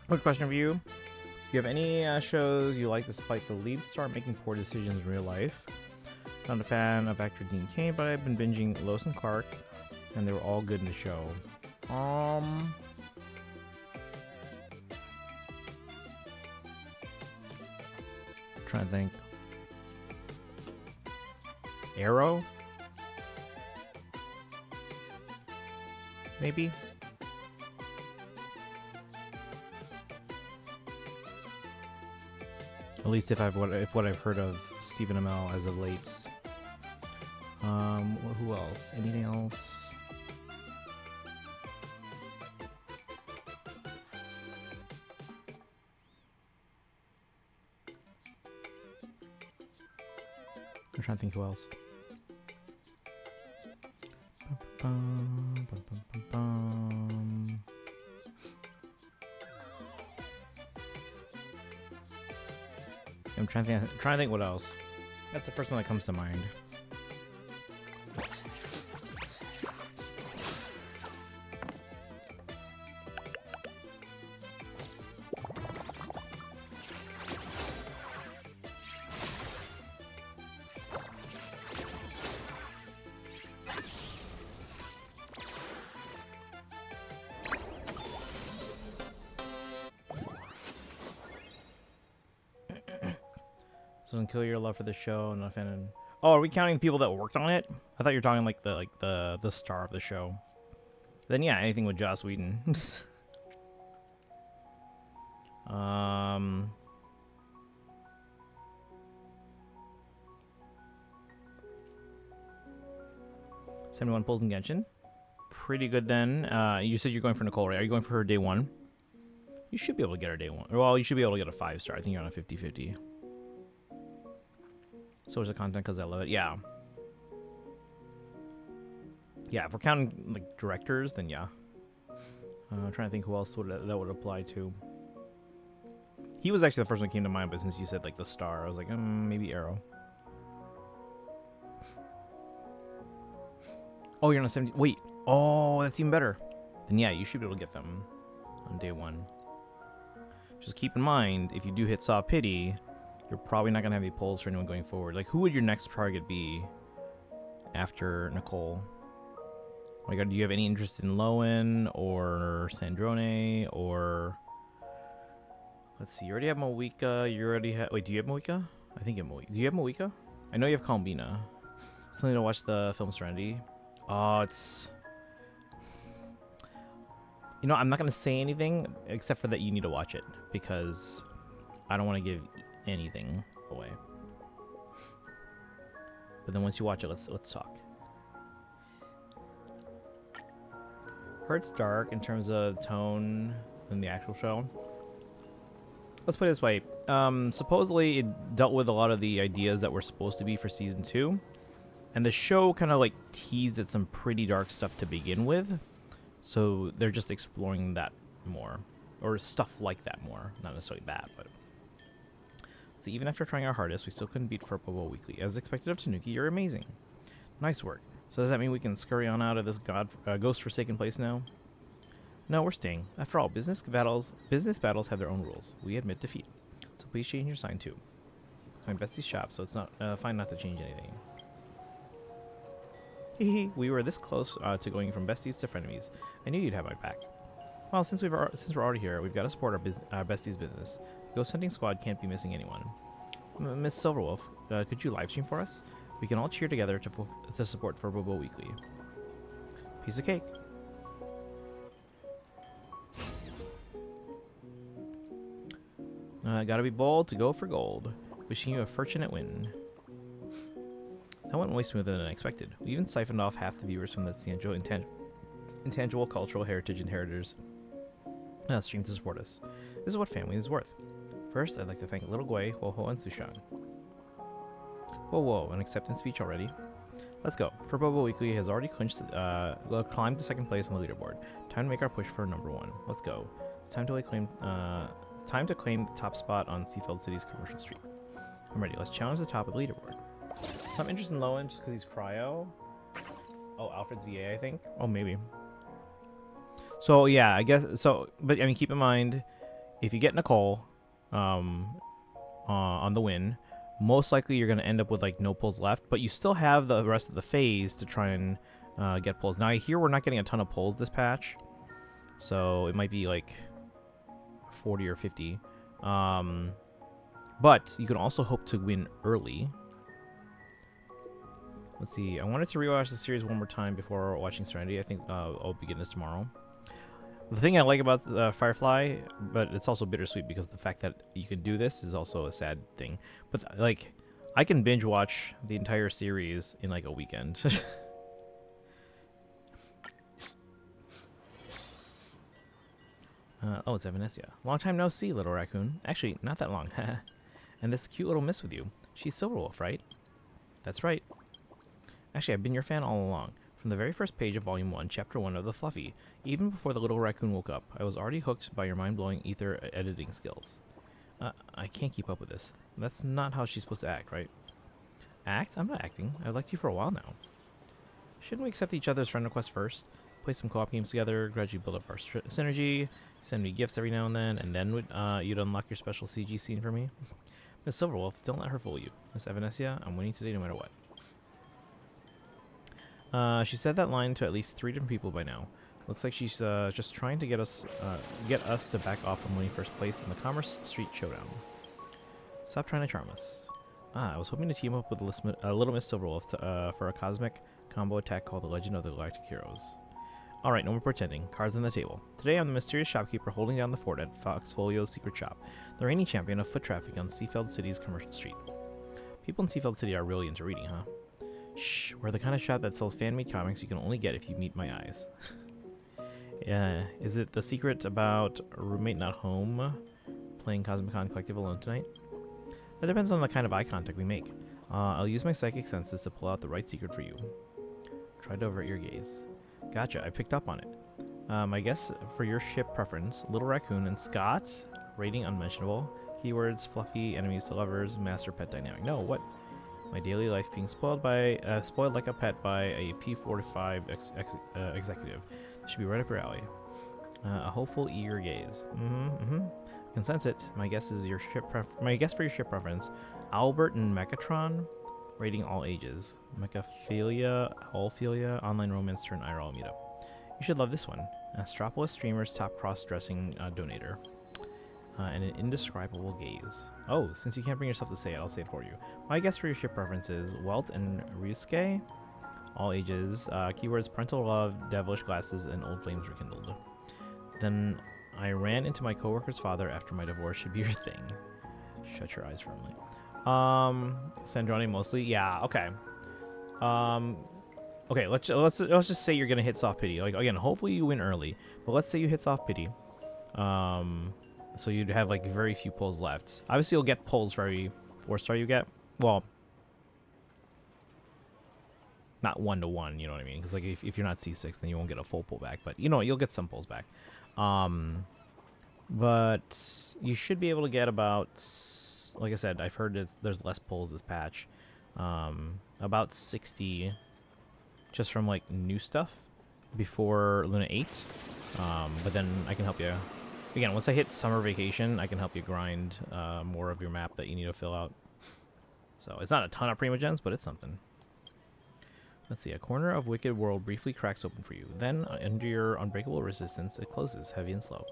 Quick question for you. Do you have any shows you like despite the lead star making poor decisions in real life? Not a fan of actor Dean Cain, but I've been binging Lois and Clark, and they were all good in the show. Trying to think. Arrow? Maybe? At least if what I've heard of Stephen Amell as of late. Who else? Anything else? I'm trying to think who else. I'm trying to think what else. That's the first one that comes to mind. So don't kill your love for the show. Not a fan of... Oh, are we counting people that worked on it? I thought you were talking like the star of the show. Then yeah, anything with Joss Whedon. um. 71 pulls in Genshin. Pretty good then. You said you're going for Nicole, right? Are you going for her day one? You should be able to get her day one. Well, you should be able to get a 5-star. I think you're on a 50-50. Source of content because I love it. Yeah. Yeah, if we're counting like directors, then yeah. I'm trying to think who else that would apply to. He was actually the first one that came to mind, but since you said like the star, I was like, maybe Arrow. Oh, you're on a 70. Wait. Oh, that's even better. Then yeah, you should be able to get them on day one. Just keep in mind, if you do hit Saw Pity, you're probably not going to have any polls for anyone going forward. Like, who would your next target be after Nicole? Like, do you have any interest in Lowen or Sandrone or... Let's see, you already have Moika, you already have... Wait, do you have Moika? I think you have Moika. Do you have Moika? I know you have Kalmbina. Still need to watch the film Serenity. Oh, it's... You know, I'm not going to say anything except for that you need to watch it because I don't want to give anything away. But then once you watch it, let's talk. Heard it's dark in terms of tone than the actual show. Let's put it this way. Supposedly it dealt with a lot of the ideas that were supposed to be for season 2. And the show kind of like teased at some pretty dark stuff to begin with. So they're just exploring that more. Or stuff like that more. Not necessarily that, but... So even after trying our hardest, we still couldn't beat Furpo Weekly. As expected of Tanuki, you're amazing. Nice work. So does that mean we can scurry on out of this ghost-forsaken place now? No, we're staying. After all, business battles have their own rules. We admit defeat. So please change your sign too. It's my bestie's shop, so it's not fine not to change anything. Hehe, we were this close to going from besties to frenemies. I knew you'd have my back. Well, since we're already here, we've got to support our bestie's business. The ghost hunting squad can't be missing anyone. Miss Silverwolf, could you live stream for us? We can all cheer together to support Furbo Weekly. Piece of cake. Gotta be bold to go for gold. Wishing you a fortunate win. That went way smoother than I expected. We even siphoned off half the viewers from the intangible cultural heritage inheritors stream to support us. This is what family is worth. First, I'd like to thank Little Gui, Ho-Ho, and Sushan. Whoa, an acceptance speech already? Let's go. Furbo Weekly has already clinched, climbed to second place on the leaderboard. Time to make our push for number 1. Let's go. It's time to claim the top spot on Seafeld City's commercial street. I'm ready. Let's challenge the top of the leaderboard. Some interest in Lowen just because he's cryo. Oh, Alfred's VA, I think. Oh, maybe. So yeah, I guess so. But I mean, keep in mind, if you get Nicole, on the win, most likely you're gonna end up with like no pulls left. But you still have the rest of the phase to try and get pulls. Now I hear we're not getting a ton of pulls this patch, so it might be like 40 or 50. But you can also hope to win early. Let's see. I wanted to rewatch the series one more time before watching Serenity. I think I'll begin this tomorrow. The thing I like about Firefly, but it's also bittersweet because the fact that you can do this is also a sad thing. But like, I can binge watch the entire series in like a weekend. Oh, it's Evanesia. Long time no see, little raccoon. Actually, not that long. And this cute little miss with you. She's Silverwolf, right? That's right. Actually, I've been your fan all along. From the very first page of Volume 1, Chapter 1 of The Fluffy, even before the little raccoon woke up, I was already hooked by your mind-blowing ether editing skills. I can't keep up with this. That's not how she's supposed to act, right? Act? I'm not acting. I've liked you for a while now. Shouldn't we accept each other's friend requests first? Play some co-op games together, gradually build up our synergy, send me gifts every now and then you'd unlock your special CG scene for me? Miss Silverwolf, don't let her fool you. Miss Evanesia, I'm winning today no matter what. She said that line to at least 3 different people by now. Looks like she's just trying to get us to back off from winning first place in the Commerce Street Showdown. Stop trying to charm us. I was hoping to team up with Little Miss Silverwolf for a cosmic combo attack called the Legend of the Galactic Heroes. Alright, no more pretending. Cards on the table. Today I'm the mysterious shopkeeper holding down the fort at Foxfolio's secret shop, the reigning champion of foot traffic on Seafeld City's commercial street. People in Seafeld City are really into reading, huh? Shh, we're the kind of shop that sells fan-made comics you can only get if you meet my eyes. Is it the secret about roommate not home playing Cosmicon Collective alone tonight? That depends on the kind of eye contact we make. I'll use my psychic senses to pull out the right secret for you. Try to avert your gaze. Gotcha, I picked up on it. I guess for your ship preference, Little Raccoon and Scott, rating unmentionable, keywords, fluffy, enemies to lovers, master pet dynamic. No, what? My daily life being spoiled like a pet by a P45 executive. Should be right up your alley. A hopeful, eager gaze. Can sense it. My guess is your ship my guess for your ship preference. Albert and Mechatron, rating all ages. Mechaphilia, Allphilia, online romance turn IRL meetup. You should love this one. Astropolis streamers top cross-dressing donator. And an indescribable gaze. Oh, since you can't bring yourself to say it, I'll say it for you. My guess for your ship preferences: Welt and Ryusuke, all ages. Keywords: parental love, devilish glasses, and old flames rekindled. Then I ran into my coworker's father after my divorce should be your thing. Shut your eyes firmly. Sandrani mostly. Yeah. Okay. Okay. Let's just say you're gonna hit soft pity. Like again, hopefully you win early, but let's say you hit soft pity. So you'd have like very few pulls left. Obviously, you'll get pulls for every 4-star you get. Well, not 1-to-1, you know what I mean? Because like if you're not C6, then you won't get a full pull back. But you know, you'll get some pulls back. But you should be able to get about, like I said, I've heard that there's less pulls this patch. About 60 just from like new stuff before Luna 8. But then I can help you. Again, once I hit summer vacation, I can help you grind more of your map that you need to fill out. So it's not a ton of Primogens, but it's something. Let's see. A corner of Wicked World briefly cracks open for you. Then, under your unbreakable resistance, it closes, heavy and slow.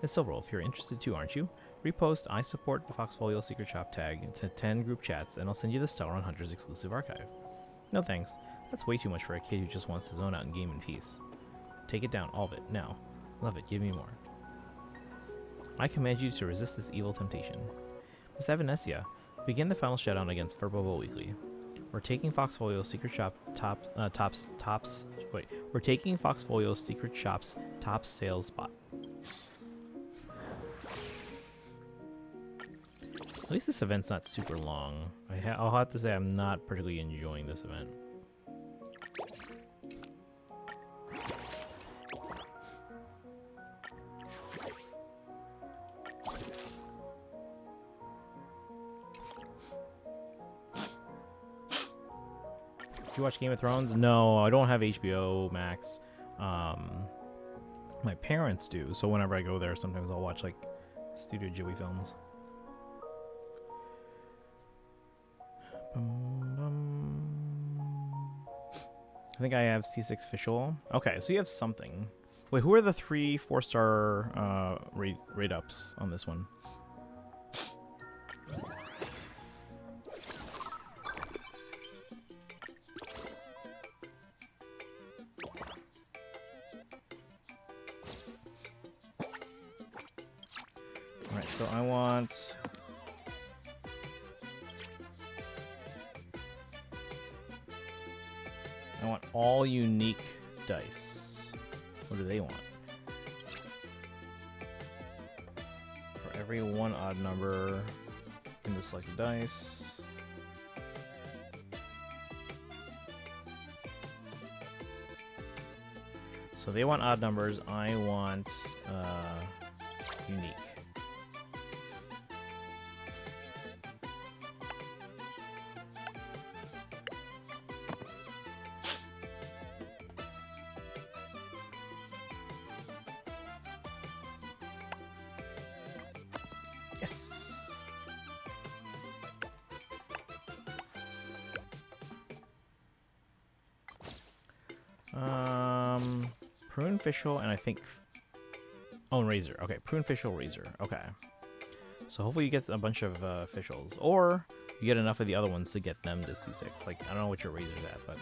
Miss Silverwolf, you're interested too, aren't you? Repost I support the Foxfolio Secret Shop tag to 10 group chats, and I'll send you the Stellar Hunters exclusive archive. No thanks. That's way too much for a kid who just wants to zone out and game in peace. Take it down, all of it, now. Love it, give me more. I command you to resist this evil temptation. Miss Evanesia, begin the final showdown against Verbobo Weekly. We're taking Foxfolio's Secret Shop We're taking Foxfolio's Secret Shop's top sales spot. At least this event's not super long. I'll have to say I'm not particularly enjoying this event. Did you watch Game of Thrones? No, I don't have HBO Max. My parents do, so whenever I go there, sometimes I'll watch like Studio Ghibli films. I think I have C6 official. Okay, so you have something. Wait, who are the 3 4-star rate ups on this one? Alright, so I want... all unique dice. What do they want? For every 1 odd number in the selected dice. So they want odd numbers. I want unique. Prune Fischl and I think... Oh, Razor. Okay, Prune Fischl, Razor. Okay. So hopefully you get a bunch of Fischls. Or you get enough of the other ones to get them to C6. Like, I don't know what your Razor's at, but...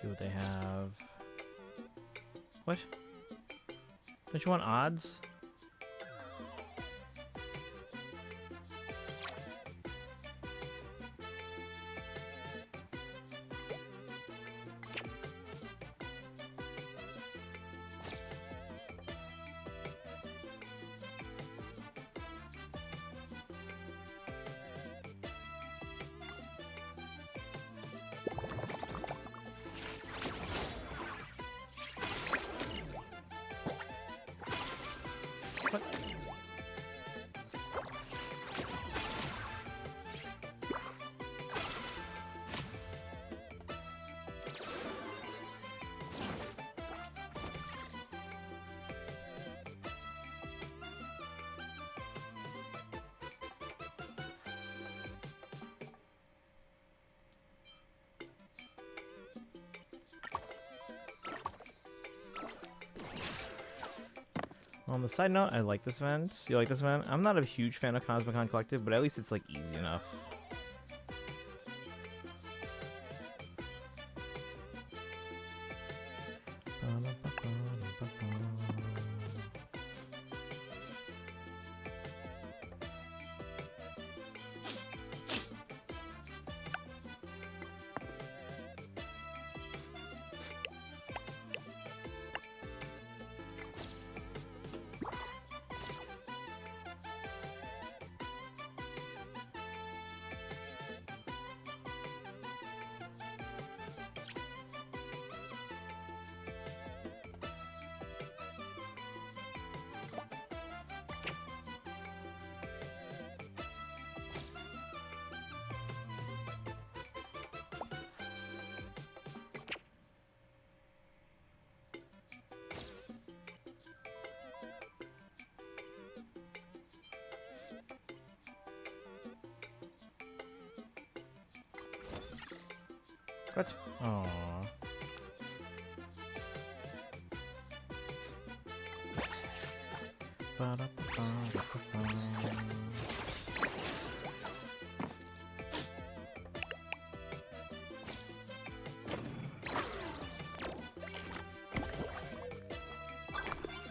see what they have. What? Don't you want odds? On the side note, I like this event. You like this event? I'm not a huge fan of Cosmicon Collective, but at least it's like easy enough. What? Aww.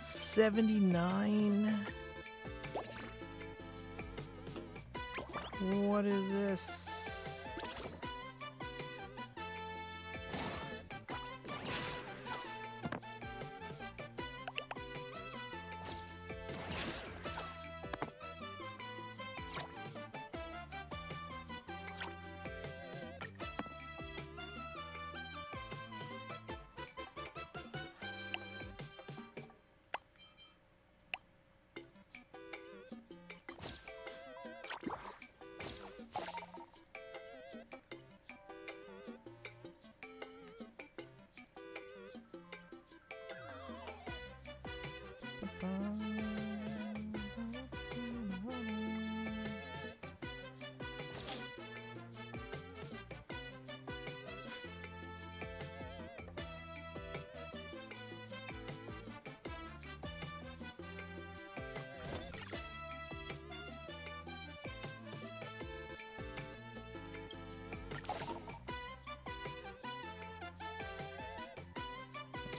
$79? What is this?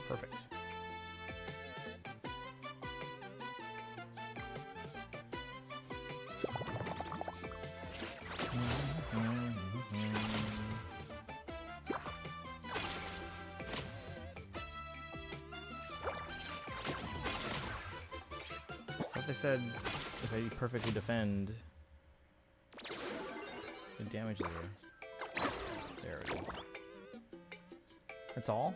Perfect. What they said, if I perfectly defend, the damage there. There it is. That's all?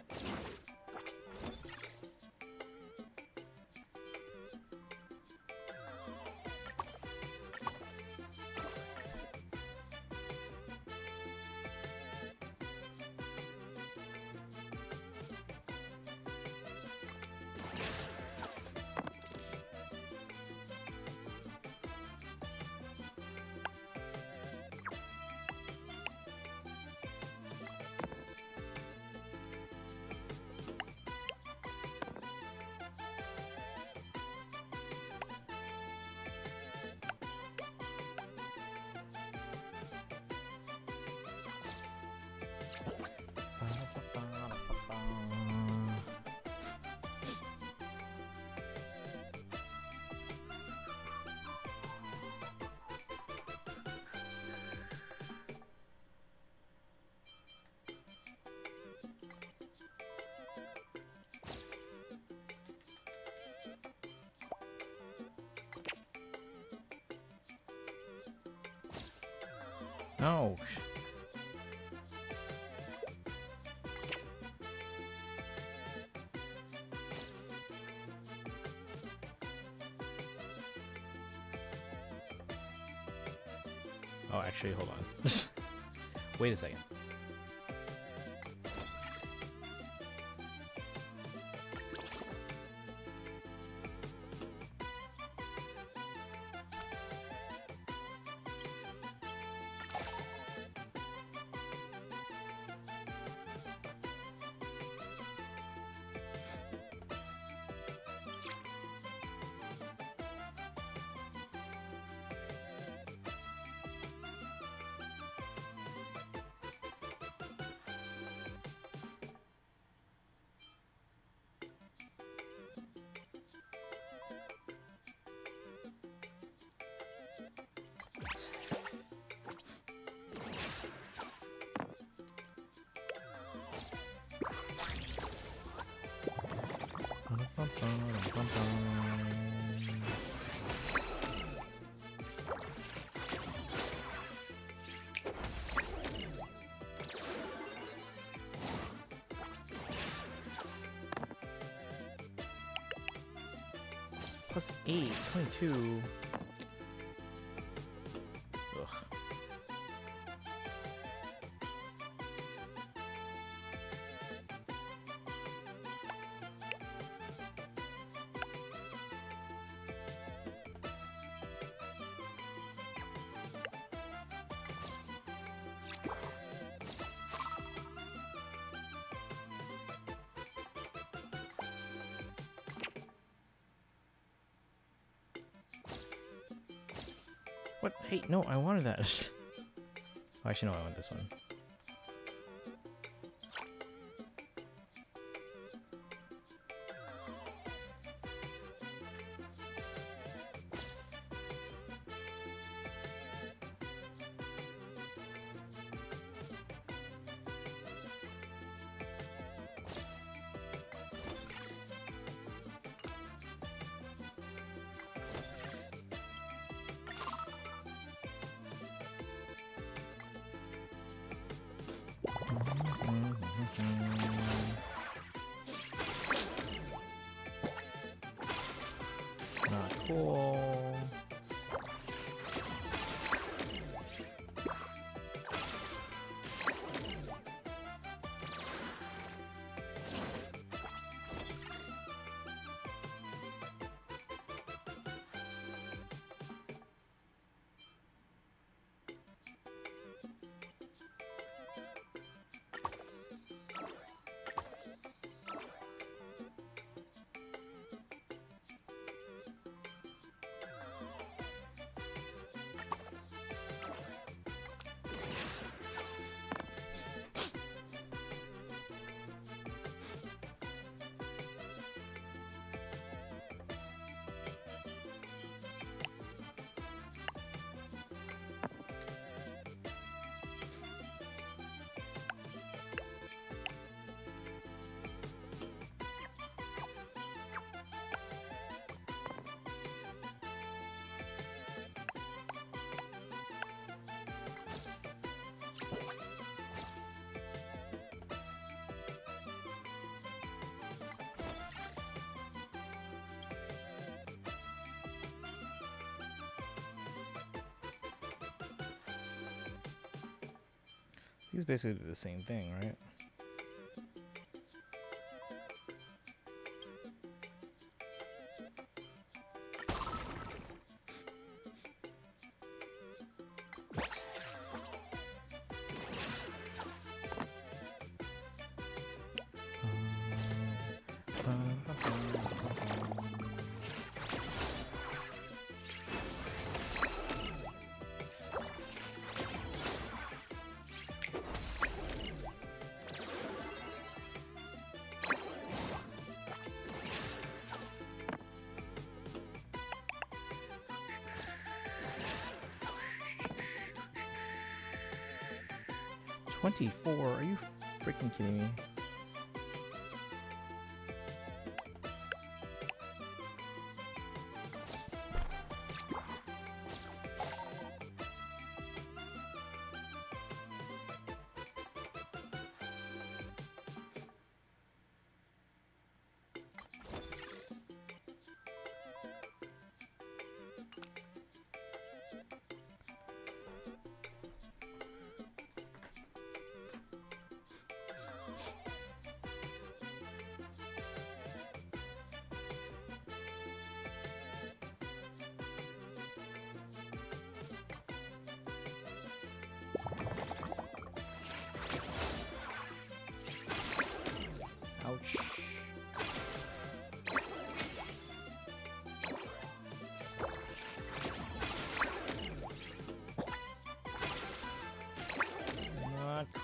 No. Oh, actually, hold on. Wait a second. Plus 8, 22. Ugh. What? Hey, no, I wanted that. Oh, actually, no, I want this one. Not cool. These basically do the same thing, right? $24? Are you freaking kidding me?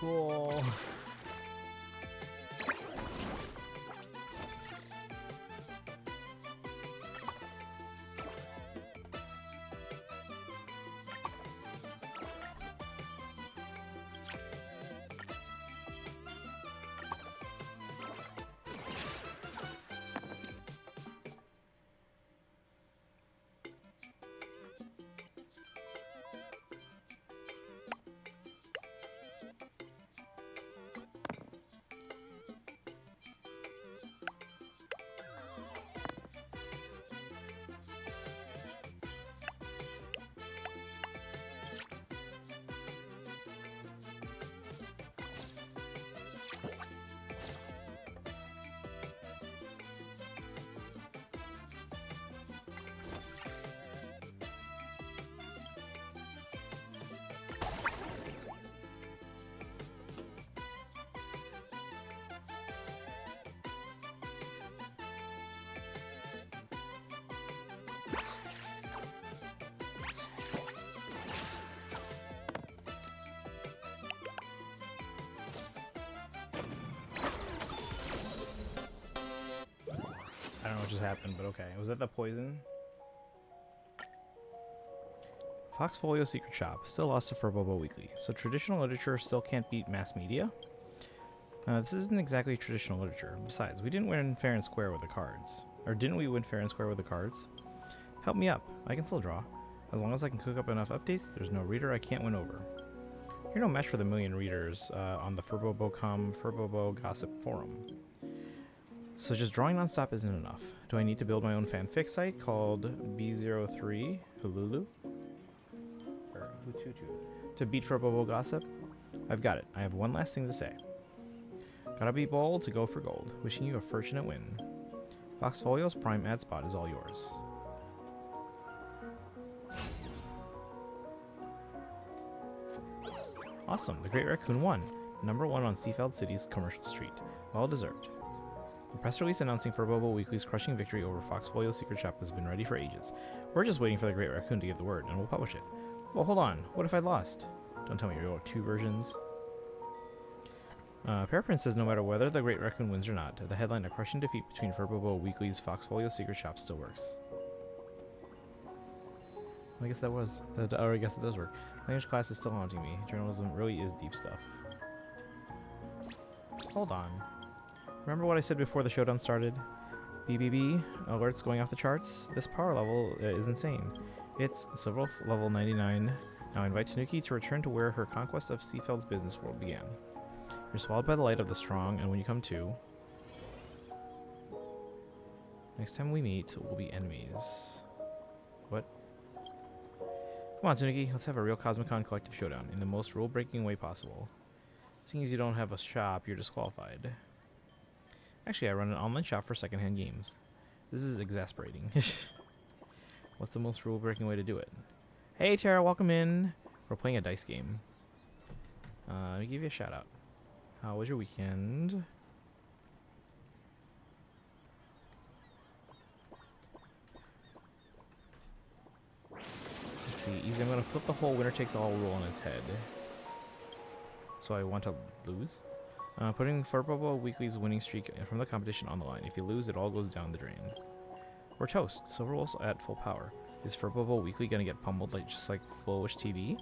cool. I don't know what just happened, but okay. Was that the poison? Foxfolio Secret Shop. Still lost to Furbobo Weekly. So traditional literature still can't beat mass media? This isn't exactly traditional literature. Besides, we didn't win fair and square with the cards. Or didn't we win fair and square with the cards? Help me up. I can still draw. As long as I can cook up enough updates, there's no reader I can't win over. You're no match for the million readers on the Furbobo.com Furbobo Gossip Forum. So just drawing nonstop isn't enough. Do I need to build my own fanfic site called B03 Hululu? Or Hututu to beat Furbobo Gossip? I've got it. I have one last thing to say. Gotta be bold to go for gold. Wishing you a fortunate win. Foxfolio's prime ad spot is all yours. Awesome, the Great Raccoon won. #1 on Seafeld City's commercial street. Well deserved. The press release announcing Furbobo Weekly's crushing victory over Foxfolio Secret Shop has been ready for ages. We're just waiting for the Great Raccoon to give the word, and we'll publish it. Well, hold on. What if I lost? Don't tell me you wrote 2 versions. Paraprince says no matter whether the Great Raccoon wins or not, the headline "A crushing defeat between Furbobo Weekly's Foxfolio Secret Shop" still works. I guess that was. Or I guess it does work. Language class is still haunting me. Journalism really is deep stuff. Hold on. Remember what I said before the showdown started? BBB, alerts going off the charts? This power level is insane. It's silver level 99. Now invite Tanuki to return to where her conquest of Seafeld's business world began. You're swallowed by the light of the strong, and when you come to... Next time we meet, we'll be enemies. What? Come on, Tanuki, let's have a real Cosmicon collective showdown in the most rule-breaking way possible. Seeing as you don't have a shop, you're disqualified. Actually, I run an online shop for secondhand games. This is exasperating. What's the most rule-breaking way to do it? Hey, Tara, welcome in. We're playing a dice game. Let me give you a shout-out. How was your weekend? Let's see. Easy. I'm going to flip the whole winner takes all rule on its head. So I want to lose? Putting Furbobo Weekly's winning streak from the competition on the line. If you lose, it all goes down the drain. We're toast. Silver Wolf's at full power. Is Furbobo Weekly gonna get pummeled just like Foolish TV?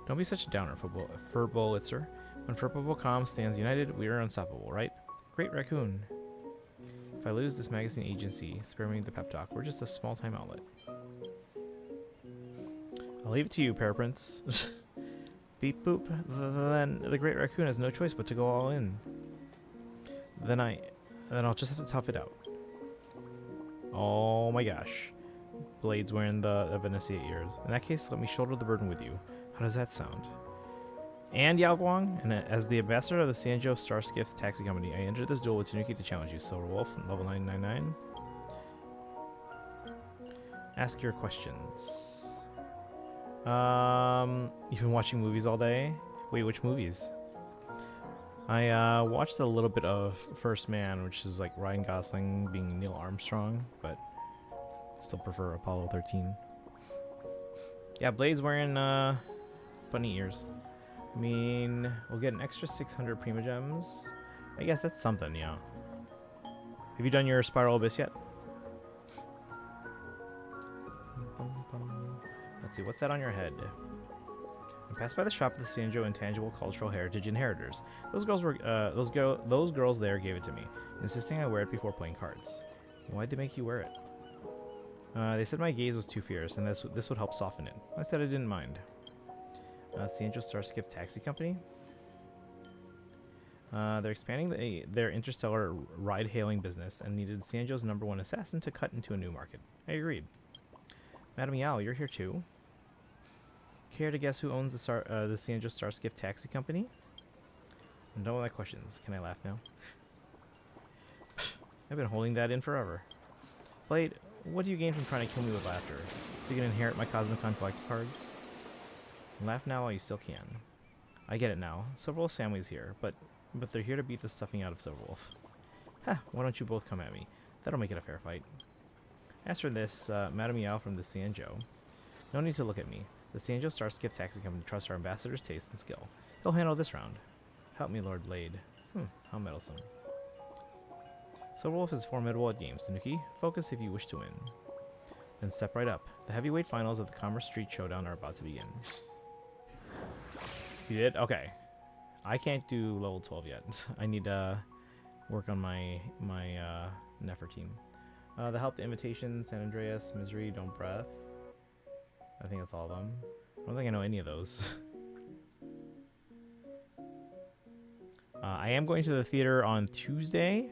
Don't be such a downer, Furbolitzer. When Furbobo.com stands united, we are unstoppable, right? Great Raccoon. If I lose this magazine agency, spare me the pep talk. We're just a small-time outlet. I'll leave it to you, Paraprince. Beep boop. Then the Great Raccoon has no choice but to go all in. Then I'll just have to tough it out. Oh my gosh. Blade's wearing the Venecia ears. In that case, let me shoulder the burden with you. How does that sound? And Yao Guang, and as the ambassador of the Sanjo Starskiff Taxi Company, I entered this duel with Tanuki to challenge you. Silver Wolf, level 999. Ask your questions. You've been watching movies all day? Wait, which movies? I watched a little bit of First Man, which is like Ryan Gosling being Neil Armstrong, but still prefer Apollo 13. Yeah, Blade's wearing bunny ears. I mean, we'll get an extra 600 Primogems. I guess that's something, yeah. Have you done your Spiral Abyss yet? Let's see, what's that on your head? I passed by the shop of the Sanjo Intangible Cultural Heritage Inheritors. Those girls there gave it to me, insisting I wear it before playing cards. Why'd they make you wear it? They said my gaze was too fierce, and this would help soften it. I said I didn't mind. Sanjo Starskiff Taxi Company. They're expanding their interstellar ride-hailing business and needed Sanjo's #1 assassin to cut into a new market. I agreed. Madam Yao, you're here too. Care to guess who owns the Sanjo Starskiff Taxi Company? I'm done with my questions. Can I laugh now? I've been holding that in forever. Blade, what do you gain from trying to kill me with laughter? So you can inherit my Cosmicon collector cards? Laugh now while you still can. I get it now. Silverwolf's family's here, but they're here to beat the stuffing out of Silverwolf. Ha! Why don't you both come at me? That'll make it a fair fight. As for this, Madam Yao from the Sanjo. No need to look at me. The Sanjo Starskiff Taxi Company trusts our ambassador's taste and skill. He'll handle this round. Help me, Lord Blade. How meddlesome. Silverwolf is formidable at games, Tanuki. Focus if you wish to win. Then step right up. The heavyweight finals of the Commerce Street Showdown are about to begin. You did? Okay. I can't do level 12 yet. I need to work on my Nefertine. The Help, the Invitation, San Andreas, Misery, Don't Breath. I think that's all of them. I don't think I know any of those. I am going to the theater on Tuesday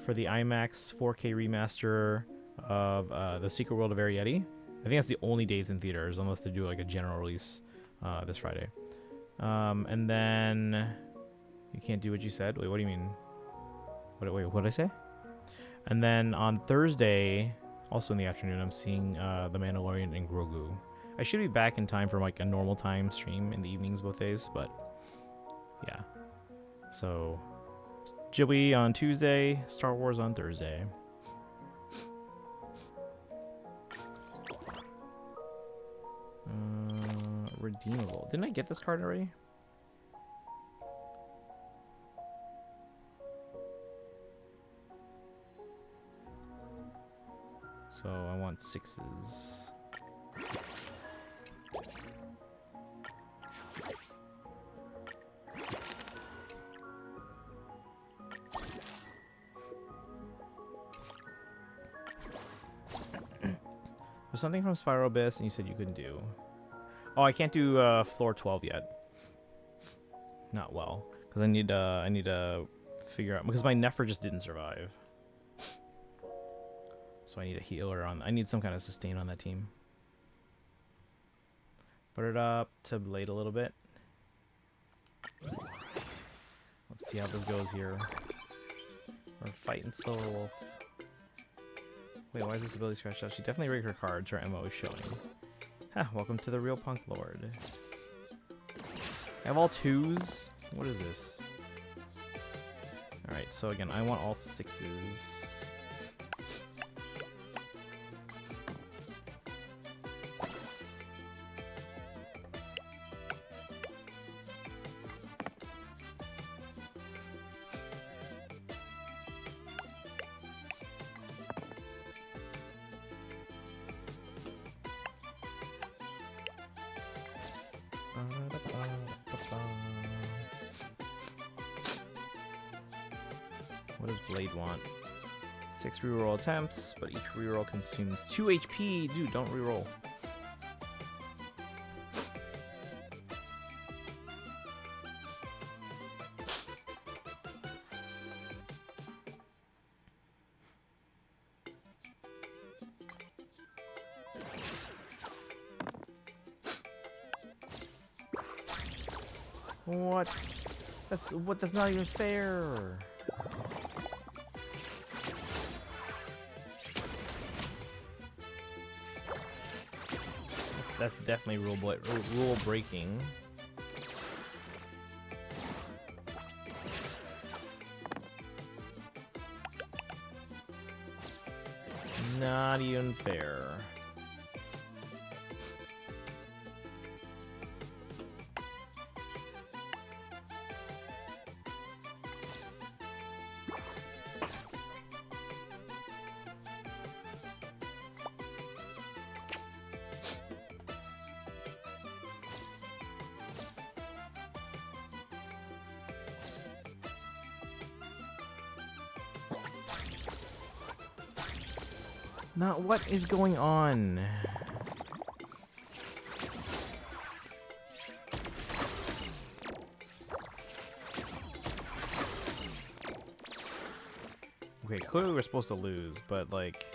for the IMAX 4K remaster of The Secret World of Arietti. I think that's the only days in theaters, unless they do like a general release this Friday. And then you can't do what you said. Wait, what do you mean? Wait, what did I say? And then on Thursday, also in the afternoon, I'm seeing The Mandalorian and Grogu. I should be back in time for like a normal time stream in the evenings both days, but yeah. So Ghibli on Tuesday, Star Wars on Thursday. Redeemable. Didn't I get this card already? So I want 6s. There's something from Spiral Abyss, and you said you couldn't do. Oh, I can't do floor 12 yet. Not well, because I need to figure out, because my Nefer just didn't survive. So I need a healer on. I need some kind of sustain on that team. Put it up to Blade a little bit. Let's see how this goes here. We're fighting Silverwolf. Wait, why is this ability scratched out? She definitely rigged her cards. Her MO is showing. Ah, welcome to the real Punk Lord. I have all 2s? What is this? Alright, so again, I want all 6s. What does Blade want? 6 reroll attempts, but each reroll consumes 2 HP. Dude, don't reroll. What? That's not even fair. That's definitely rule breaking. Not even fair. Not what is going on? Okay, clearly we're supposed to lose, but like...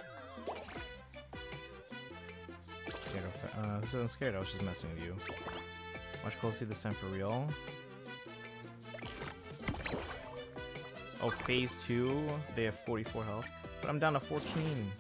Who said I'm scared? I was just messing with you. Watch closely this time for real. Oh, phase 2, they have 44 health, but I'm down to 14.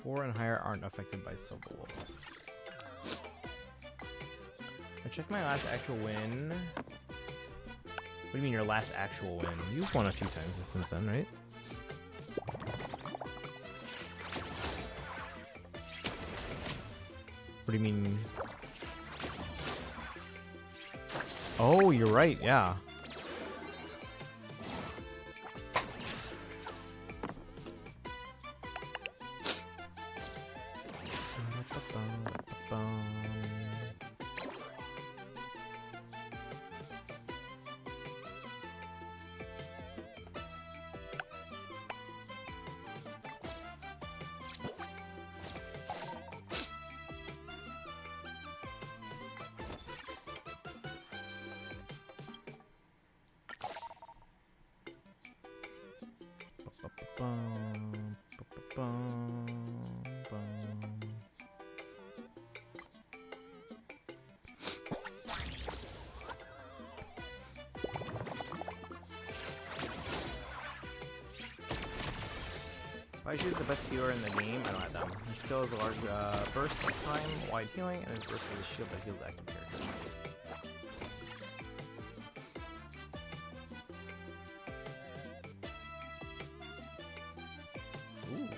Four and higher aren't affected by Silver Wolf. I checked my last actual win. What do you mean your last actual win? You've won a few times since then, right? What do you mean? Oh, you're right, yeah. Baishu is the best healer in the game. I don't have them. His skill is a large burst of time, wide healing, and his burst is a shield that heals active characters. Ooh.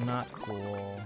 Not cool.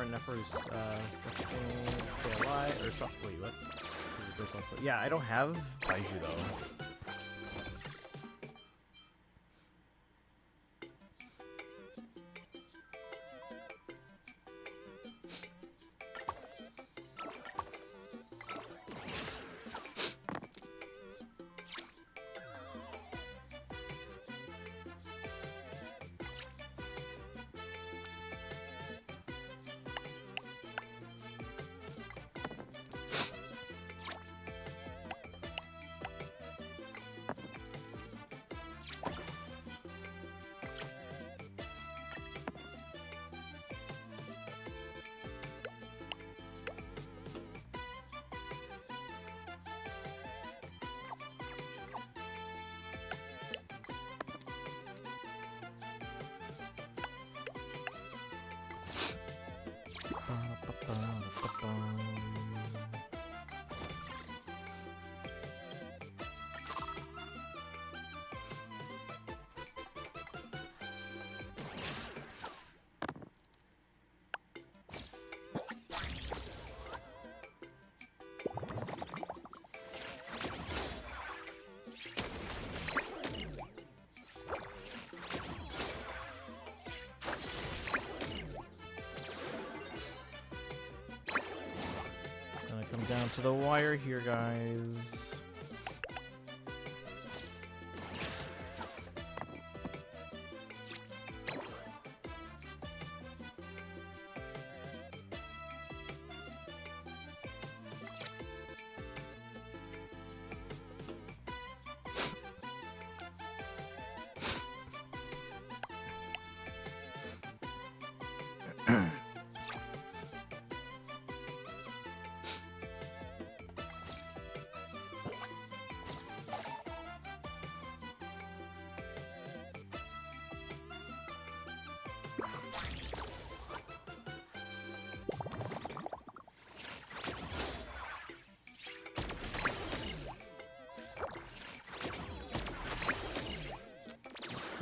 for a Neferus say a lie or stuff. Wait, what? Yeah, I don't have Baiju though. Come down to the wire here, guys.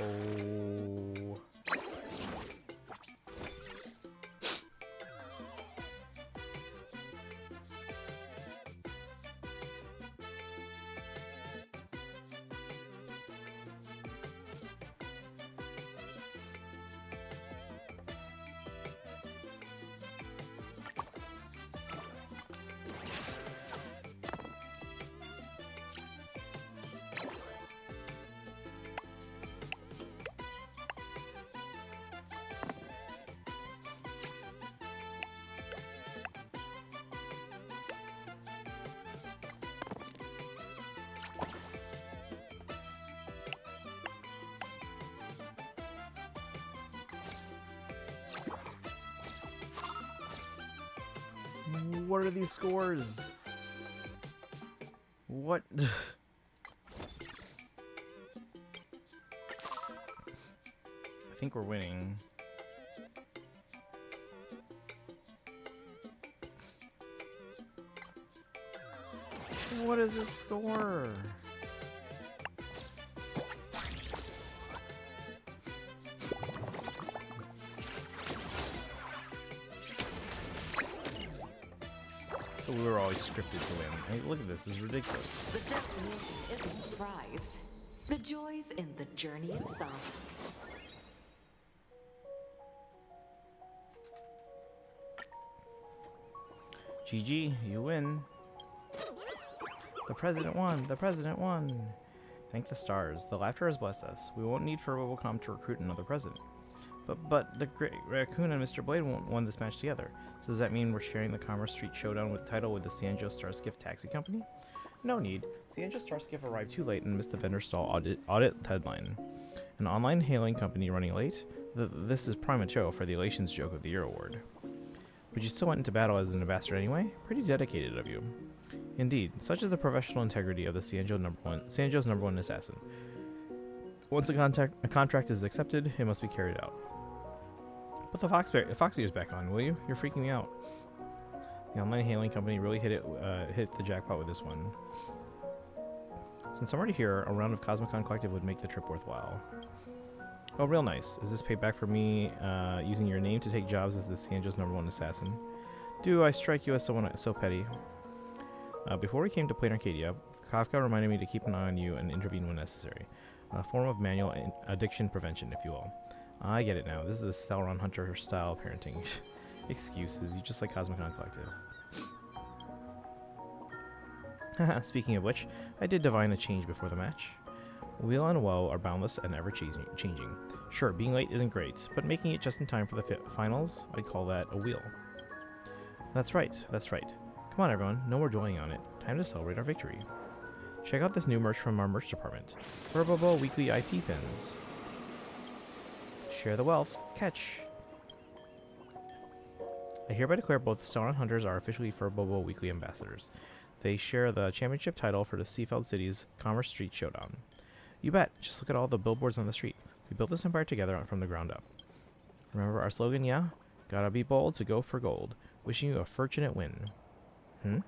Oh. What are these scores? What? I think we're winning. What is this score? So we were always scripted to win. Hey, look at this. This is ridiculous. The destination isn't the prize. The joy's in the journey itself. GG, you win. The president won. The president won. Thank the stars. The laughter has blessed us. We won't need for Robocom to recruit another president. But the Great Raccoon and Mr. Blade won this match together. So does that mean we're sharing the Commerce Street Showdown with title with the Cianjo Starskiff Taxi Company? No need. Cianjo Starskiff arrived too late and missed the vendor stall audit deadline. An online hailing company running late? This is prime material for the Elations Joke of the Year award. But you still went into battle as an ambassador anyway? Pretty dedicated of you. Indeed, such is the professional integrity of the Cianjo's number one assassin. Once a contract is accepted, it must be carried out. Put the fox ears back on, will you? You're freaking me out. The online hailing company really hit the jackpot with this one. Since I'm already here, a round of Cosmicon Collective would make the trip worthwhile. Oh, real nice. Is this payback for me using your name to take jobs as the Sanjo's #1 assassin? Do I strike you as someone so petty? Before we came to Plain Arcadia, Kafka reminded me to keep an eye on you and intervene when necessary. A form of manual addiction prevention, if you will. I get it now. This is the Sauron Hunter style parenting. Excuses. You just like Cosmicon Collective. Speaking of which, I did divine a change before the match. Wheel and woe are boundless and ever-changing. Sure, being late isn't great, but making it just in time for the finals, I'd call that a wheel. That's right, that's right. Come on everyone, no more dwelling on it. Time to celebrate our victory. Check out this new merch from our merch department. Furbobo Weekly IP pins. Share the wealth. Catch. I hereby declare both the Sauron Hunters are officially Furbobo Weekly ambassadors. They share the championship title for the Seafeld City's Commerce Street Showdown. You bet. Just look at all the billboards on the street. We built this empire together from the ground up. Remember our slogan, yeah? Gotta be bold to go for gold. Wishing you a fortunate win. In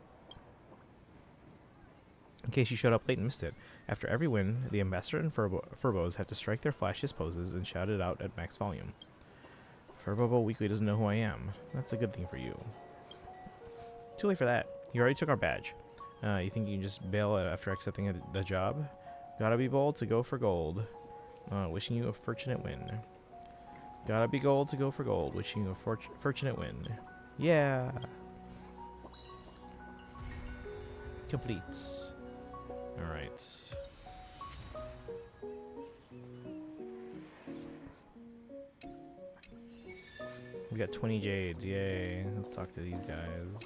case you showed up late and missed it, after every win, the ambassador and Furbos had to strike their flashiest poses and shout it out at max volume. Furbobo Weekly doesn't know who I am. That's a good thing for you. Too late for that. You already took our badge. You think you can just bail after accepting the job? Gotta be bold to go for gold. Wishing you a fortunate win. Gotta be gold to go for gold. Wishing you a fortunate win. Yeah. Completes. Alright. We got 20 jades. Yay. Let's talk to these guys.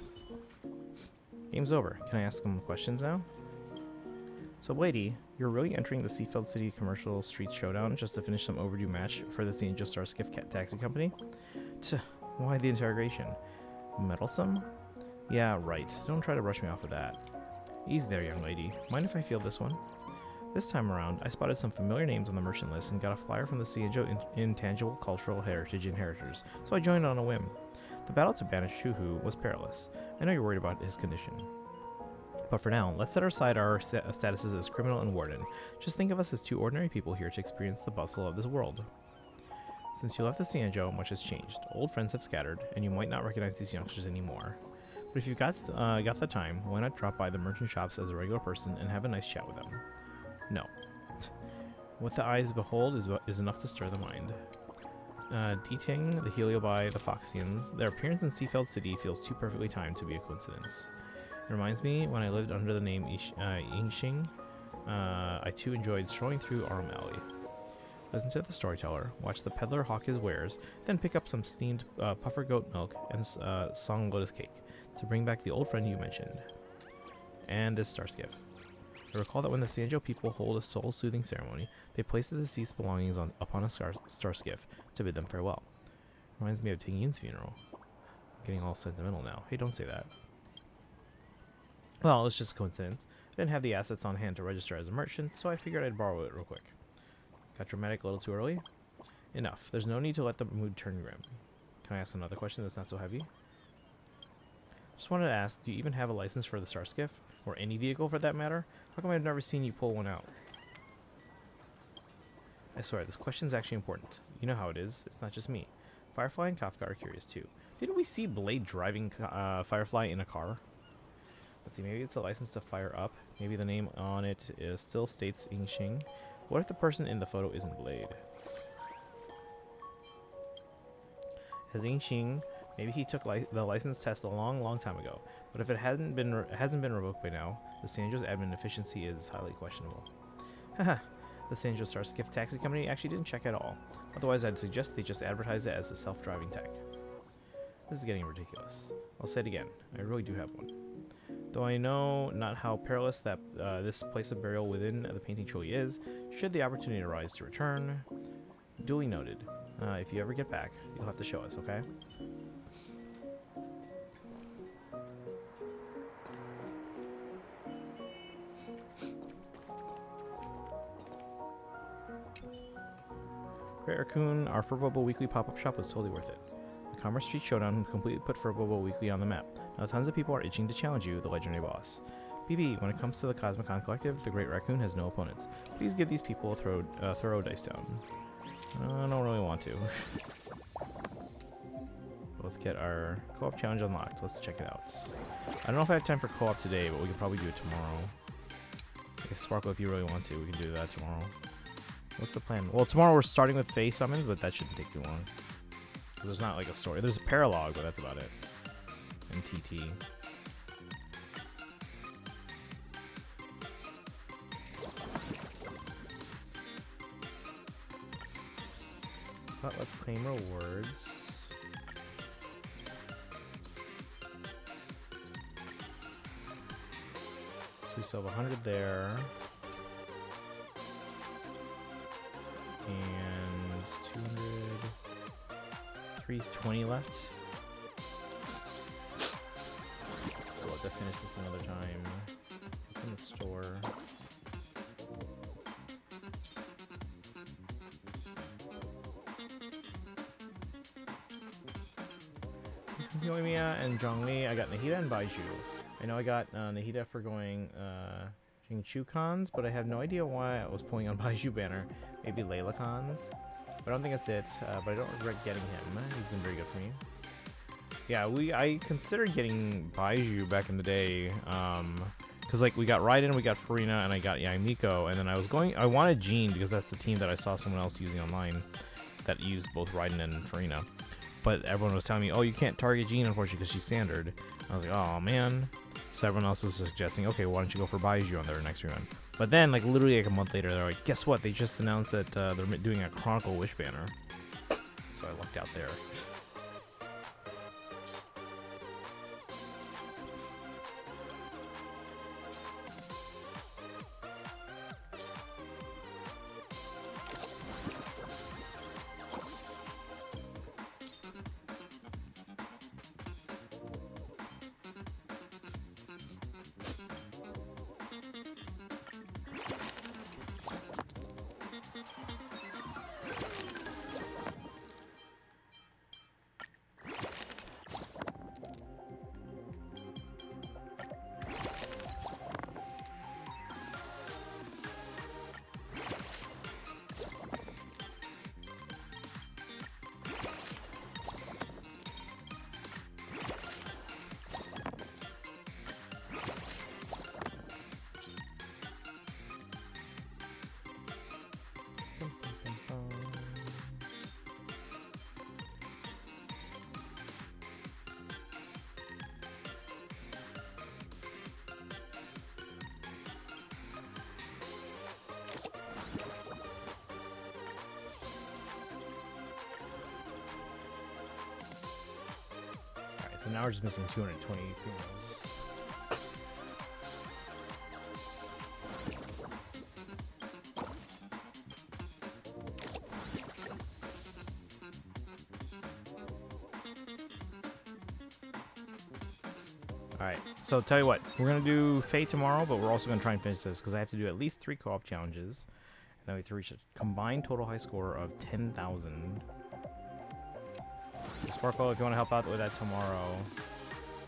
Game's over. Can I ask them questions now? So, lady, you're really entering the Seafeld City Commercial Street Showdown just to finish some overdue match for the Angel Star Skiff Taxi Company? Why the interrogation? Meddlesome? Yeah, right. Don't try to brush me off with that. Easy there, young lady. Mind if I field this one? This time around, I spotted some familiar names on the merchant list and got a flyer from the Cienjo Intangible Cultural Heritage Inheritors, so I joined on a whim. The battle to banish Shuhu was perilous. I know you're worried about his condition. But for now, let's set aside our statuses as criminal and warden. Just think of us as two ordinary people here to experience the bustle of this world. Since you left the Cienjo, much has changed. Old friends have scattered, and you might not recognize these youngsters anymore. But if you've got the time, why not drop by the merchant shops as a regular person and have a nice chat with them? No. What the eyes behold is enough to stir the mind. Deting, the Heliobi, the Foxians, their appearance in Seafeld City feels too perfectly timed to be a coincidence. It reminds me when I lived under the name Yingxing, I too enjoyed strolling through Arum Alley. Listen to the storyteller, watch the peddler hawk his wares, then pick up some steamed puffer goat milk and song lotus cake to bring back the old friend you mentioned. And this star skiff. I recall that when the Cienjo people hold a soul-soothing ceremony, they place the deceased belongings upon a star skiff to bid them farewell. Reminds me of Tingyun's funeral. I'm getting all sentimental now. Hey, don't say that. Well, it's just a coincidence. I didn't have the assets on hand to register as a merchant, so I figured I'd borrow it real quick. Got dramatic a little too early? Enough. There's no need to let the mood turn grim. Can I ask another question that's not so heavy? Just wanted to ask, do you even have a license for the star skiff? Or any vehicle for that matter? How come I've never seen you pull one out? I swear, this question's actually important. You know how it is. It's not just me. Firefly and Kafka are curious too. Didn't we see Blade driving Firefly in a car? Let's see, maybe it's a license to fire up. Maybe the name on it still states Yingxing. What if the person in the photo isn't Blade? As Yingxing, maybe he took the license test a long time ago. But if it hasn't been revoked by now, the Sanjo's admin efficiency is highly questionable. Haha, the Sanjo Star Skiff Taxi Company actually didn't check at all. Otherwise, I'd suggest they just advertise it as a self-driving tech. This is getting ridiculous. I'll say it again, I really do have one. Though I know not how perilous that this place of burial within the painting truly is, should the opportunity arise to return, duly noted. If you ever get back, you'll have to show us, okay? Great Raccoon, our Furbobo Weekly pop-up shop was totally worth it. The Commerce Street Showdown completely put Furbobo Weekly on the map. Now tons of people are itching to challenge you, the legendary boss. BB, when it comes to the Cosmicon Collective, the Great Raccoon has no opponents. Please give these people a thorough dice down. I don't really want to. Let's get our co-op challenge unlocked. Let's check it out. I don't know if I have time for co-op today, but we could probably do it tomorrow. If Sparkle, if you really want to, we can do that tomorrow. What's the plan? Well, tomorrow we're starting with Fae summons, but that shouldn't take too long. There's not like a story. There's a paralogue, but that's about it. And TT. But let's claim rewards. So we still have 100 there. And 200. 320 left. So we'll have to finish this another time. It's in the store. Yoimiya and Zhongli. I got Nahida and Baiju. I know I got Nahida for going Jingchu cons, but I have no idea why I was pulling on Baiju banner. Maybe Layla cons. But I don't think that's it. But I don't regret getting him. He's been very good for me. Yeah, I considered getting Baiju back in the day. Because like we got Raiden, we got Furina, and I got Yamiko, and then I wanted Jean because that's the team that I saw someone else using online that used both Raiden and Furina. But everyone was telling me, oh, you can't target Jean, unfortunately, because she's standard. I was like, oh, man. So everyone else was suggesting, okay, why don't you go for Baiju on their next rerun? But then, like, literally like a month later, they're like, guess what? They just announced that they're doing a Chronicle Wish banner. So I lucked out there. So now we're just missing 220 promos. Alright, so tell you what, we're going to do Fae tomorrow, but we're also going to try and finish this because I have to do at least 3 co-op challenges. And then we have to reach a combined total high score of 10,000. So Sparkle, if you want to help out with that tomorrow,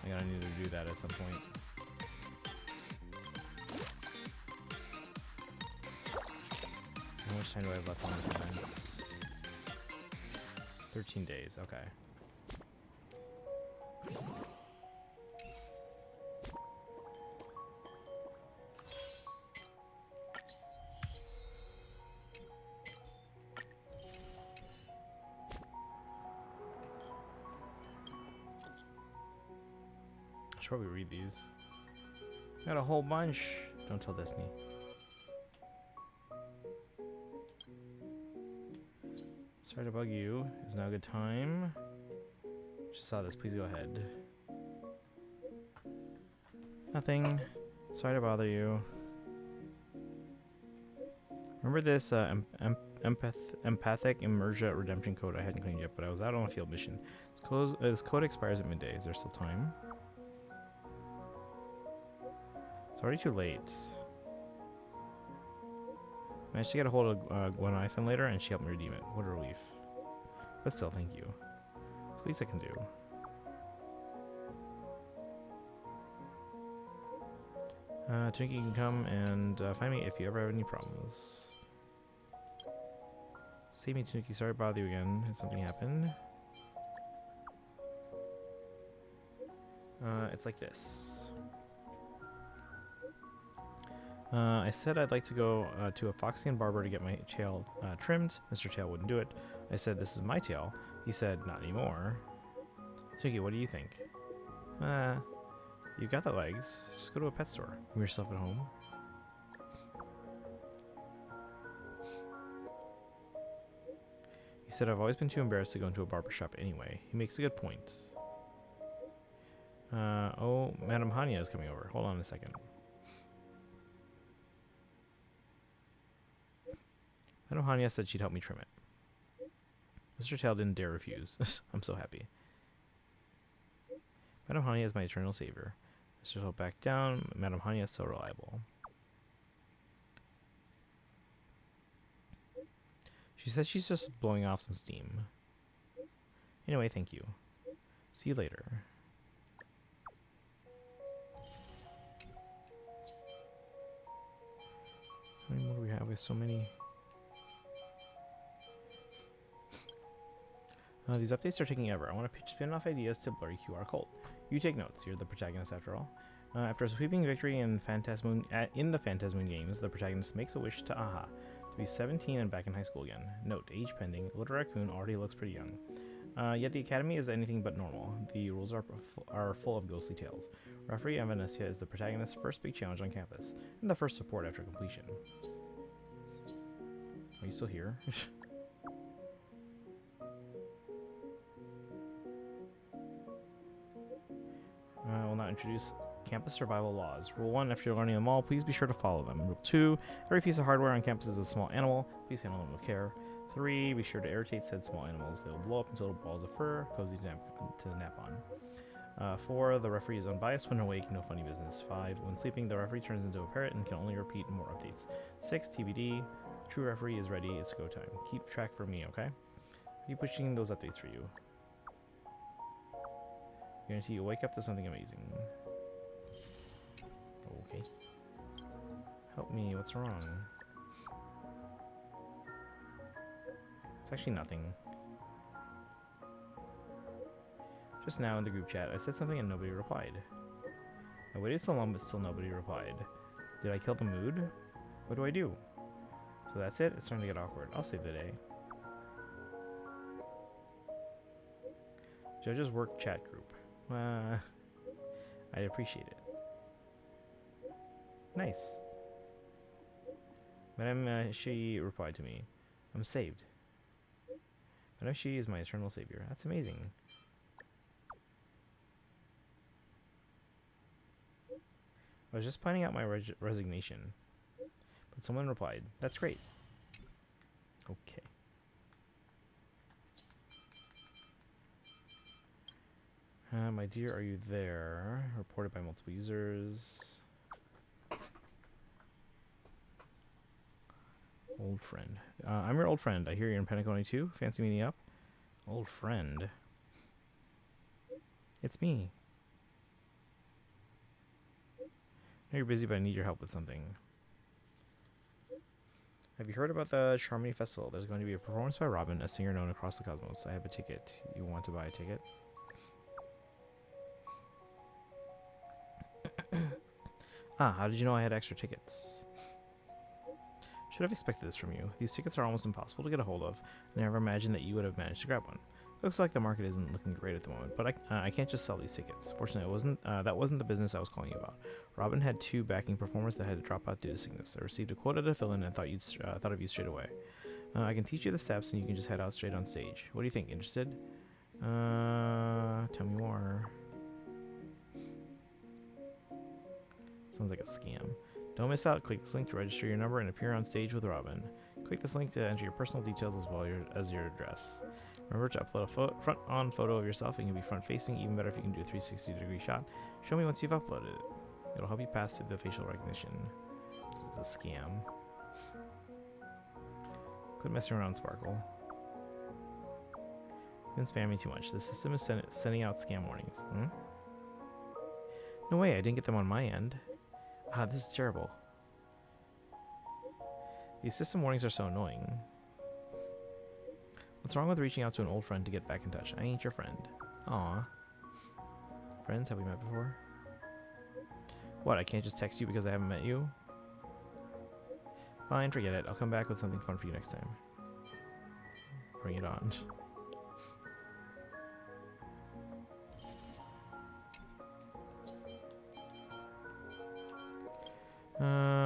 I'm going to need to do that at some point. How much time do I have left on this event? 13 days, okay. I should probably read these. Got a whole bunch. Don't tell Destiny. Sorry to bug you. Is now a good time? Just saw this. Please go ahead. Nothing. Sorry to bother you. Remember this empathic immersia redemption code I hadn't claimed yet, but I was out on a field mission. This code expires at midday. Is there still time? It's already too late. Managed to get a hold of Gwen Iphone later, and she helped me redeem it. What a relief. But still, thank you. It's the least I can do. Tinky can come and find me if you ever have any problems. Save me, Tanuki. Sorry to bother you again. Had something happen. It's like this. I said I'd like to go to a Foxian barber to get my tail trimmed. Mr. Tail wouldn't do it. I said, this is my tail. He said, not anymore. Tanuki, what do you think? You got the legs. Just go to a pet store. Leave yourself at home. He said, I've always been too embarrassed to go into a barber shop anyway. He makes a good point. Oh, Madame Hanya is coming over. Hold on a second. Madame Hanya said she'd help me trim it. Mr. Tail didn't dare refuse. I'm so happy. Madame Hanya is my eternal savior. Mr. Tail back down. Madame Hanya is so reliable. She says she's just blowing off some steam. Anyway, thank you. See you later. How many more do we have? We have so many. These updates are taking ever. I want to spin off ideas to blurry QR cult. You take notes. You're the protagonist after all. After a sweeping victory in the Phantasmoon games, the protagonist makes a wish to Aha, to be 17 and back in high school again. Note, age pending. Little Raccoon already looks pretty young. Yet the academy is anything but normal. The rules are full of ghostly tales. Referee Evanescia is the protagonist's first big challenge on campus, and the first support after completion. Are you still here? I will not introduce campus survival laws. Rule 1, after learning them all, please be sure to follow them. Rule 2, every piece of hardware on campus is a small animal. Please handle them with care. 3, be sure to irritate said small animals. They will blow up into little balls of fur, cozy to nap on. 4, the referee is unbiased when awake, no funny business. 5, when sleeping, the referee turns into a parrot and can only repeat more updates. 6, TBD, true referee is ready, it's go time. Keep track for me, okay? I'll keep pushing those updates for you. Guarantee you'll wake up to something amazing. Okay. Help me, what's wrong? It's actually nothing. Just now in the group chat, I said something and nobody replied. I waited so long, but still nobody replied. Did I kill the mood? What do I do? So that's it? It's starting to get awkward. I'll save the day. Judges work chat group. I'd appreciate it. Nice. Madame she replied to me. I'm saved. Madame she is my eternal savior. That's amazing. I was just planning out my resignation. But someone replied. That's great. Okay. My dear, are you there? Reported by multiple users. Old friend. I'm your old friend. I hear you're in Pentaconi too. Fancy meeting up? Old friend. It's me. I know you're busy, but I need your help with something. Have you heard about the Charmony Festival? There's going to be a performance by Robin, a singer known across the cosmos. I have a ticket. You want to buy a ticket? How did you know I had extra tickets? Should have expected this from you. These tickets are almost impossible to get a hold of, and I never imagined that you would have managed to grab one. Looks like the market isn't looking great at the moment, but I can't just sell these tickets. Fortunately, that wasn't the business I was calling you about. Robin had 2 backing performers that had to drop out due to sickness. I received a quota to fill in and thought of you straight away. I can teach you the steps, and you can just head out straight on stage. What do you think? Interested? Tell me more. Sounds like a scam. Don't miss out. Click this link to register your number and appear on stage with Robin. Click this link to enter your personal details as well as your address. Remember to upload a front-on photo of yourself. It can be front-facing, even better if you can do a 360-degree shot. Show me once you've uploaded it. It'll help you pass through the facial recognition. This is a scam. Quit messing around, Sparkle. You've been spamming too much. The system is sending out scam warnings. No way, I didn't get them on my end. This is terrible. These system warnings are so annoying. What's wrong with reaching out to an old friend to get back in touch? I ain't your friend. Aw. Friends, have we met before? What, I can't just text you because I haven't met you? Fine, forget it. I'll come back with something fun for you next time. Bring it on.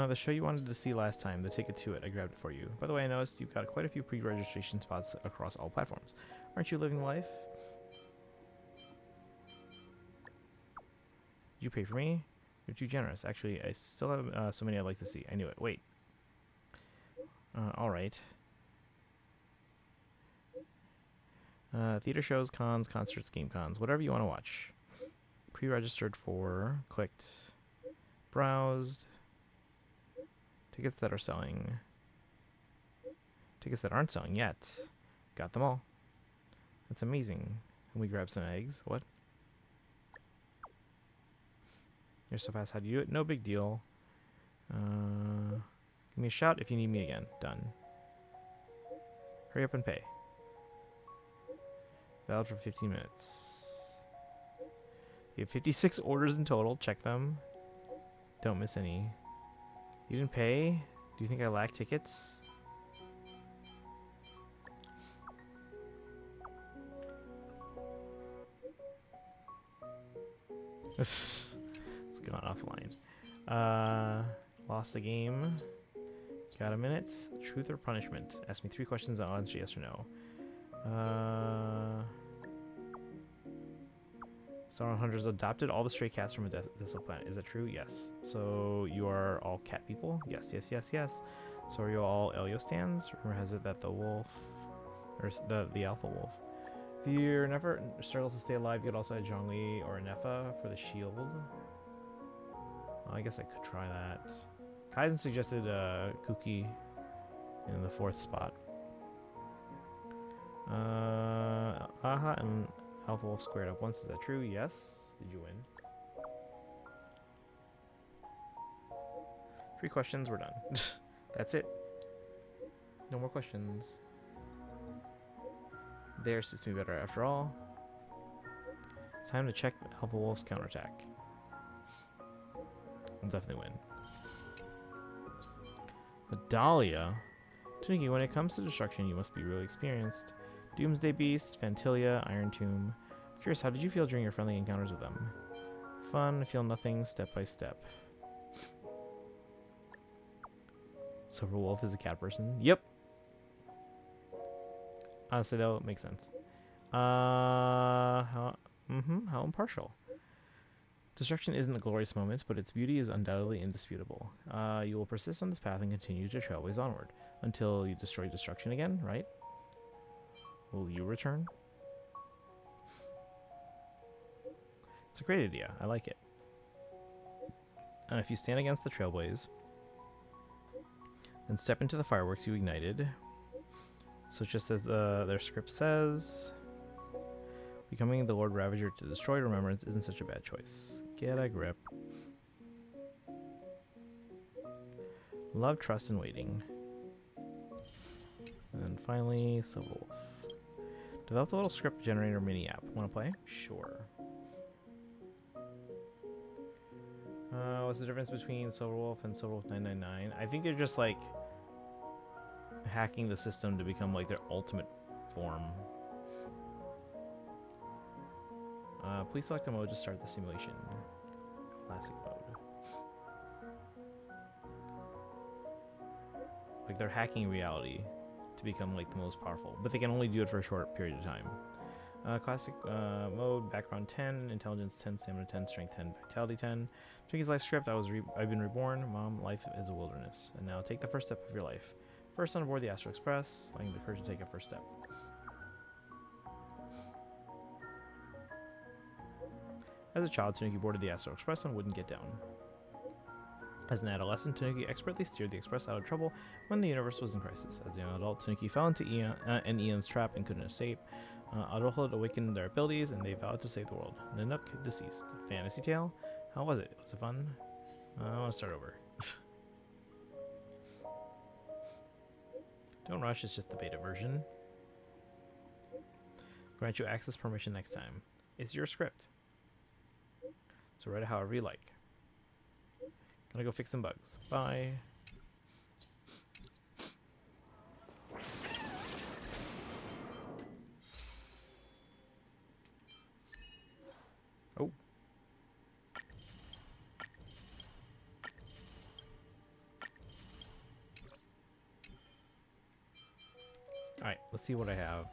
The show you wanted to see last time, the ticket to it, I grabbed it for you. By the way, I noticed you've got quite a few pre-registration spots across all platforms. Aren't you living life? Did you pay for me? You're too generous. Actually, I still have so many I'd like to see. I knew it. Wait. Alright. Theater shows, cons, concerts, game cons. Whatever you want to watch. Pre-registered for. Clicked. Browsed. Tickets that are selling. Tickets that aren't selling yet. Got them all. That's amazing. And we grab some eggs. What? You're so fast. How do you do it? No big deal. Give me a shout if you need me again. Done. Hurry up and pay. Valid for 15 minutes. You have 56 orders in total. Check them. Don't miss any. You didn't pay? Do you think I lack tickets? It's gone offline. Lost the game. Got a minute. Truth or punishment? Ask me 3 questions and I'll answer yes or no. Sauron Hunters adopted all the stray cats from a desolate planet. Is that true? Yes. So you are all cat people? Yes, yes, yes, yes. So are you all Elio stands? Rumor has it that the wolf, or the alpha wolf. If your Nefer struggles to stay alive, you could also add Zhongli or Nefa for the shield. Well, I guess I could try that. Kaizen suggested Kuki in the 4th spot. Aha and Alpha Wolf squared up once. Is that true? Yes. Did you win? 3 questions. We're done. That's it. No more questions. There suits me better after all. It's time to check Alpha Wolf's counterattack. I'll definitely win. Dahlia. Tuniki, when it comes to destruction, you must be really experienced. Doomsday Beast, Fantilia, Iron Tomb. I'm curious, how did you feel during your friendly encounters with them? Fun, feel nothing, step by step. Silver Wolf is a cat person. Yep. Honestly, though, it makes sense. How impartial. Destruction isn't a glorious moment, but its beauty is undoubtedly indisputable. You will persist on this path and continue to trailways onward until you destroy destruction again, right? Will you return? It's a great idea. I like it. If you stand against the trailblaze, then step into the fireworks you ignited. So just as their script says, becoming the Lord Ravager to destroy remembrance isn't such a bad choice. Get a grip. Love, trust, and waiting. And then finally, Silver Wolf. Developed a little script generator mini app. Want to play? Sure. What's the difference between Silverwolf and Silverwolf 999? I think they're just like hacking the system to become like their ultimate form. Please select a mode to start the simulation. Classic mode. Like they're hacking reality to become like the most powerful, but they can only do it for a short period of time. Classic mode, background 10, intelligence 10, stamina 10, strength 10, vitality 10. Twinkies life script, I've been reborn. Mom, life is a wilderness. And now take the first step of your life. First on board the Astral Express, letting the courage to take a first step. As a child, Tanuki boarded the Astral Express and wouldn't get down. As an adolescent, Tanuki expertly steered the Express out of trouble when the universe was in crisis. As a young adult, Tanuki fell into Eon's trap and couldn't escape. Adulthood awakened their abilities, and they vowed to save the world. Nanook deceased. Fantasy tale? How was it? Was it fun? I want to start over. Don't rush, it's just the beta version. Grant you access permission next time. It's your script. So write it however you like. Gonna go fix some bugs. Bye. Oh. Alright, let's see what I have.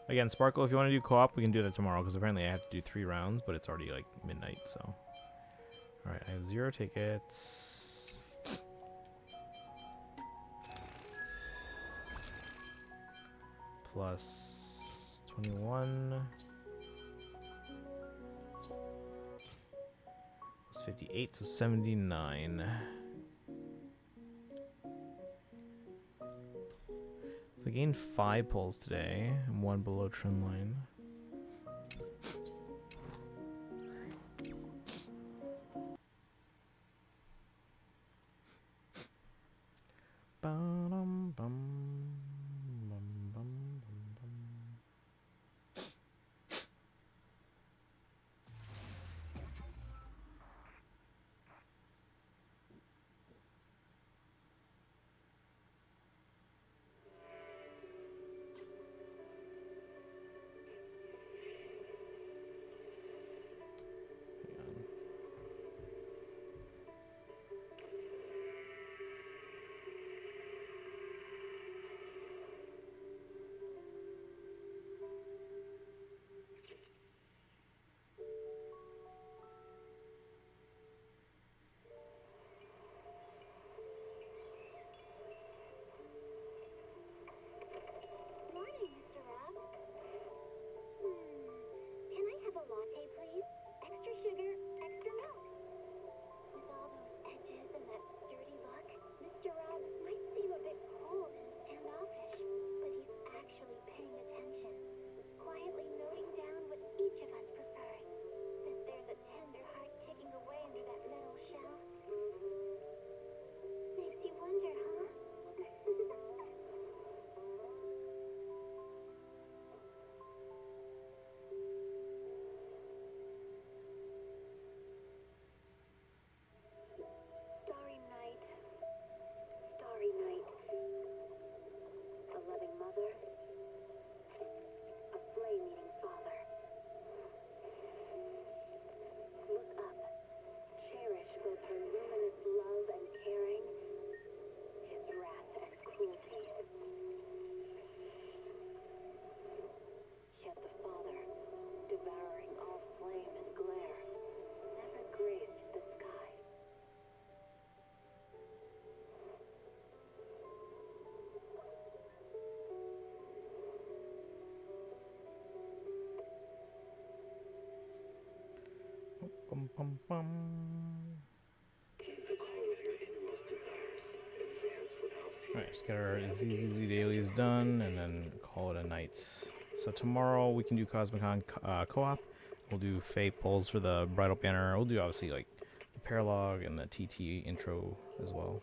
Again, Sparkle, if you want to do co-op, we can do that tomorrow, because apparently I have to do 3 rounds, but it's already like midnight, so. Alright, I have 0 tickets. Plus 21. Plus 58, so 79. So I gained 5 pulls today, and 1 below trend line. Ba-dum, bum, bum, bum, bum, bum. Morning, Mr. Rob. Can I have a latte, please? Extra sugar, extra milk. With all those edges and that sturdy look, Mr. Rob might seem a bit cold and standoffish, but he's actually paying attention, quietly noting down what each of us prefer. That there's a tender heart ticking away under that metal shell. Makes you wonder, huh? Starry night, starry night. A loving mother, a flame-eating father. Look up, cherish both her luminous love and caring, his wrath and cruelty. Yet the father, devouring all flame and glare, never graced the sky. Bum, bum, bum. Alright, just get our ZZZ dailies done and then call it a night. So tomorrow we can do Cosmicon co-op. We'll do Fae polls for the bridal banner. We'll do obviously like the paralog and the TT intro as well.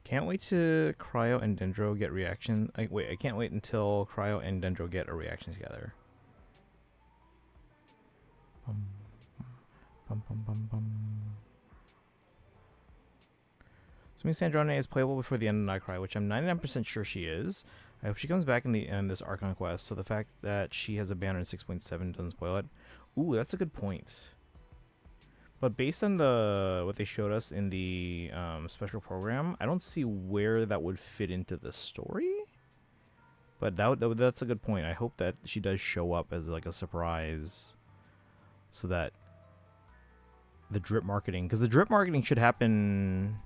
Can't wait to Cryo and Dendro get reaction. Wait, I can't wait until Cryo and Dendro get a reaction together. Bum, bum, bum, bum, bum. So means Sandrone is playable before the end of Night Cry, which I'm 99% sure she is. I hope she comes back in the end this Archon quest, so the fact that she has a banner in 6.7 doesn't spoil it. Ooh, that's a good point. But based on what they showed us in the special program, I don't see where that would fit into the story. But that's a good point. I hope that she does show up as like a surprise, so that the drip marketing, because the drip marketing should happen,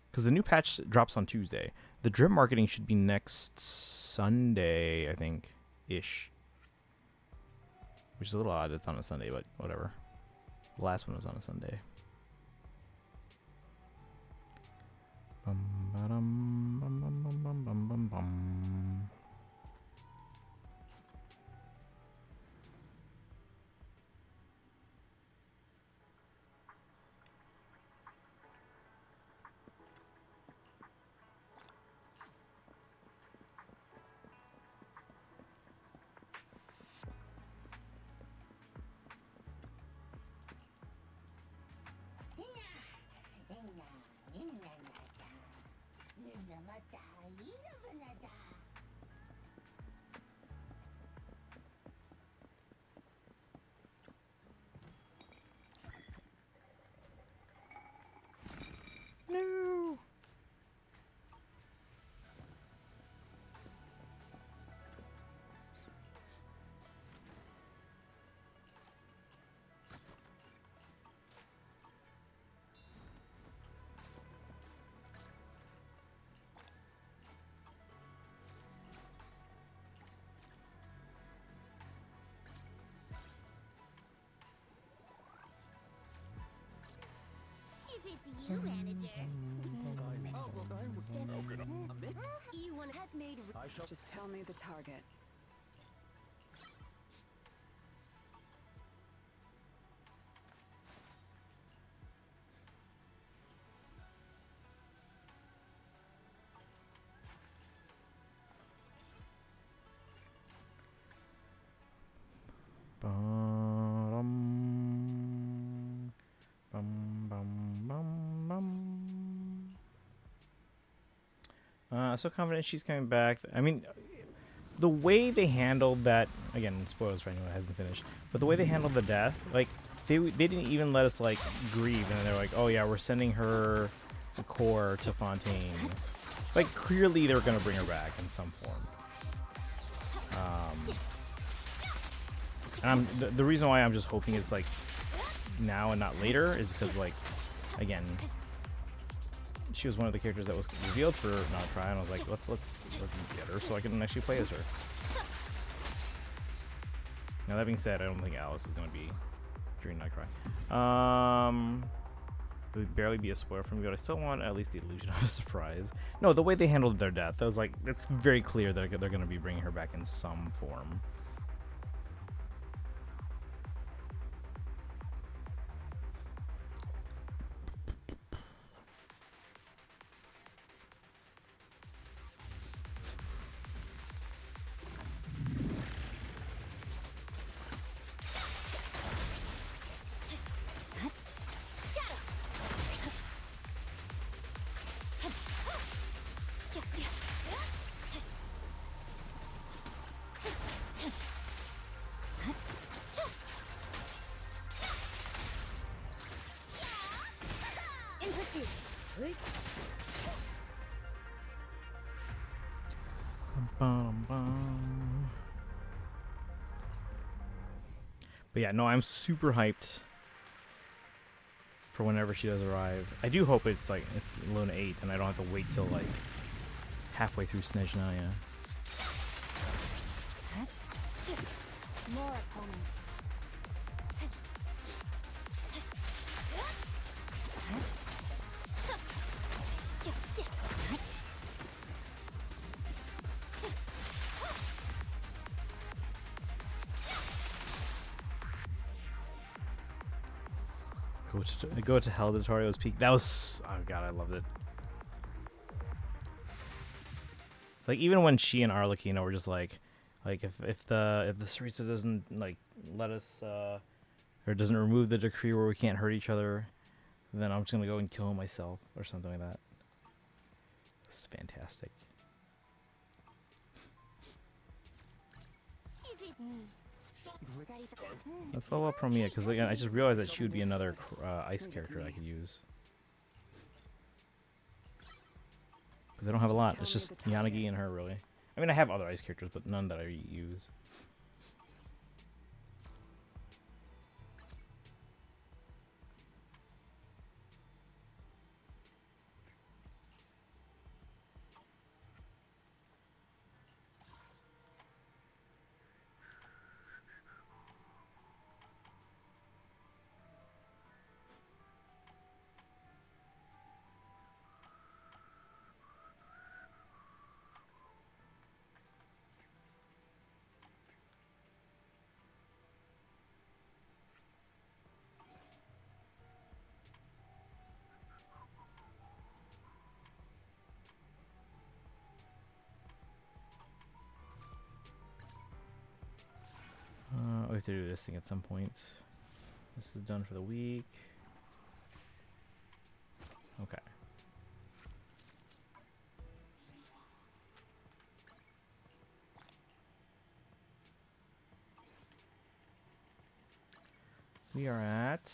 because the new patch drops on Tuesday. The drip marketing should be next Sunday, I think, ish. Which is a little odd, it's on a Sunday, but whatever. The last one was on a Sunday. Bum, ba-dum, bum, bum, bum, bum, bum, bum, bum. No. If it's you, manager. You want have made. Just tell me the target. Bum, bum, bum, bum, bum. So confident she's coming back. I mean, the way they handled that, again, spoilers for anyone who hasn't finished, but the way they handled the death, like, they didn't even let us, like, grieve, and they're like, oh yeah, we're sending her the core to Fontaine. Like, clearly they're gonna bring her back in some form. And the reason why I'm just hoping it's, like, now and not later is because, like, again, she was one of the characters that was revealed for Not Try, and I was like, let's get her so I can actually play as her. Now that being said, I don't think Alice is going to be during Not Cry. It would barely be a spoiler for me, but I still want at least the illusion of a surprise. No, the way they handled their death, I was like, it's very clear that they're going to be bringing her back in some form. But yeah, no, I'm super hyped for whenever she does arrive. I do hope it's like it's Luna 8 and I don't have to wait till like halfway through Snezhnaya. More opponents. Go to Hell, the tutorial's peak. That was, oh god, I loved it. Like even when she and Arlecchino were just like if the Sarisa doesn't like let us or doesn't remove the decree where we can't hurt each other, then I'm just gonna go and kill myself or something like that. It's fantastic. Let's level up Promia, because again, I just realized that she would be another ice character I could use. Because I don't have a lot. It's just Yanagi and her, really. I mean, I have other ice characters, but none that I use. We have to do this thing at some point. This is done for the week. Okay. We are at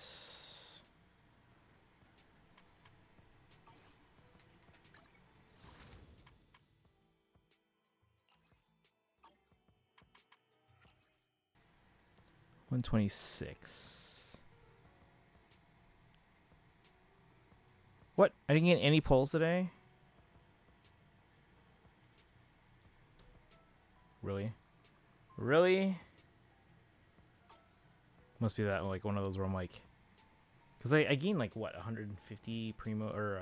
126. What? I didn't get any polls today? Really? Really? Must be that, like, one of those where I'm like... Because I gained, like, what, 150 primo, or,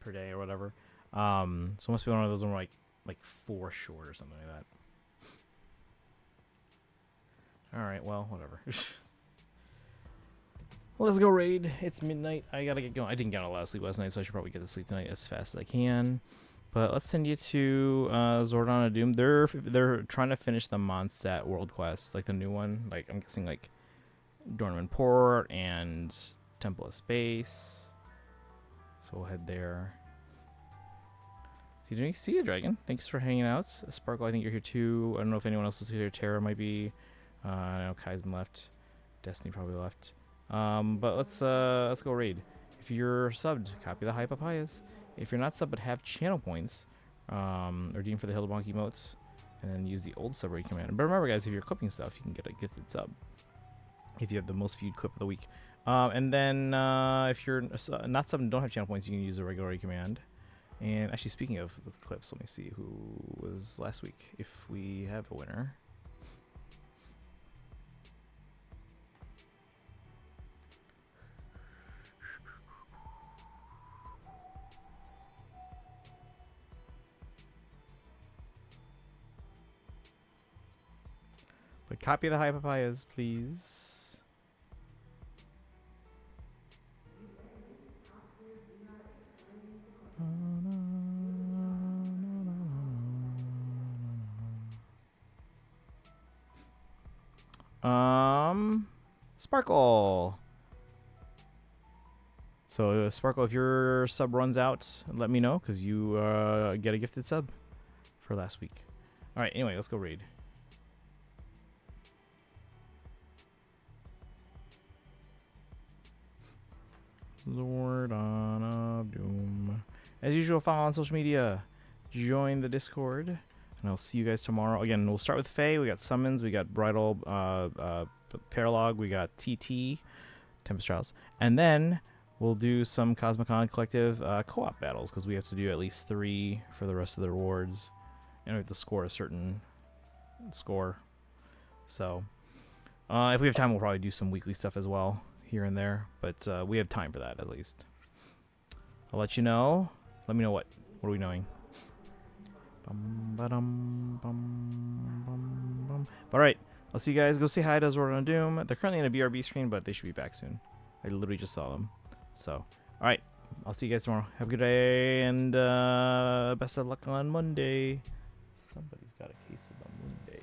per day or whatever. So it must be one of those where I'm, like 4 short or something like that. Alright, well, whatever. Let's go raid. It's midnight. I gotta get going. I didn't get a lot of sleep last night, so I should probably get to sleep tonight as fast as I can. But let's send you to Zordon of Doom. They're trying to finish the Mondstadt World Quest, like the new one. Like, I'm guessing, like, Dornman Port and Temple of Space. So we'll head there. See you, Dragon. Thanks for hanging out. Sparkle, I think you're here too. I don't know if anyone else is here. Terra might be. I know Kaizen left. Destiny probably left. But let's go raid. If you're subbed, copy the high papayas. If you're not subbed but have channel points, redeem for the Hildebonk emotes, and then use the old sub raid command. But remember, guys, if you're equipping stuff, you can get a gifted sub. If you have the most viewed clip of the week. And then if you're not subbed and don't have channel points, you can use the regular raid command. And actually, speaking of the clips, let me see who was last week, if we have a winner. But copy the high papayas, please. Sparkle. So Sparkle, if your sub runs out, let me know, because you get a gifted sub for last week. All right. Anyway, let's go raid. Zordon of Doom. As usual, follow on social media. Join the Discord. And I'll see you guys tomorrow. Again, we'll start with Faye. We got Summons. We got Bridal Paralog. We got TT, Tempest Trials. And then we'll do some Cosmicon Collective co-op battles, because we have to do at least 3 for the rest of the rewards. And we have to score a certain score. So if we have time, we'll probably do some weekly stuff as well, here and there. But we have time for that, at least. I'll let you know. Let me know what are we knowing. All right, I'll see you guys. Go say hi to Zordon of Doom. They're currently in a BRB screen, but they should be back soon. I literally just saw them. So, all right, I'll see you guys tomorrow. Have a good day, and best of luck on Monday. Somebody's got a case of the Monday.